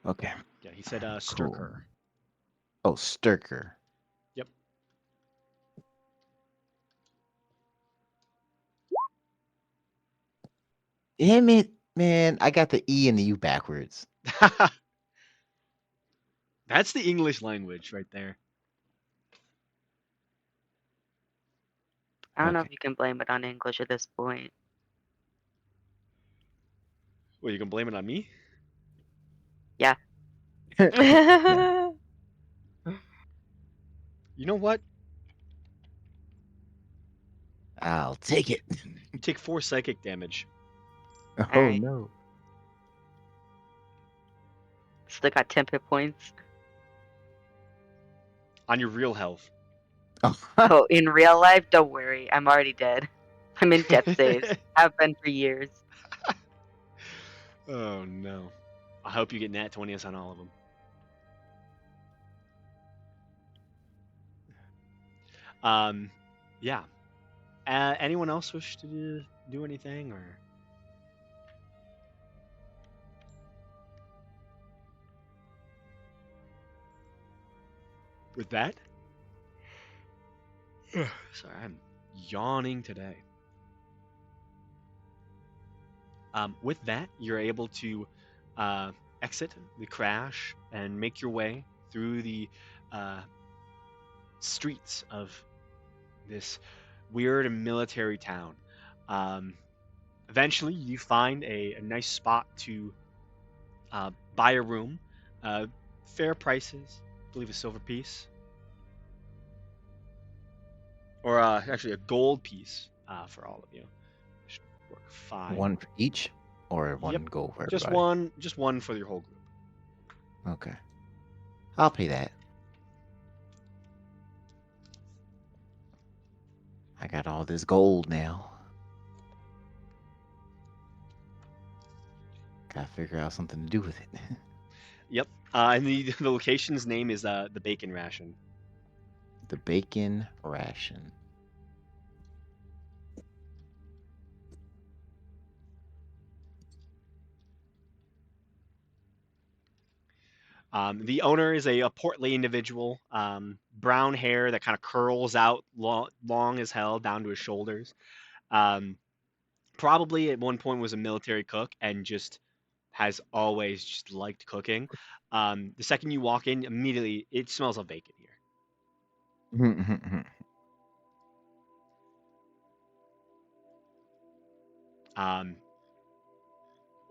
Okay, Yeah, he said cool. Sturker. Oh, Sturker. Yep. Damn it, man. I got the E and the U backwards. That's the English language right there. I don't know Okay. if you can blame it on English at this point. Well, you can blame it on me? Yeah. You know what? I'll take it. You take 4 psychic damage. Oh Alright. no. Still got 10 hit points. On your real health. Oh, in real life, don't worry. I'm already dead. I'm in death saves. Have been for years. Oh no. I hope you get nat 20s on all of them. Yeah. Anyone else wish to do anything or? With that? Sorry, I'm yawning today. With that, you're able to exit the crash and make your way through the streets of this weird military town. Um, Eventually, you find a nice spot to buy a room. Fair prices, I believe a silver piece. Or actually a gold piece for all of you. Should work fine. One for each, or one Yep, goal for just everybody? just one for your whole group. Okay. I'll pay that. I got all this gold now. Gotta figure out something to do with it. Yep. And the location's name is the Bacon Ration. The bacon ration. The owner is a portly individual, brown hair that kind of curls out long as hell down to his shoulders. Probably at one point was a military cook and just has always just liked cooking. The second you walk in, immediately it smells of bacon here.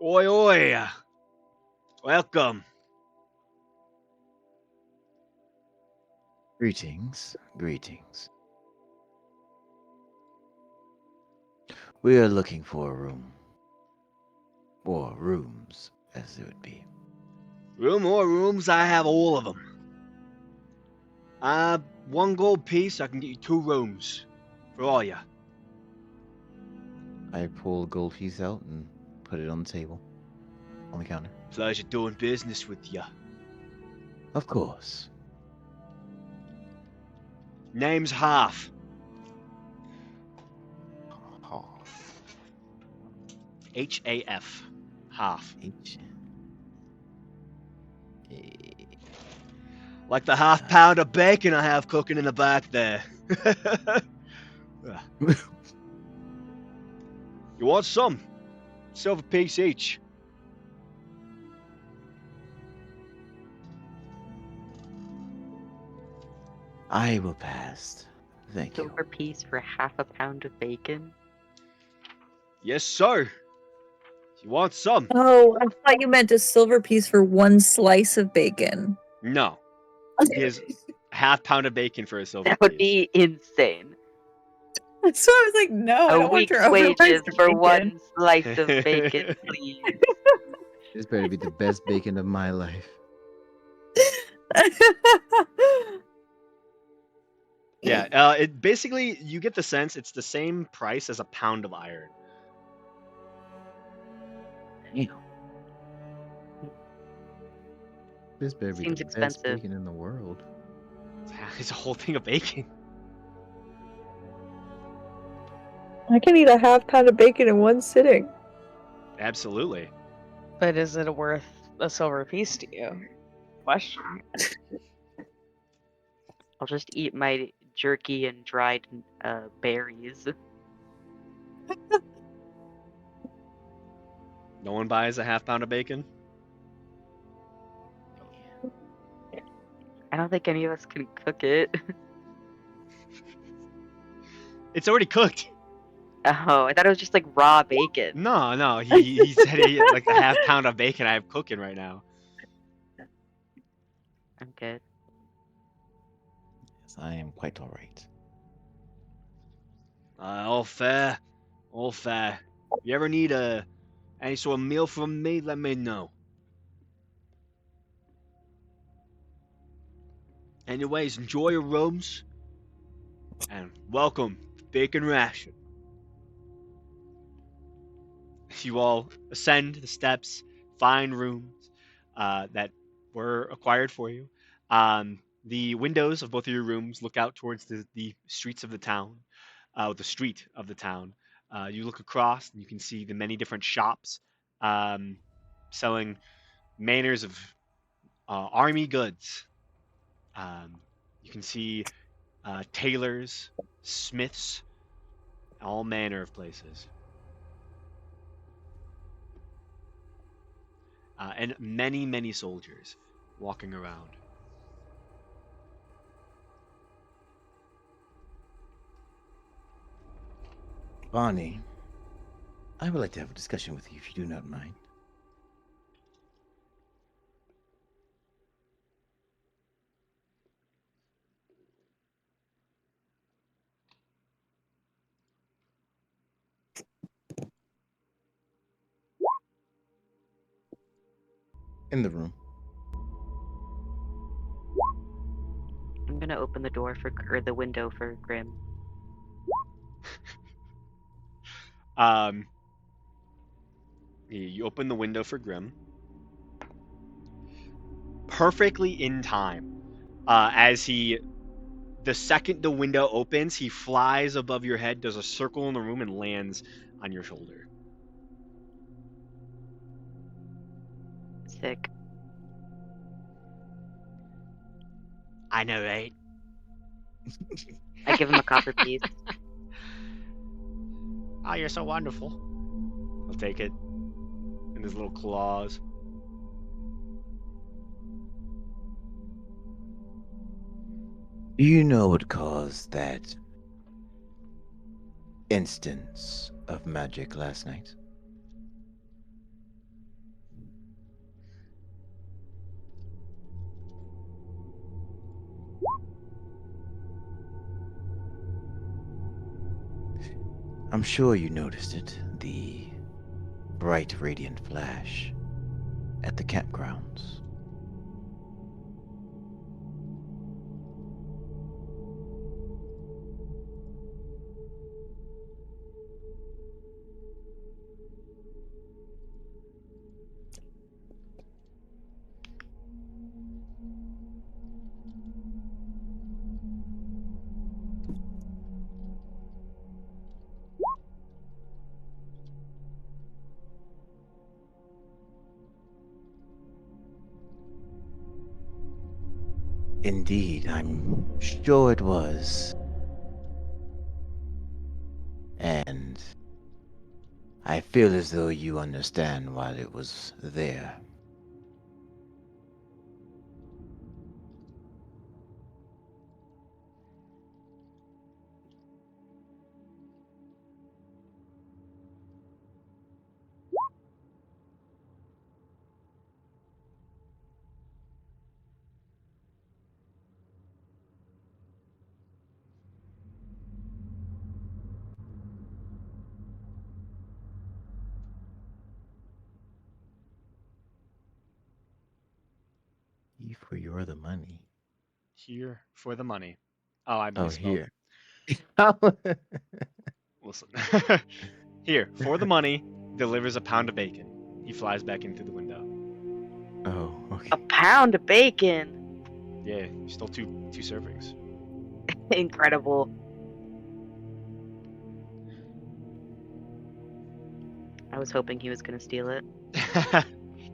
Oi, oi! Welcome. Greetings, greetings. We are looking for a room. Or rooms, as it would be. Room or rooms, I have all of them. One gold piece, I can get you 2 rooms for all ya. I pull a gold piece out and put it on the table. On the counter. Pleasure doing business with ya. Of course. Name's Half. H-A-F. Half. H. Like the half pound of bacon I have cooking in the back there. You want some? Silver piece each. I will pass. Thank you. Silver piece for half a pound of bacon. Yes, sir. You want some? Oh, I thought you meant a silver piece for one slice of bacon. No. Here's half pound of bacon for a silver That would piece. be insane. So I was like, no, I A don't want week's your overpriced wages for bacon. one slice of bacon, please. This better be the best bacon of my life. Yeah, it basically you get the sense it's the same price as a pound of iron. Damn. This better be Seems the best expensive. bacon in the world. It's a whole thing of bacon. I can eat a half pound of bacon in one sitting. Absolutely. But is it worth a silver piece to you? Question. I'll just eat my jerky and dried berries. No one buys a half pound of bacon? I don't think any of us can cook it. It's already cooked. Oh, I thought it was just like raw bacon. No, he said like a half pound of bacon I have cooking right now. I'm good. Yes, I am quite alright. All fair. All fair. If you ever need any sort of meal from me, let me know. Anyways, enjoy your rooms. And welcome to Bacon Ration. You all ascend the steps, find rooms that were acquired for you. The windows of both of your rooms look out towards the streets of the town, the street of the town. You look across and you can see the many different shops selling manners of army goods. You can see tailors, smiths, all manner of places. and many, many soldiers walking around. Bonnie, I would like to have a discussion with you if you do not mind. In the room. I'm gonna open the door for, or the window for Grim. You open the window for Grim. Perfectly in time. The second the window opens, he flies above your head, does a circle in the room, and lands on your shoulder. Sick. I know, right? I give him a copper piece. Oh, you're so wonderful. He'll take it in his little claws. Do you know what caused that instance of magic last night? I'm sure you noticed it. The bright, radiant flash at the campgrounds. Indeed, I'm sure it was. And I feel as though you understand why it was there. For your the money. Here for the money. Oh, I Oh, misspelled. here. Listen. Here, for the money, delivers a pound of bacon. He flies back in through the window. Oh, okay. A pound of bacon. Yeah, you stole two servings. Incredible. I was hoping he was gonna steal it. Well,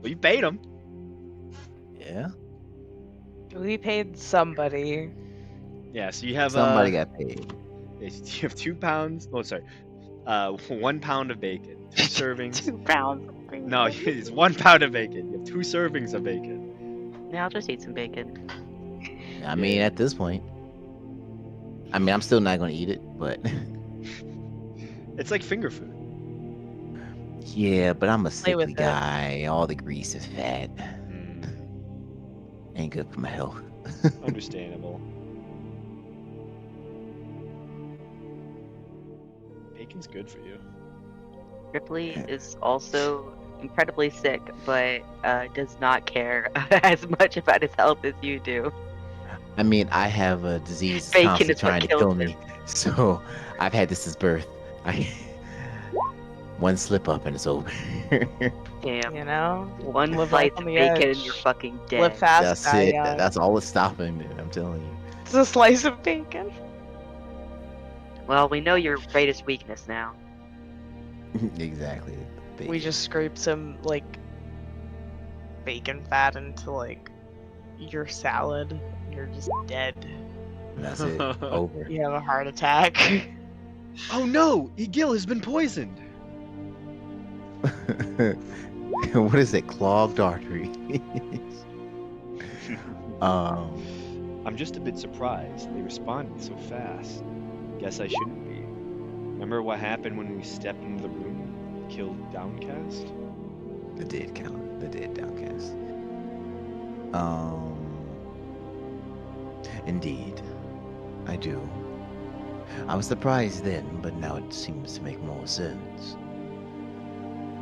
you paid him. Yeah. We paid somebody. Yeah, so you have Somebody got paid. you have 2 pounds. Oh, sorry. 1 pound of bacon, 2 servings. 2 pounds. No, it's 1 pound of bacon. You have 2 servings of bacon. Yeah, I'll just eat some bacon. I mean, at this point. I mean, I'm still not going to eat it, but. It's like finger food. Yeah, but I'm a Play with sickly it. guy. All the grease is fat. Mm, Ain't good for my health. understandable. Bacon's good for you. Ripley is also incredibly sick, but does not care as much about his health as you do. I mean, I have a disease that's Bacon constantly is what trying to kills kill him. me. So I've had this since birth. One slip up and it's over. Damn. You know? One Live slice life of on the bacon edge. and you're fucking dead. Live fast, That's die it. young. That's all that's stopping me. I'm telling you. It's a slice of bacon. Well, we know your greatest weakness now. Exactly. We Bacon. just scrape some like bacon fat into like your salad. You're just dead. And that's it. Over. You have a heart attack. Oh no! Egil has been poisoned! what is it? Clogged arteries. I'm just a bit surprised they responded so fast. Guess I shouldn't be. Remember what happened when we stepped into the room and killed Downcast? The dead count. The dead Downcast. Indeed. I do. I was surprised then, but now it seems to make more sense.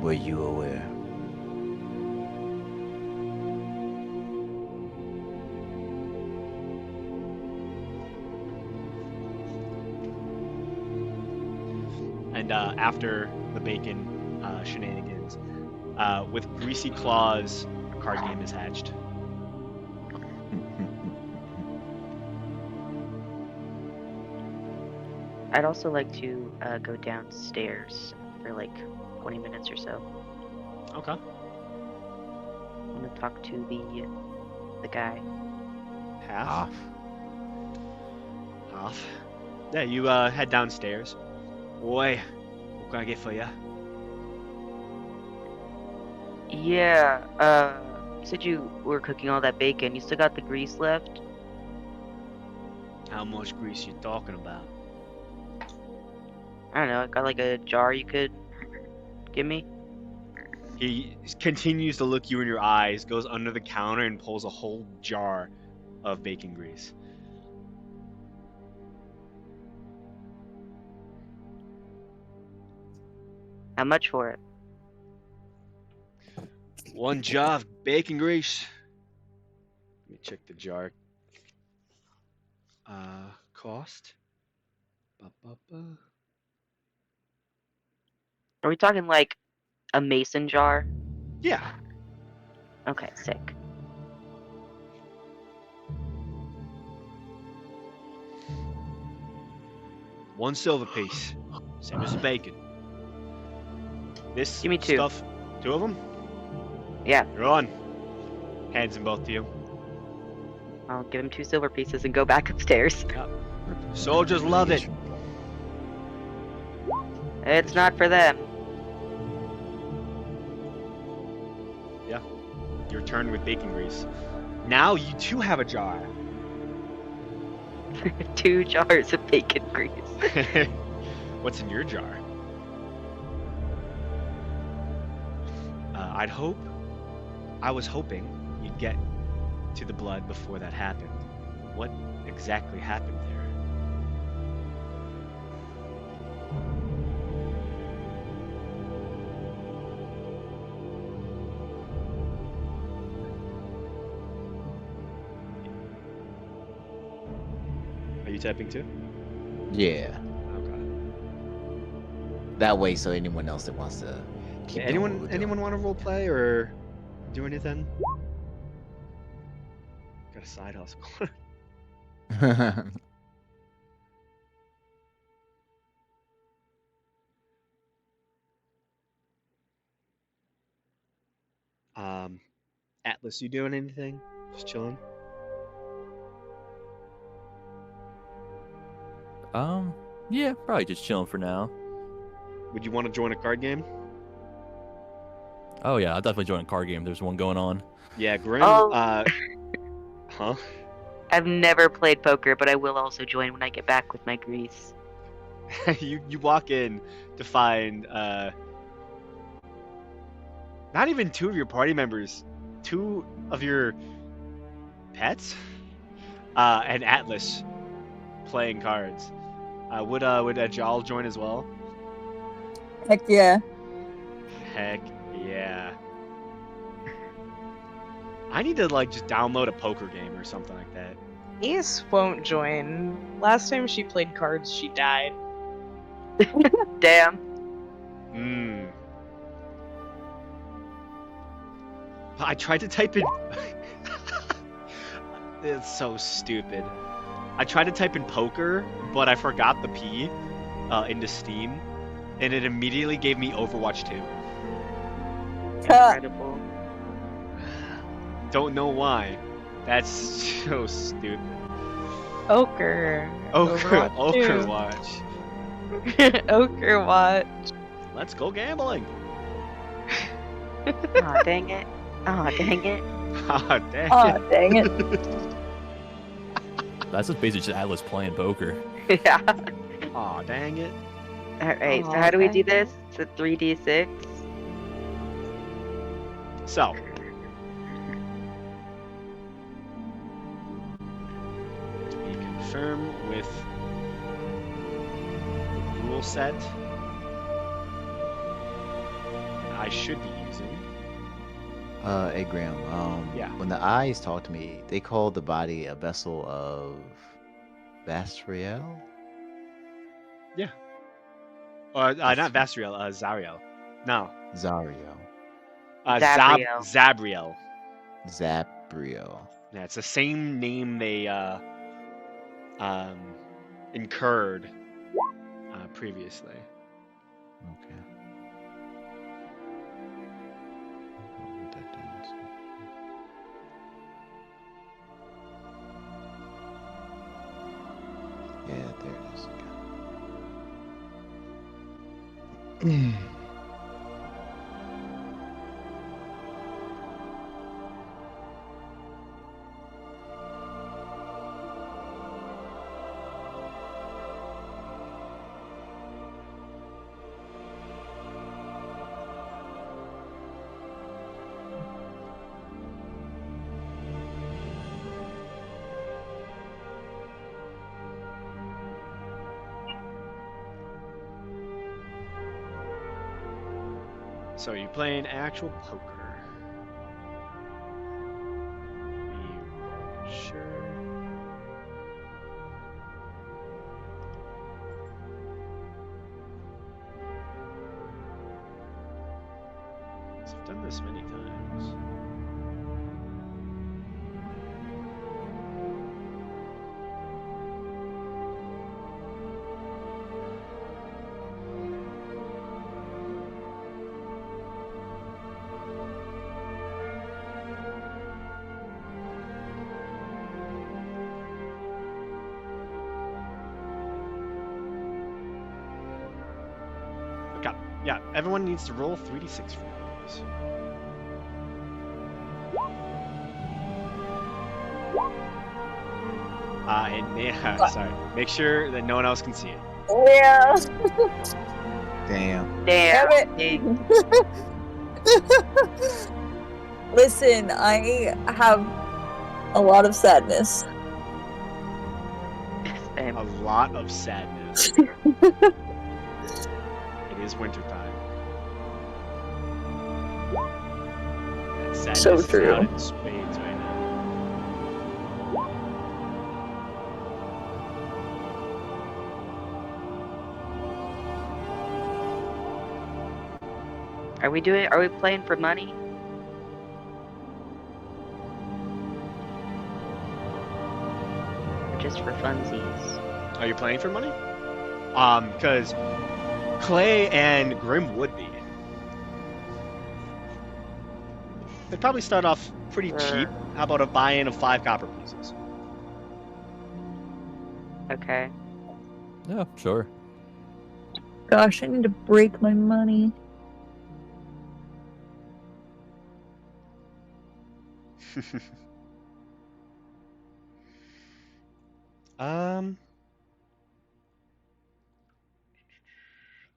Were you aware? And after the bacon shenanigans, with greasy claws, a card game is hatched. I'd also like to go downstairs for like 20 minutes or so. Okay. I want to talk to the guy. Half. Yeah, you head downstairs. Boy, what can I get for you? Yeah, you said you were cooking all that bacon. You still got the grease left? How much grease you talking about? I don't know, I got like a jar you could give me? He continues to look you in your eyes, goes under the counter and pulls a whole jar of bacon grease. How much for it? One jar of bacon grease. Let me check the jar. Cost. Ba-ba-ba. Are we talking like a mason jar? Yeah. Okay, sick. One silver piece. Same as the bacon. This Give me two. stuff. Two of them? Yeah, You're on. Hands them both to you. I'll give him 2 silver pieces and go back upstairs. Soldiers love it. It's not for them. You're returned with bacon grease. Now you too have a jar. 2 jars of bacon grease. What's in your jar? I was hoping you'd get to the blood before that happened. What exactly happened there? Are you typing too? Yeah. Okay. That way, so anyone else that wants to keep doing what we're doing. Anyone want to role play or do anything? Got a side hustle. Atlas, you doing anything? Just chilling? Yeah, probably just chilling for now. Would you want to join a card game? Oh yeah, I'll definitely join a card game. There's one going on. Yeah, Grim. Oh. Huh? I've never played poker, but I will also join when I get back with my grease. you walk in to find not even 2 of your party members, 2 of your pets, and Atlas playing cards. Would Ajal join as well? Heck yeah. Heck yeah. I need to like just download a poker game or something like that. Ace won't join. Last time she played cards, she died. Damn. I tried to type in. It's so stupid. I tried to type in poker, but I forgot the P into Steam, and it immediately gave me Overwatch 2. Incredible. Don't know why. That's so stupid. Ochre. Overwatch. Ochre watch. Let's go gambling. Aw, dang it. Aw, dang it. Ah, dang Aw, it. dang it. That's just basically just Atlas playing poker. Yeah. Aw, dang it. Alright, so Aw, how do we dang do this? it. It's a 3d6. So, we confirm with the rule set that I should be using. Hey Graham, Yeah. when the eyes talk to me, they call the body a vessel of Basriel? Or not That's- Vasriel, Zariel. No. Zario. Zabriel. Zabriel. Zabriel. Yeah, it's the same name they incurred previously. Okay. I'll write that down, so- Yeah, there it is. Okay. So you're playing actual poker. Sure. So I've done this many times. Okay. Yeah, everyone needs to roll 3d6 for these. And yeah, sorry. Make sure that no one else can see it. Yeah. Damn. Damn. Damn Dang. Listen, I have a lot of sadness. Same. A lot of sadness. It is wintertime. And sadness So is true. out in spades right now. Are we playing for money? Or just for funsies? Are you playing for money? Because Clay and Grim would be. They'd probably start off pretty cheap. How about a buy-in of 5 copper pieces? Okay. Yeah, sure. Gosh, I need to break my money. Let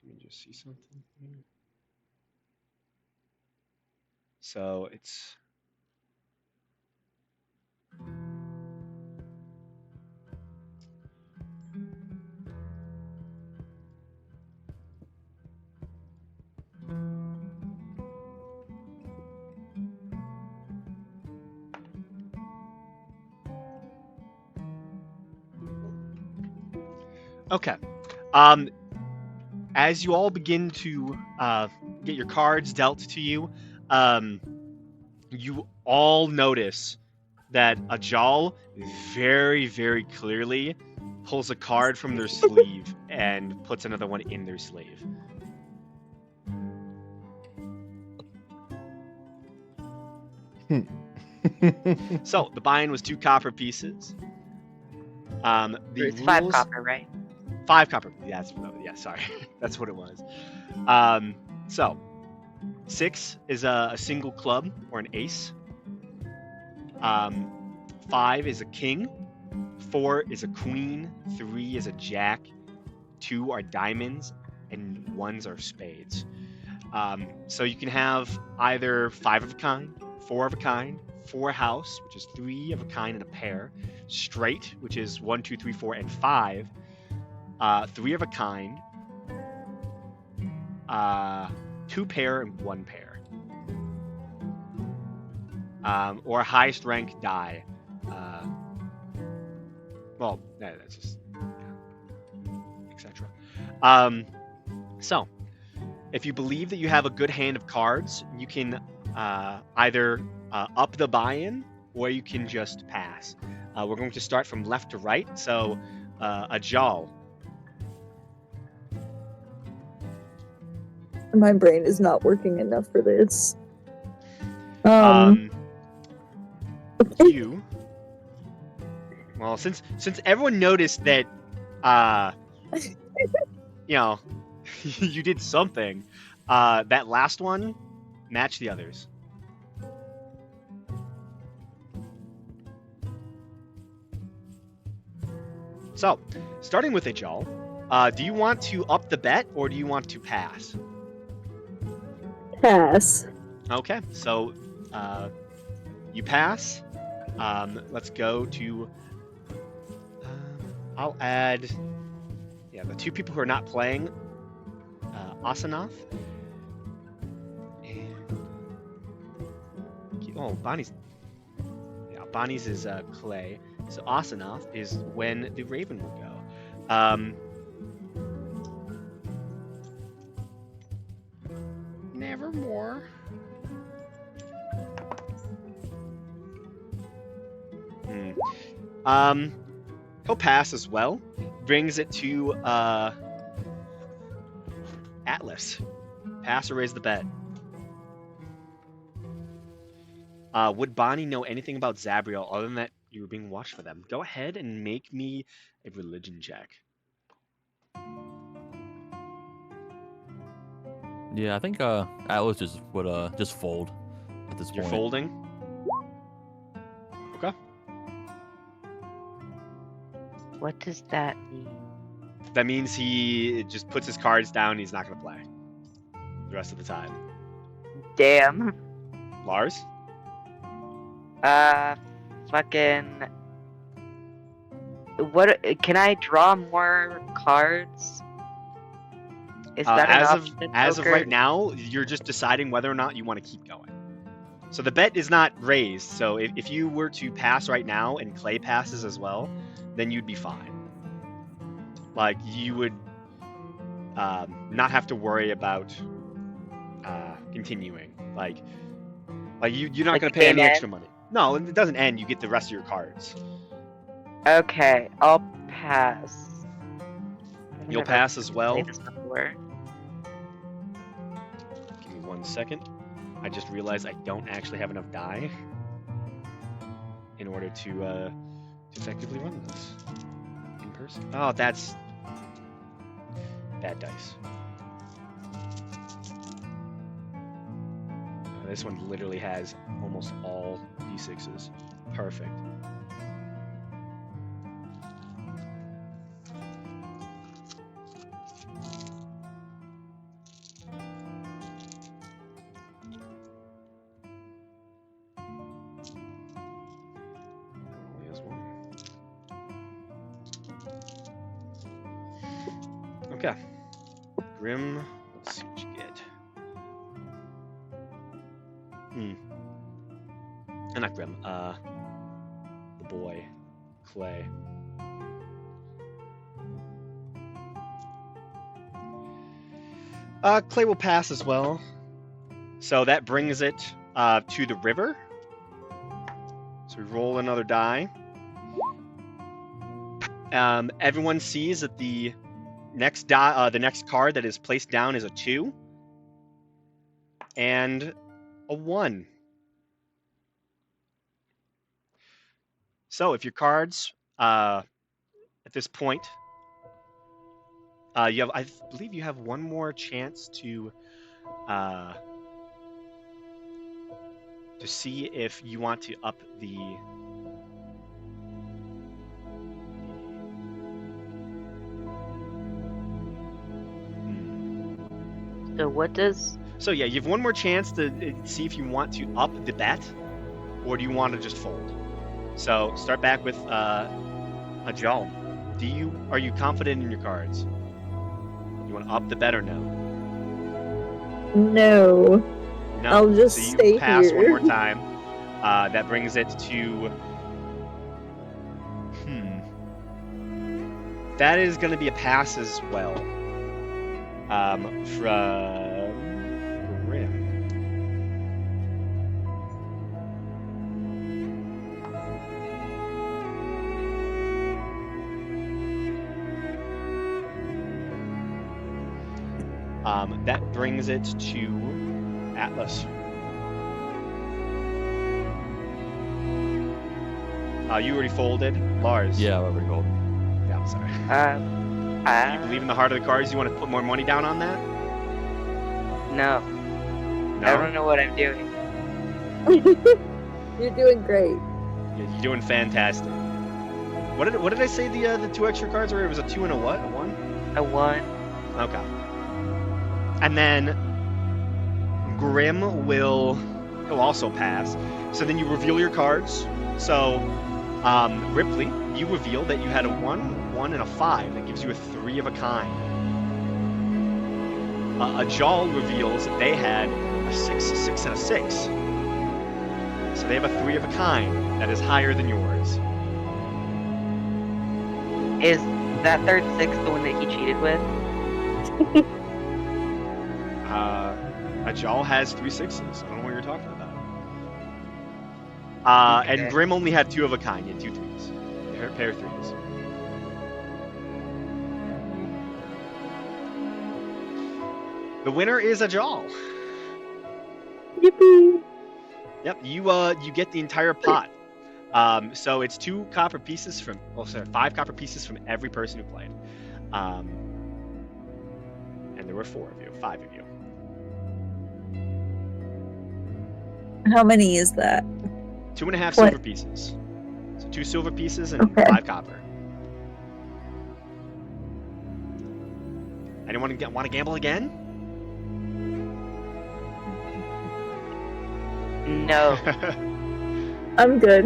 me just see something here. So it's okay. As you all begin to get your cards dealt to you, you all notice that Ajal very, very clearly pulls a card from their sleeve and puts another one in their sleeve. So the buy-in was 2 copper pieces. The It's 5 rules- copper, right? 5 copper. Yeah, sorry. That's what it was. So, 6 is a single club or an ace. 5 is a king. 4 is a queen. 3 is a jack. 2 are diamonds, and 1s are spades. So you can have either 5 of a kind, 4 of a kind, 4 house, which is 3 of a kind and a pair, straight, which is 1, 2, 3, 4, and 5, 3 of a kind, 2 pair and 1 pair, or highest rank die. Well, that's just etc. So, if you believe that you have a good hand of cards, you can either up the buy-in or you can just pass. We're going to start from left to right. So, Ajal. My brain is not working enough for this. You. Well, since everyone noticed that, you know, you did something, that last one matched the others. So, starting with Ajal, do you want to up the bet or do you want to pass? Pass. Okay, so you pass. Let's go to. I'll add. Yeah, the 2 people who are not playing. Asanath. And. Oh, Bonnie's. Yeah, Bonnie's is Clay. So Asanath is when the Raven will go. Nevermore. He'll pass as well. Brings it to Atlas. Pass or raise the bet. Would Bonnie know anything about Zabriel other than that you were being watched for them? Go ahead and make me a religion check. Yeah, I think Atlas just would just fold at this You're point. folding? Okay. What does that mean? That means he just puts his cards down and he's not going to play the rest of the time. Damn. Lars? Fucking. What? Can I draw more cards? Is that an option? As of Joker? right now, you're just deciding whether or not you want to keep going. So the bet is not raised. So if you were to pass right now and Clay passes as well, then you'd be fine. Like, you would not have to worry about continuing. Like you're not Like going the to pay any game extra money. No, it doesn't end. You get the rest of your cards. Okay, I'll pass. I've You'll never pass as well. played this before. Give me 1 second. I just realized I don't actually have enough die in order to effectively run this in person. Oh, that's bad dice. This one literally has almost all d6s. Perfect. Only has 1. Okay. Grim, let's see what you get. Not Grim, the boy, Clay. Clay will pass as well. So that brings it to the river. So we roll another die. Everyone sees that the next card that is placed down is a 2 and a 1. So if your cards at this point, I believe you have one more chance to to see if you want to up the. So what does So yeah, you have one more chance to see if you want to up the bet, or do you want to just fold? So start back with Ajal. Are you confident in your cards? You want to up the bet or no? No. No. I'll just so you stay pass here. one more time. That brings it to. That is going to be a pass as well. From Grim. That brings it to Atlas. You already folded, Lars. Yeah, I already rolled. Yeah, I'm sorry. Do you believe in the heart of the cards? You want to put more money down on that? No. No. I don't know what I'm doing. You're doing great. Yeah, you're doing fantastic. What did I say the 2 extra cards were? It was a 2 and a what? A 1? A 1. Okay. And then Grim he'll also pass. So then you reveal your cards. So Ripley, you reveal that you had a 1, 1, and a 5. That gives you a 3 of a kind. Ajal reveals that they had a 6, a 6, and a 6. So they have a 3 of a kind that is higher than yours. Is that third 6 the one that he cheated with? Ajal has 3 6s. I don't know what you're talking about. Okay. And Grim only had 2 of a kind. He had 2 3s. A pair of 3s. The winner is Ajal. Yippee! Yep, you get the entire pot. So it's 2 copper pieces from, 5 copper pieces from every person who played. And there were 4 of you, 5 of you. How many is that? 2.5 silver pieces. So 2 silver pieces and Okay. 5 copper. Anyone want to gamble again? No. I'm good.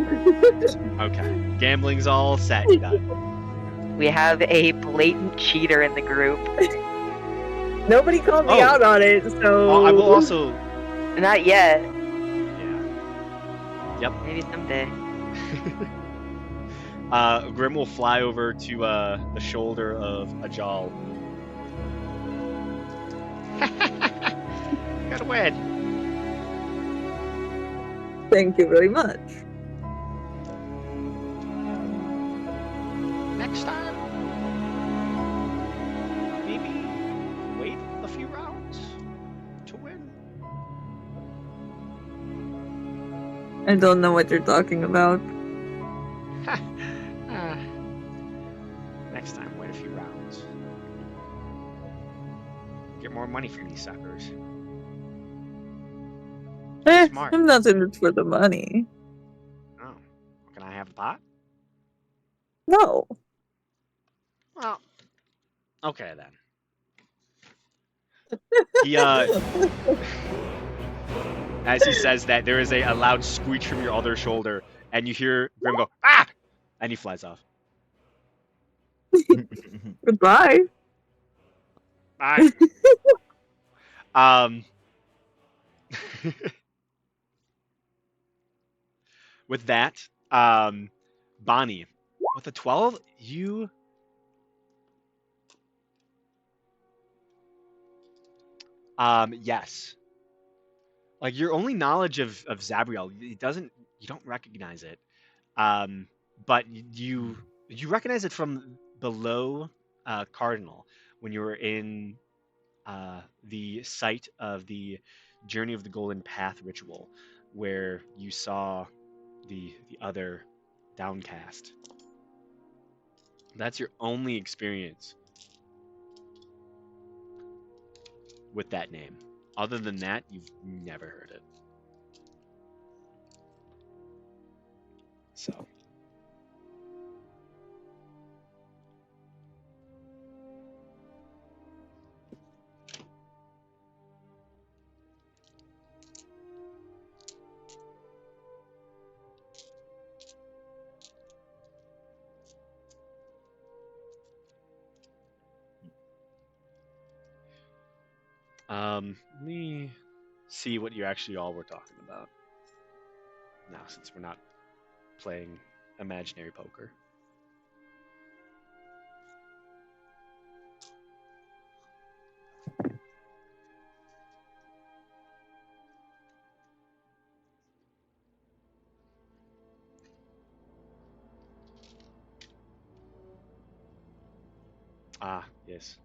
Okay, gambling's all set. You're done. We have a blatant cheater in the group. Nobody called me Oh. out on it, so I will also. Not yet. Yeah. Yep. Maybe someday. Grim will fly over to the shoulder of Ajal. Gotta win. Thank you very much. Next time, maybe wait a few rounds to win. I don't know what you're talking about. Next time, wait a few rounds. Get more money from these suckers. Smart. I'm not in it for the money. Oh, can I have the pot? No. Well, okay then. He as he says that, there is a loud screech from your other shoulder, and you hear Grim go, "Ah!" and he flies off. Goodbye. Bye. With that, Bonnie, with a 12, you yes. Like your only knowledge of Zabriel, you don't recognize it. But you recognize it from below Cardinal when you were in the site of the Journey of the Golden Path ritual, where you saw the other downcast. That's your only experience with that name. Other than that, you've never heard it. So. Let me see what you actually all were talking about. Now, since we're not playing imaginary poker. Ah, yes.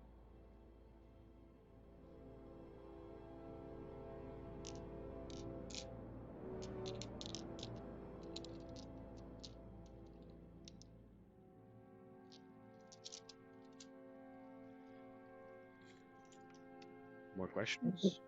More questions?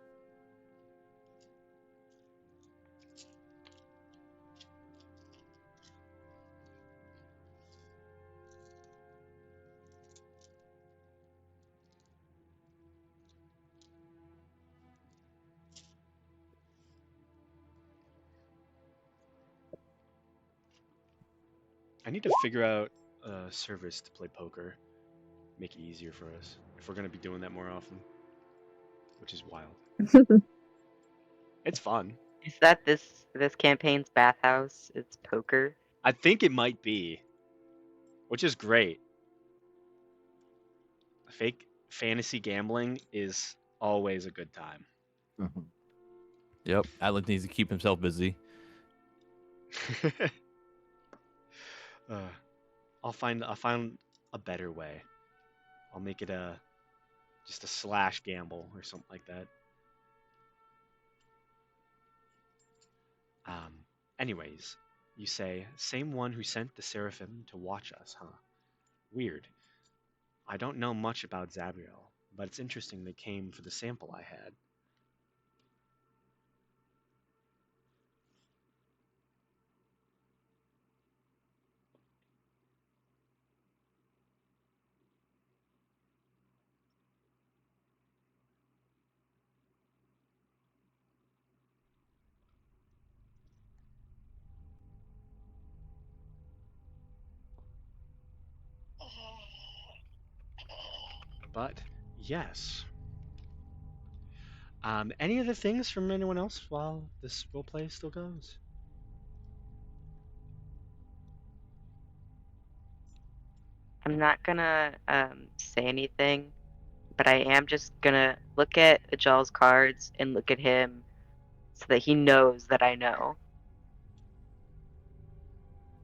I need to figure out a service to play poker. Make it easier for us. If we're going to be doing that more often. Which is wild. It's fun. Is that this campaign's bathhouse? It's poker. I think it might be. Which is great. Fake fantasy gambling is always a good time. Mhm. Yep. Atlas needs to keep himself busy. I'll find a better way. I'll make it just a slash gamble or something like that. Anyways, you say, same one who sent the Seraphim to watch us, huh? Weird. I don't know much about Zabriel, but it's interesting they came for the sample I had. But, yes. Any other things from anyone else while this roleplay still goes? I'm not gonna say anything, but I am just gonna look at Ajal's cards and look at him so that he knows that I know.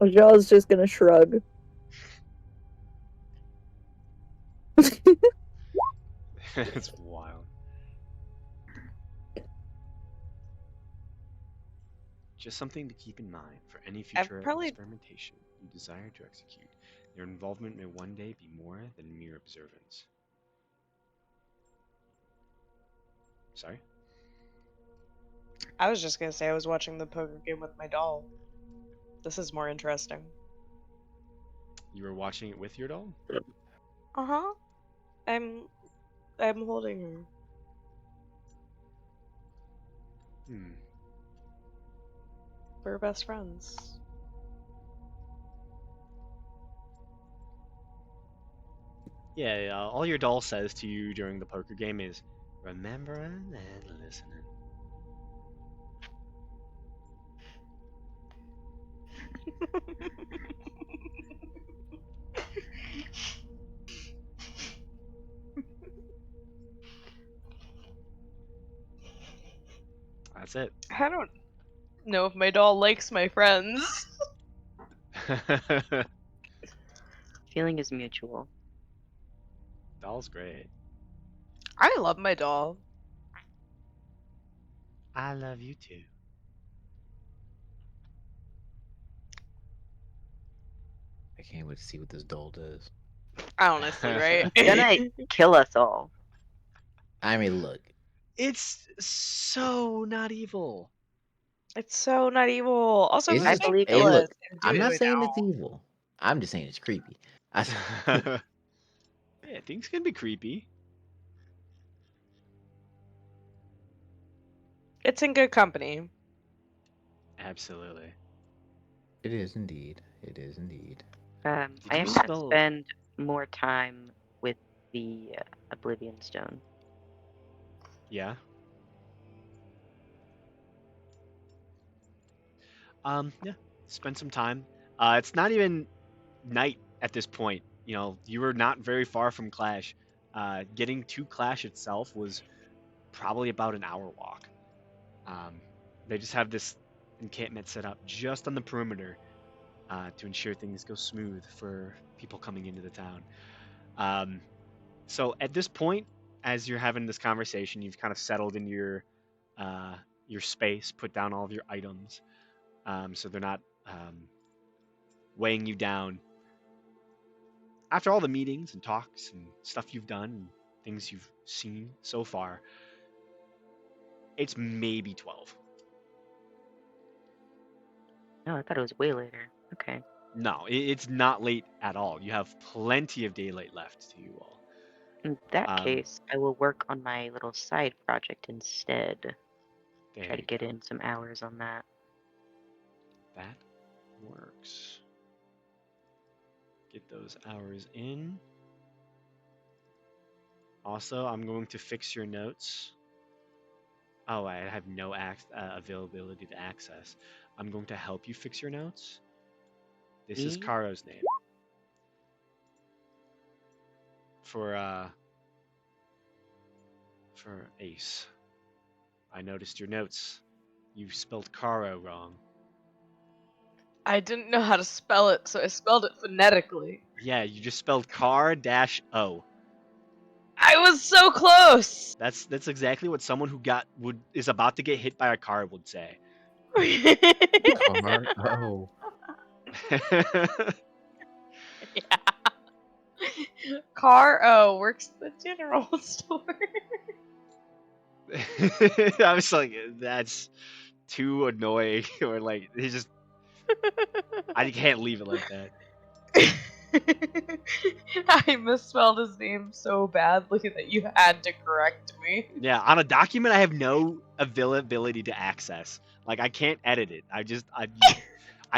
Joe's just gonna shrug. It's wild. Just something to keep in mind for any future probably- experimentation you desire to execute. Your involvement may one day be more than mere observance. Sorry? I was just gonna say I was watching the poker game with my doll. This is more interesting. You were watching it with your doll? Uh-huh. I'm holding her. We're best friends. Yeah, all your doll says to you during the poker game is remembering and listening. That's it. I don't know if my doll likes my friends. Feeling is mutual. Doll's great. I love my doll. I love you too. I can't wait to see what this doll does. Honestly, right? It's gonna kill us all. I mean, look, It's so not evil. It's so not evil. Also, It's it's I just, believe hey, it. ridiculous. look, and I'm do not it saying now. it's evil. I'm just saying it's creepy. Yeah, things can be creepy. It's in good company. Absolutely. It is indeed. It is indeed. I Did am you gonna spell? spend more time with the Oblivion Stone. Yeah. Yeah. Spend some time. It's not even night at this point. You know, you were not very far from Clash. Getting to Clash itself was probably about an hour walk. They just have this encampment set up just on the perimeter to ensure things go smooth for people coming into the town. Um, so at this point, as you're having this conversation, you've kind of settled in your space, put down all of your items, so they're not weighing you down. After all the meetings and talks and stuff you've done and things you've seen so far, it's maybe 12. No, I thought it was way later. Okay. No, it's not late at all. You have plenty of daylight left to you all. In that Um, case, I will work on my little side project instead. There Try to you get go. in some hours on that. That works. Get those hours in. Also, I'm going to fix your notes. Oh, I have no availability to access. I'm going to help you fix your notes. This is Me? Karo's name. For Ace. I noticed your notes. You spelled Karo wrong. I didn't know how to spell it, so I spelled it phonetically. Yeah, you just spelled Car-O. I was so close. That's exactly what someone who is about to get hit by a car would say. Car. Oh. Yeah. Car O works at the general store. I was like, that's too annoying, or like, it's just, I can't leave it like that. I misspelled his name so badly that you had to correct me. Yeah, on a document I have no availability to access. Like, I can't edit it. I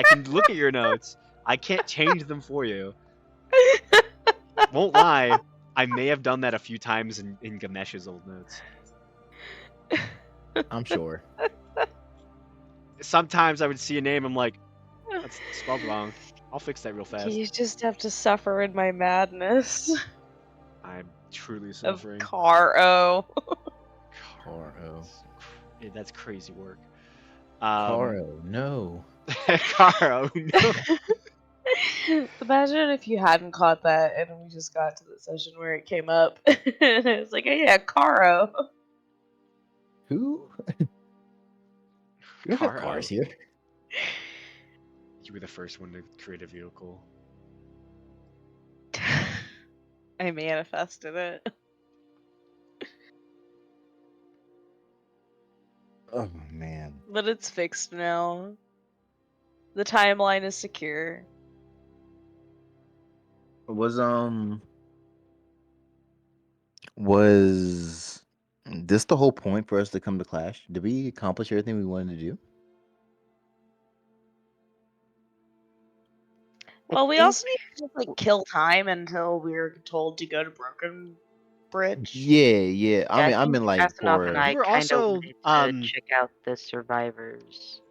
can look at your notes. I can't change them for you. Won't lie, I may have done that a few times in Gamesh's old notes. I'm sure. Sometimes I would see a name, I'm like, that's spelled wrong. I'll fix that real fast. You just have to suffer in my madness I'm truly of suffering. Car O. Caro. That's crazy work. Caro. No. Caro, no. Imagine if you hadn't caught that and we just got to the session where it came up. And it's like, oh yeah, Caro. Who? We don't have Caro. cars here. You were the first one to create a vehicle. I manifested it. Oh man. But it's fixed now. The timeline is secure. Was this the whole point for us to come to Clash? Did we accomplish everything we wanted to do? Well, we think- also need to just like kill time until we're told to go to Broken Bridge. Yeah. I mean, I think mean, like Asinov and for I You were kind also, of wanted to check out the survivors.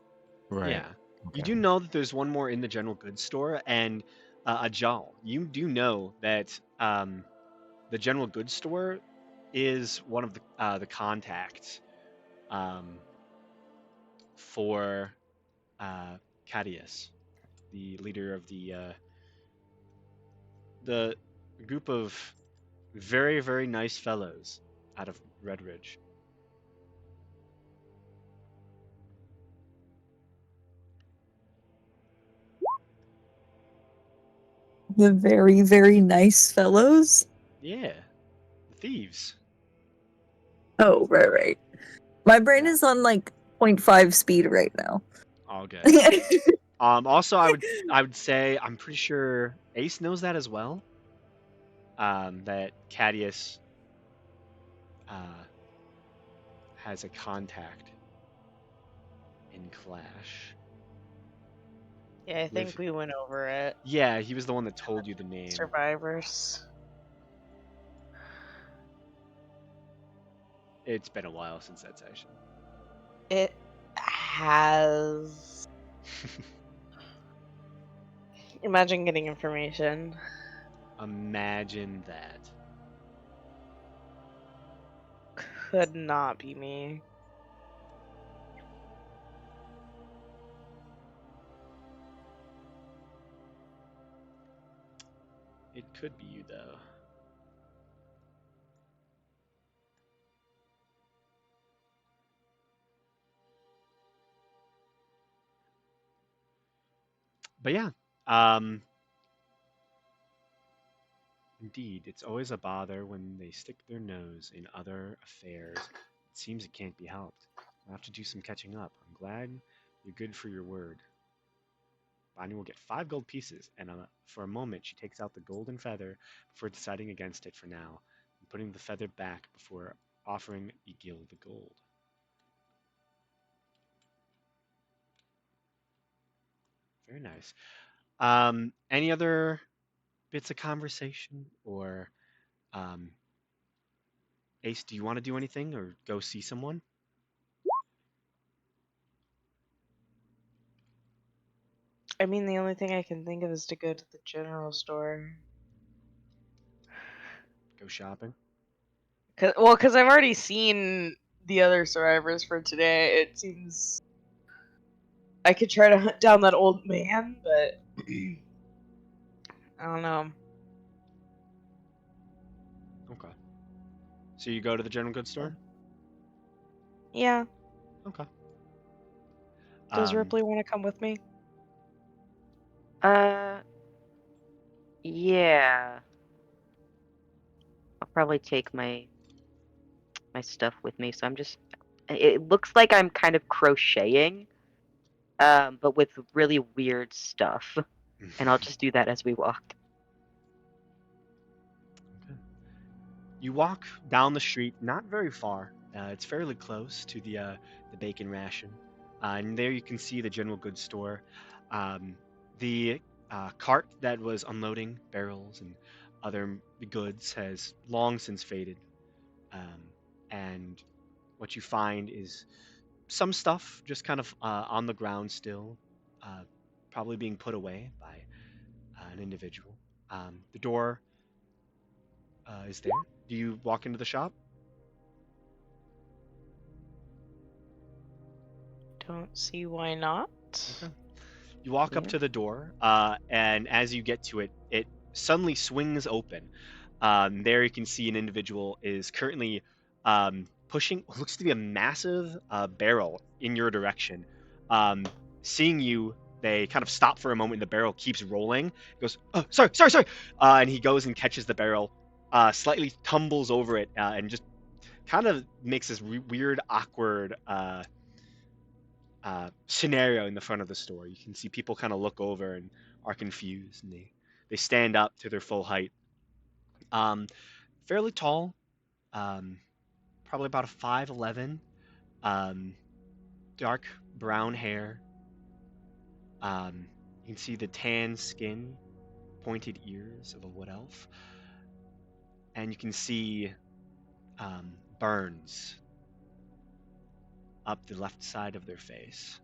right. Yeah. You Okay. do know that there's one more in the general goods store, and Ajal, you do know that the general goods store is one of the contacts for Cadius, the leader of the group of very, very nice fellows out of Red Ridge. The very, very nice fellows. Yeah, the thieves. Oh, right. My brain Yeah. is on like 0.5 speed right now. All good. Also, I would say I'm pretty sure Ace knows that as well. That Cadius has a contact in Clash. Yeah, I think we went over it. Yeah, he was the one that told you the name. Survivors. It's been a while since that session. It has. Imagine getting information. Imagine that. Could not be me. It could be you, though. But yeah, indeed, it's always a bother when they stick their nose in other affairs. It seems it can't be helped. I'll have to do some catching up. I'm glad you're good for your word. Bonnie will get 5 gold pieces, and for a moment she takes out the golden feather before deciding against it for now, and putting the feather back before offering Egil the gold. Very nice. Any other bits of conversation, or Ace, do you want to do anything or go see someone? I mean, the only thing I can think of is to go to the general store. Go shopping? Because I've already seen the other survivors for today. It seems I could try to hunt down that old man, but I don't know. Okay. So you go to the general goods store? Yeah. Okay. Does Ripley want to come with me? Yeah. I'll probably take my stuff with me. So I'm just. It looks like I'm kind of crocheting, but with really weird stuff, and I'll just do that as we walk. Okay. You walk down the street, not very far. It's fairly close to the bacon ration, and there you can see the general goods store. The cart that was unloading barrels and other goods has long since faded, and what you find is some stuff just kind of on the ground still, probably being put away by an individual. The door is there. Do you walk into the shop? Don't see why not. Okay. You walk up Yeah. to the door, and as you get to it, it suddenly swings open. There you can see an individual is currently pushing what looks to be a massive barrel in your direction. Seeing you, they kind of stop for a moment. The barrel keeps rolling. He goes, "Oh, sorry, sorry, sorry!" And he goes and catches the barrel, slightly tumbles over it, and just kind of makes this weird, awkward scenario in the front of the store. You can see people kind of look over and are confused, and they stand up to their full height. Fairly tall, probably about a 5'11", dark brown hair. You can see the tan skin, pointed ears of a wood elf, and you can see burns up the left side of their face.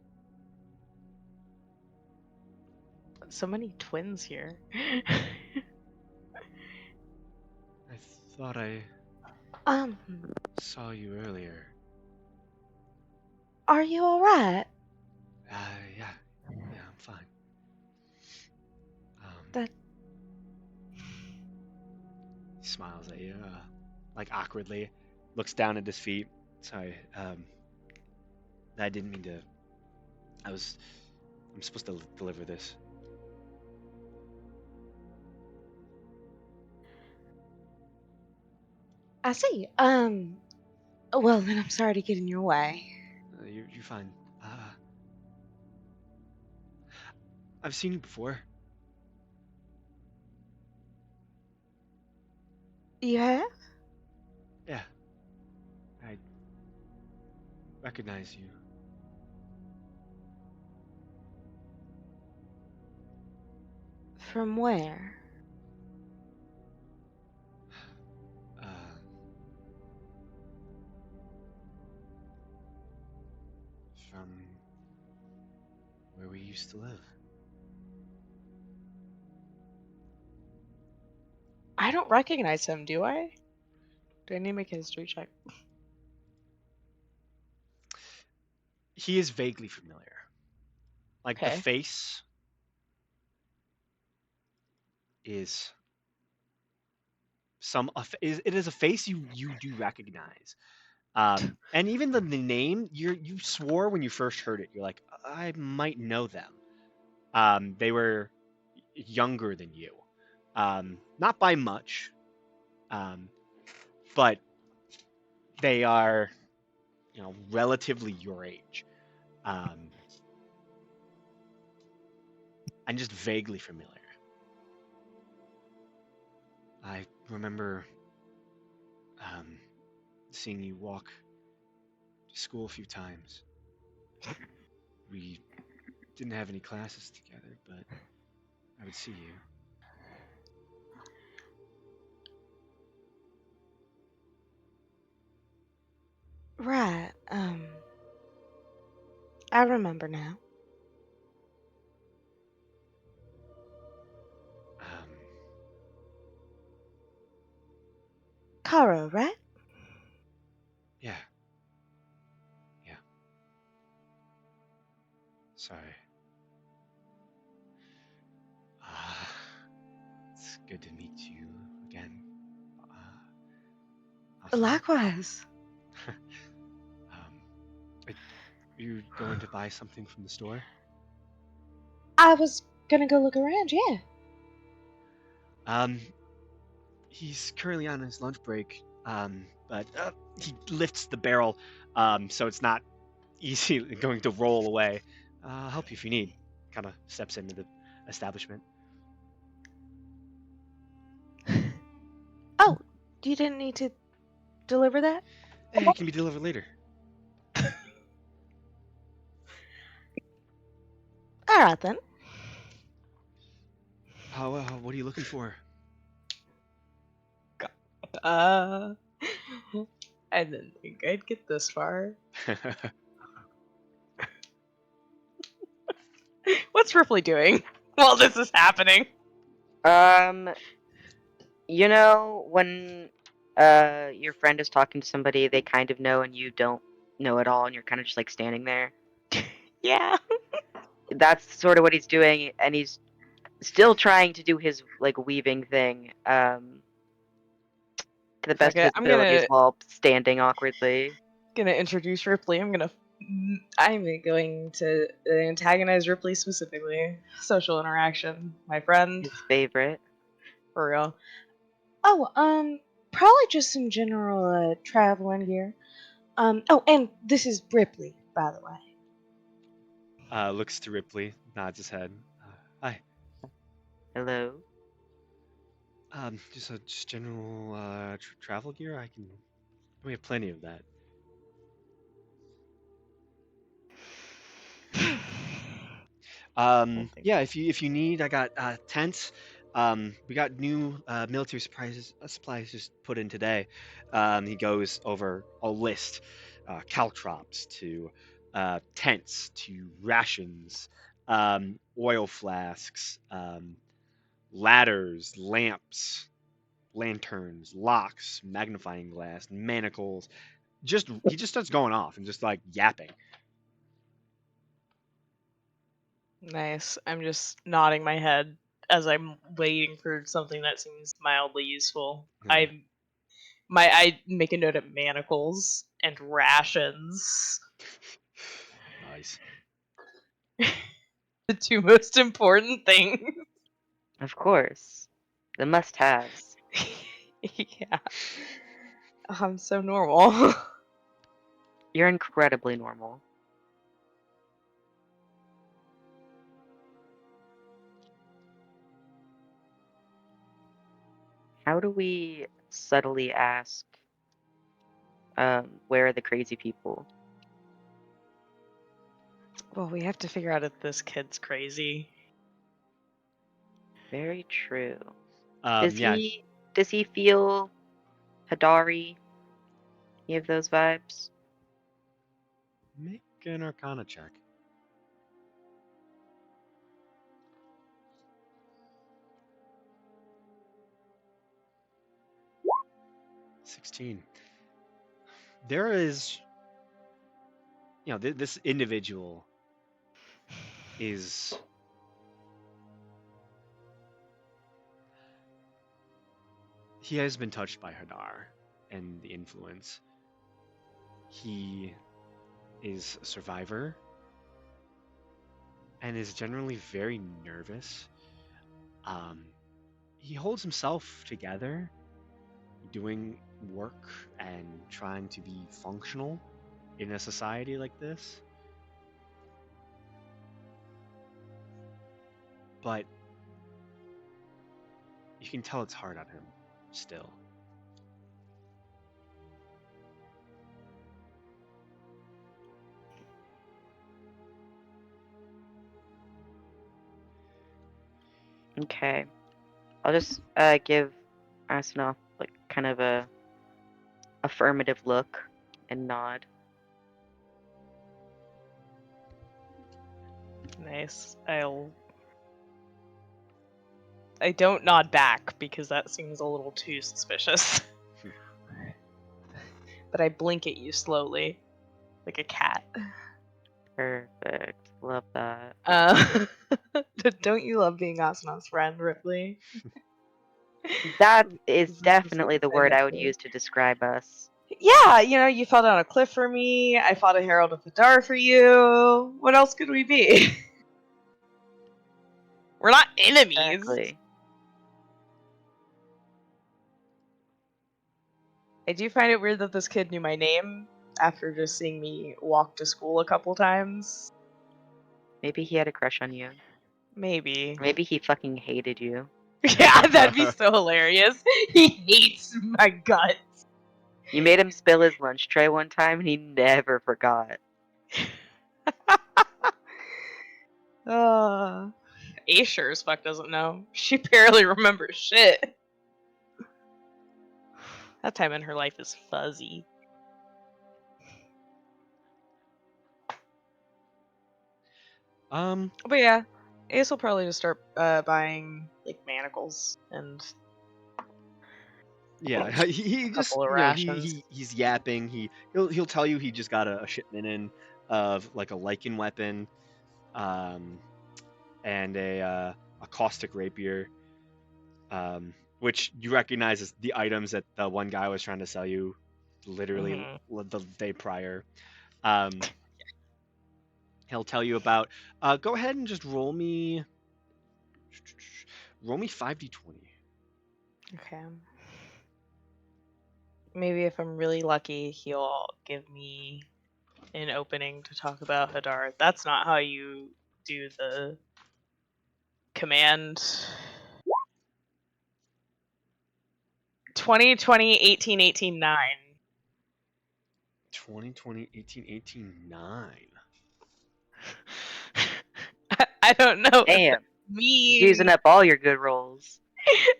So many twins here. I thought I saw you earlier. Are you alright? Yeah, I'm fine. That- He smiles at you, like awkwardly, looks down at his feet. Sorry, I didn't mean to. I'm supposed to deliver this. I see. Well, then I'm sorry to get in your way. You're fine. I've seen you before. You have? Yeah. I recognize you. From where? Uh, from where we used to live. I don't recognize him, do I? Do I need to make a history check? He is vaguely familiar. Like the Okay. face is it is a face you do recognize. And even the name you swore when you first heard it, you're like, I might know them. They were younger than you, not by much, but they are, relatively your age, and just vaguely familiar. I remember seeing you walk to school a few times. We didn't have any classes together, but I would see you. Right. I remember now. Um, Karo, right? yeah. Yeah. Sorry. It's good to meet you again. Also, Likewise. are you going to buy something from the store? I was gonna go look around, yeah. He's currently on his lunch break, but he lifts the barrel, so it's not easy going to roll away. I'll help you if you need. Kind of steps into the establishment. Oh, you didn't need to deliver that? It can be delivered later. Alright then. What are you looking for? I didn't think I'd get this far. What's Ripley doing while this is happening? When your friend is talking to somebody they kind of know and you don't know at all and you're kind of just like standing there. Yeah. That's sort of what he's doing, and he's still trying to do his like weaving thing to the best Fuck of it, his I'm abilities while standing awkwardly. gonna introduce Ripley. I'm going to antagonize Ripley specifically. Social interaction. My friend. His favorite. For real. Oh, probably just some general traveling gear. Oh, and this is Ripley, by the way. Looks to Ripley, nods his head. Hi. Hello. Just general travel gear. We have plenty of that. Yeah, if you need, I got tents. We got new military supplies just put in today. He goes over a list, caltrops to tents to rations, oil flasks, ladders, lamps, lanterns, locks, magnifying glass, manacles. He just starts going off and just like yapping. Nice. I'm just nodding my head as I'm waiting for something that seems mildly useful. Yeah. I make a note of manacles and rations. Nice. The two most important things. Of course. The must-haves. Yeah. I'm so normal. You're incredibly normal. How do we subtly ask, where are the crazy people? Well, we have to figure out if this kid's crazy. Very true. Yeah, Does he feel Hadari? Any of those vibes? make an Arcana check. $16. There is, this individual is he has been touched by Hadar and the influence. He is a survivor and is generally very nervous. He holds himself together, doing work and trying to be functional in a society like this. But you can tell it's hard on him still. Okay. I'll just give Asinov like kind of a affirmative look and nod. Nice. I don't nod back because that seems a little too suspicious. But I blink at you slowly, like a cat. Perfect. Love that. Don't you love being Asanov's friend, Ripley? That is This is definitely what the I word say I would to use to describe us. Yeah, you fell down a cliff for me. I fought a Herald of Hadar for you. What else could we be? We're not enemies. Exactly. I do find it weird that this kid knew my name after just seeing me walk to school a couple times. Maybe he had a crush on you. Maybe. Maybe he fucking hated you. Yeah, that'd be so hilarious. He hates my guts. You made him spill his lunch tray one time and he never forgot. Ace sure as fuck doesn't know. She barely remembers shit. That time in her life is fuzzy. But yeah, Ace will probably just start buying like manacles and Yeah, he just couple of rations. he's yapping. He'll tell you he just got a shipment in of like a lichen weapon, and a caustic rapier, which you recognize as the items that the one guy was trying to sell you, literally the day prior. He'll tell you about. Go ahead and just roll me 5d20. Okay. Maybe if I'm really lucky, he'll give me an opening to talk about Hadar. That's not how you do the command. 20, 20, 18, 18, 9. 20, 20, 18, 18, 9. I don't know what Damn. that means. Using up all your good rolls.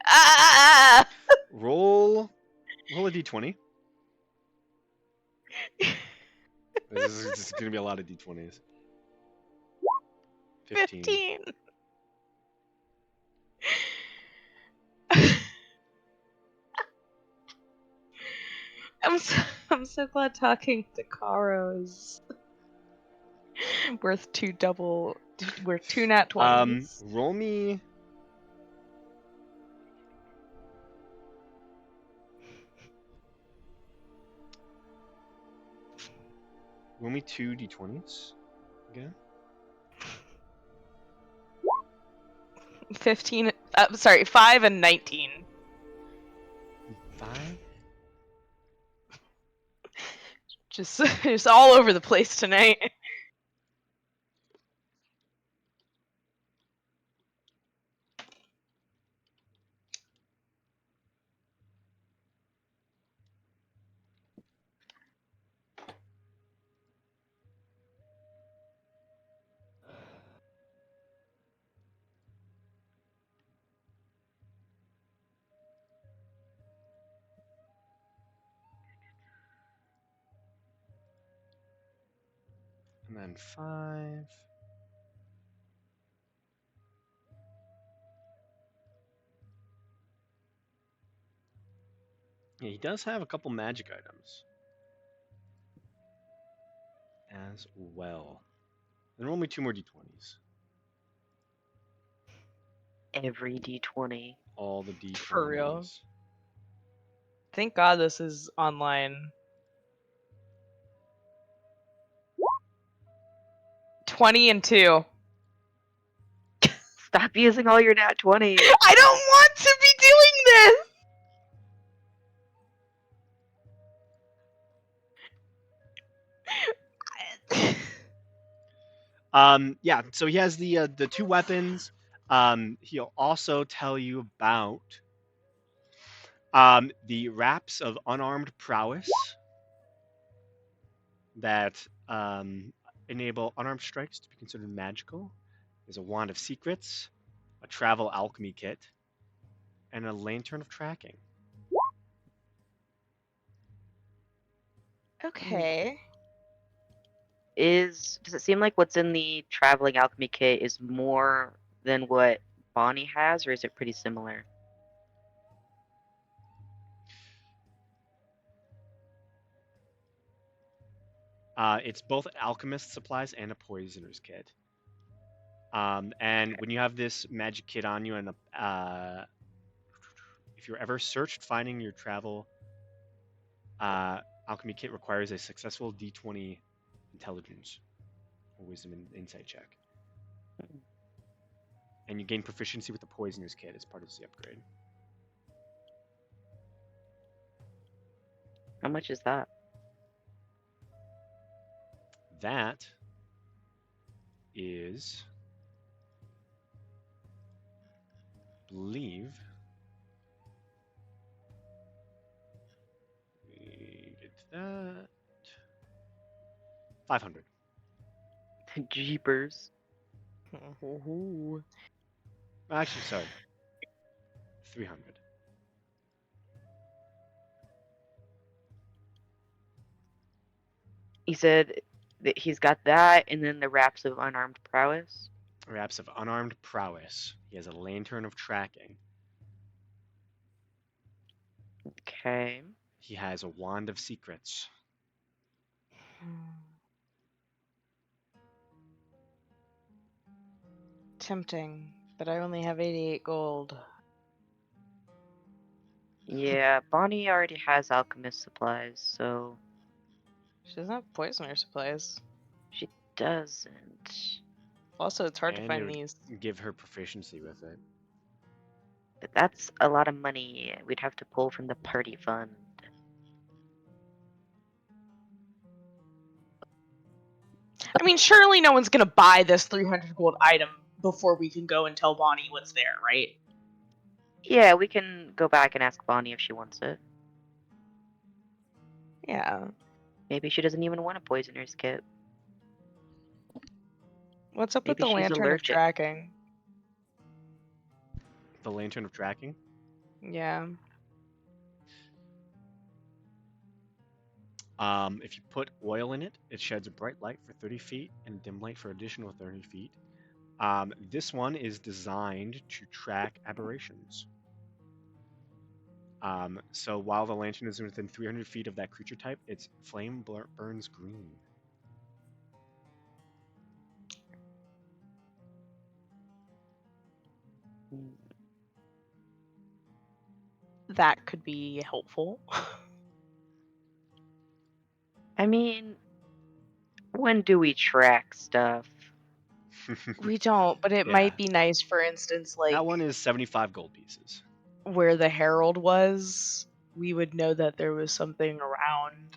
Ah! Roll a d20. This is going to be a lot of d20s. 15. I'm so glad talking to Karo's worth two nat 20s. Roll me. Roll me 2 d20s again. 15. Sorry, 5 and 19. 5. Just all over the place tonight. And then 5. Yeah, he does have a couple magic items as well. And roll me 2 more d20s. Every d20. All the d20s. For real? Thank God this is online. 20 and 2. Stop using all your nat 20s. I don't want to be doing this. Yeah, so he has the 2 weapons. He'll also tell you about the wraps of unarmed prowess that enable unarmed strikes to be considered magical. There's a wand of secrets, a travel alchemy kit, and a lantern of tracking. Okay. Does it seem like what's in the traveling alchemy kit is more than what Bonnie has, or is it pretty similar? It's both alchemist supplies and a poisoner's kit. And when you have this magic kit on you, and if you're ever searched, finding your travel alchemy kit requires a successful d20 intelligence or wisdom and insight check. And you gain proficiency with the poisoner's kit as part of the upgrade. How much is that? That is, believe, we did that. 500. Jeepers. Actually, sorry. 300. He said that he's got that, and then the wraps of unarmed prowess. Wraps of unarmed prowess. He has a lantern of tracking. Okay. He has a wand of secrets. Tempting, but I only have 88 gold. Yeah, Bonnie already has alchemist supplies, so She doesn't have poisoner supplies. she doesn't. Also, it's hard to And find it would these. give her proficiency with it. But that's a lot of money. We'd have to pull from the party fund. I mean, surely no one's gonna buy this 300 gold item before we can go and tell Bonnie what's there, right? Yeah, we can go back and ask Bonnie if she wants it. Yeah. Maybe she doesn't even want a poisoner's kit. What's up with Maybe the she's lantern of allergic. tracking? The lantern of tracking. Yeah. If you put oil in it, it sheds a bright light for 30 feet and dim light for additional 30 feet. This one is designed to track aberrations. So while the lantern is within 300 feet of that creature type, its flame burns green. That could be helpful. I mean, when do we track stuff? We don't, but it Yeah. might be nice, for instance, like That one is 75 gold pieces. where the herald was, we would know that there was something around.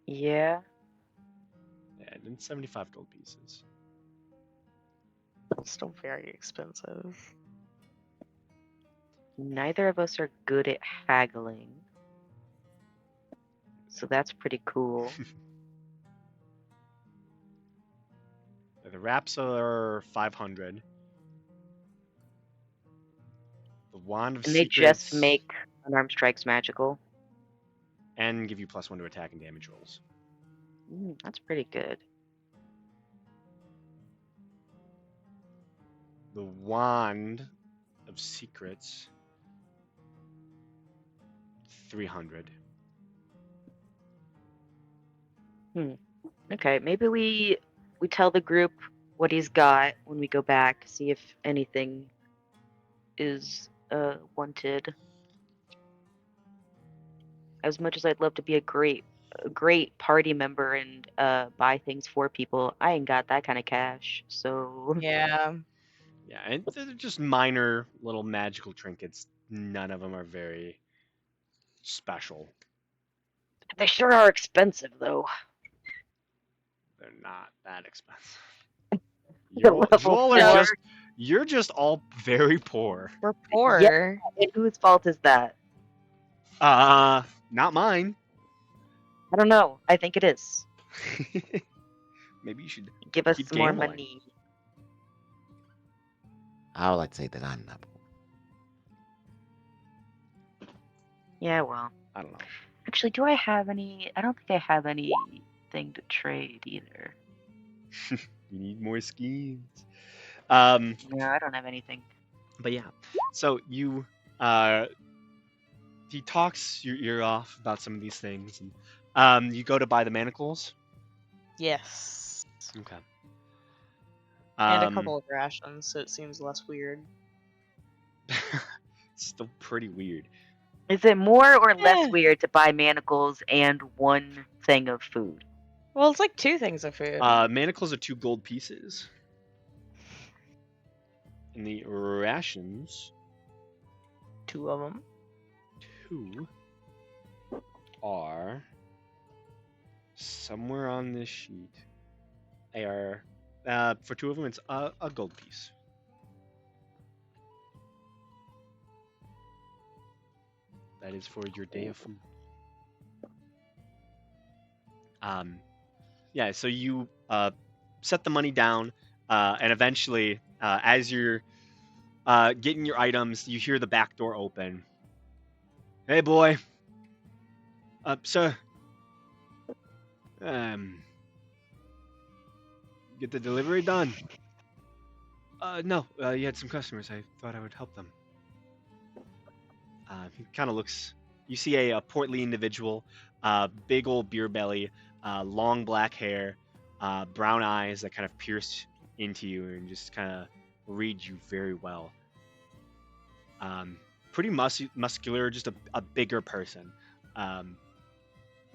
Yeah. Yeah, and then 75 gold pieces. Still very expensive. Neither of us are good at haggling. So that's pretty cool. The wraps are 500. The wand of And they secrets just make unarmed strikes magical. and give you +1 to attack and damage rolls. That's pretty good. The Wand of Secrets, 300. Okay, maybe we tell the group what he's got when we go back, see if anything is wanted. As much as I'd love to be a great party member and buy things for people, I ain't got that kind of cash. So Yeah. Yeah, and they're just minor little magical trinkets. None of them are very special. they sure are expensive though. They're not that expensive. The level four. You're just all very poor. We're poor. And whose fault is that? Not mine. I don't know. I think it is. Maybe you should Give us keep some more gambling. money. I would like to say that I'm not poor. Yeah, well. I don't know. Actually, do I have any? I don't think I have anything to trade either. You need more schemes. No, I don't have anything. But yeah, so you he talks your ear off about some of these things, and you go to buy the manacles. Yes. Okay. And a couple of rations, so it seems less weird. Still pretty weird. Is it more or Eh. less weird to buy manacles and one thing of food? Well, it's like 2 things of food. Manacles are 2 gold pieces. And the rations, 2 of them. 2 are somewhere on this sheet. They are, for 2 of them, it's a gold piece. That is for your day of food. Yeah, so you set the money down, and eventually, as you're getting your items, you hear the back door open. Hey, boy. Sir. Get the delivery done. No, you had some customers. I thought I would help them. He kind of looks. You see a portly individual, big old beer belly, long black hair, brown eyes that kind of pierce into you and just kind of read you very well. Pretty muscular, just a bigger person.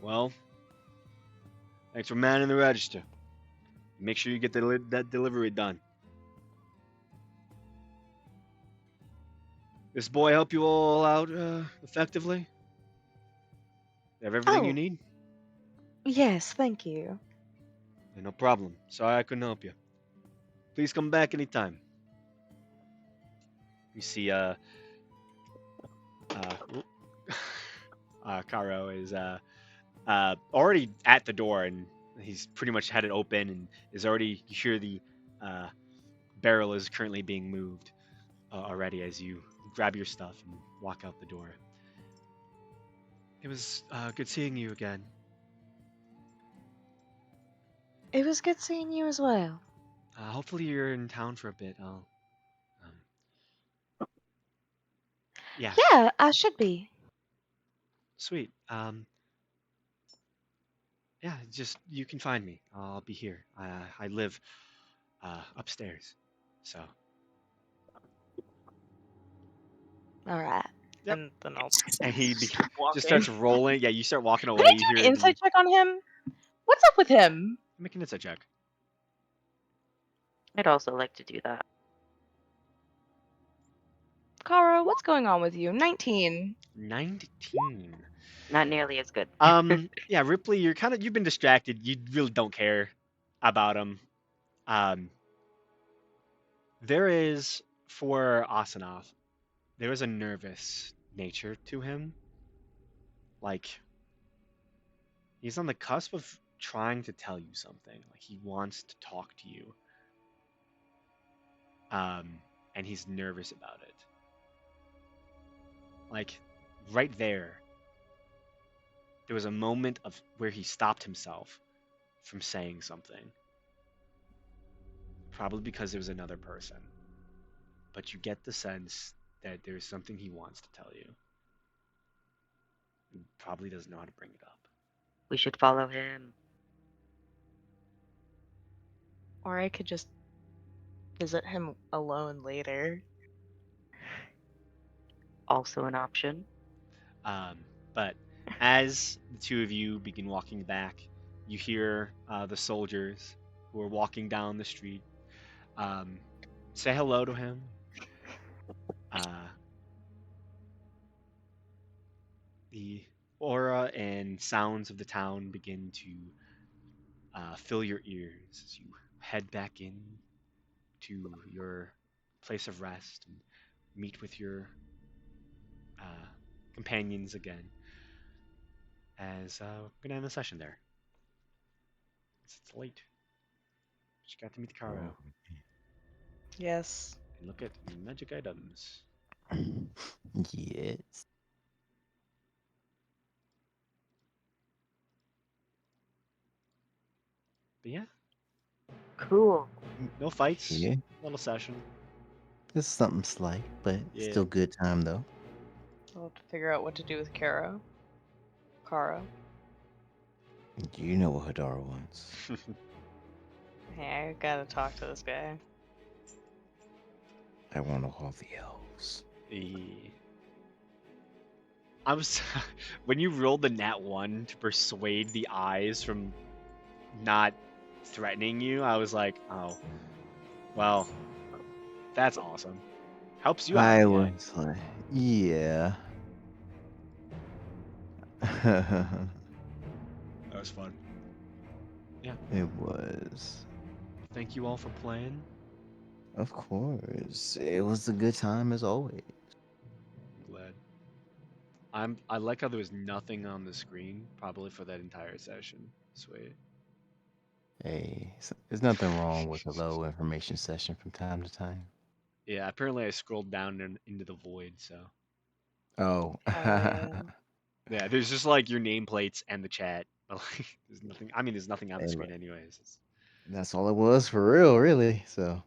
Well, thanks for manning the register. Make sure you get that delivery done. This boy help you all out effectively? Have everything you need? Yes, thank you. Yeah, no problem. Sorry I couldn't help you. Please come back anytime. You see, Karo is already at the door, and he's pretty much had it open, and is already. You hear the barrel is currently being moved already as you grab your stuff and walk out the door. It was good seeing you again. It was good seeing you as well. Hopefully you're in town for a bit. I'll. Yeah. Yeah, I should be. Sweet. Yeah, just you can find me. I'll be here. I live upstairs, so. All right. Yep. And then I'll And he keep just walking. starts rolling. Yeah, you start walking away. Can I You do an hear insight check on him? What's up with him? Make an insight check. I'd also like to do that. Kara, what's going on with you? 19. 19. Not nearly as good. Yeah, Ripley, you've been distracted. You really don't care about him. There is, for Asanov, there is a nervous nature to him. Like, he's on the cusp of trying to tell you something. Like, he wants to talk to you. And he's nervous about it. Like, right there was a moment of where he stopped himself from saying something. Probably because it was another person. But you get the sense that there's something he wants to tell you. He probably doesn't know how to bring it up. We should follow him. Or I could just visit him alone later. Also an option. But as the two of you begin walking back, you hear the soldiers who are walking down the street say hello to him. The aura and sounds of the town begin to fill your ears as you head back in to your place of rest and meet with your companions again. As we're gonna end the session there. It's late. But you got to meet Karo Yes. and look at magic items. Yes. But yeah, Cool. no fights. Yeah. Little session. It's something slight, but Yeah. still good time though. I'll have to figure out what to do with Kara. You know what Hadara wants. Hey, I gotta talk to this guy. I want all the elves. I was when you rolled the nat 1 to persuade the eyes from not threatening you, I was like, oh, well, that's awesome. Helps you out. I yeah. was like, yeah. That was fun. It was. Thank you all for playing. Of course. It was a good time as always. I'm glad. I like how there was nothing on the screen, probably for that entire session. Sweet. Hey, there's nothing wrong with a low information session from time to time. Yeah, apparently I scrolled down into the void, so Oh. yeah, there's just like your nameplates and the chat. But like, there's nothing. I mean, there's nothing on the Hey, screen look. anyways. That's all it was for real, really. So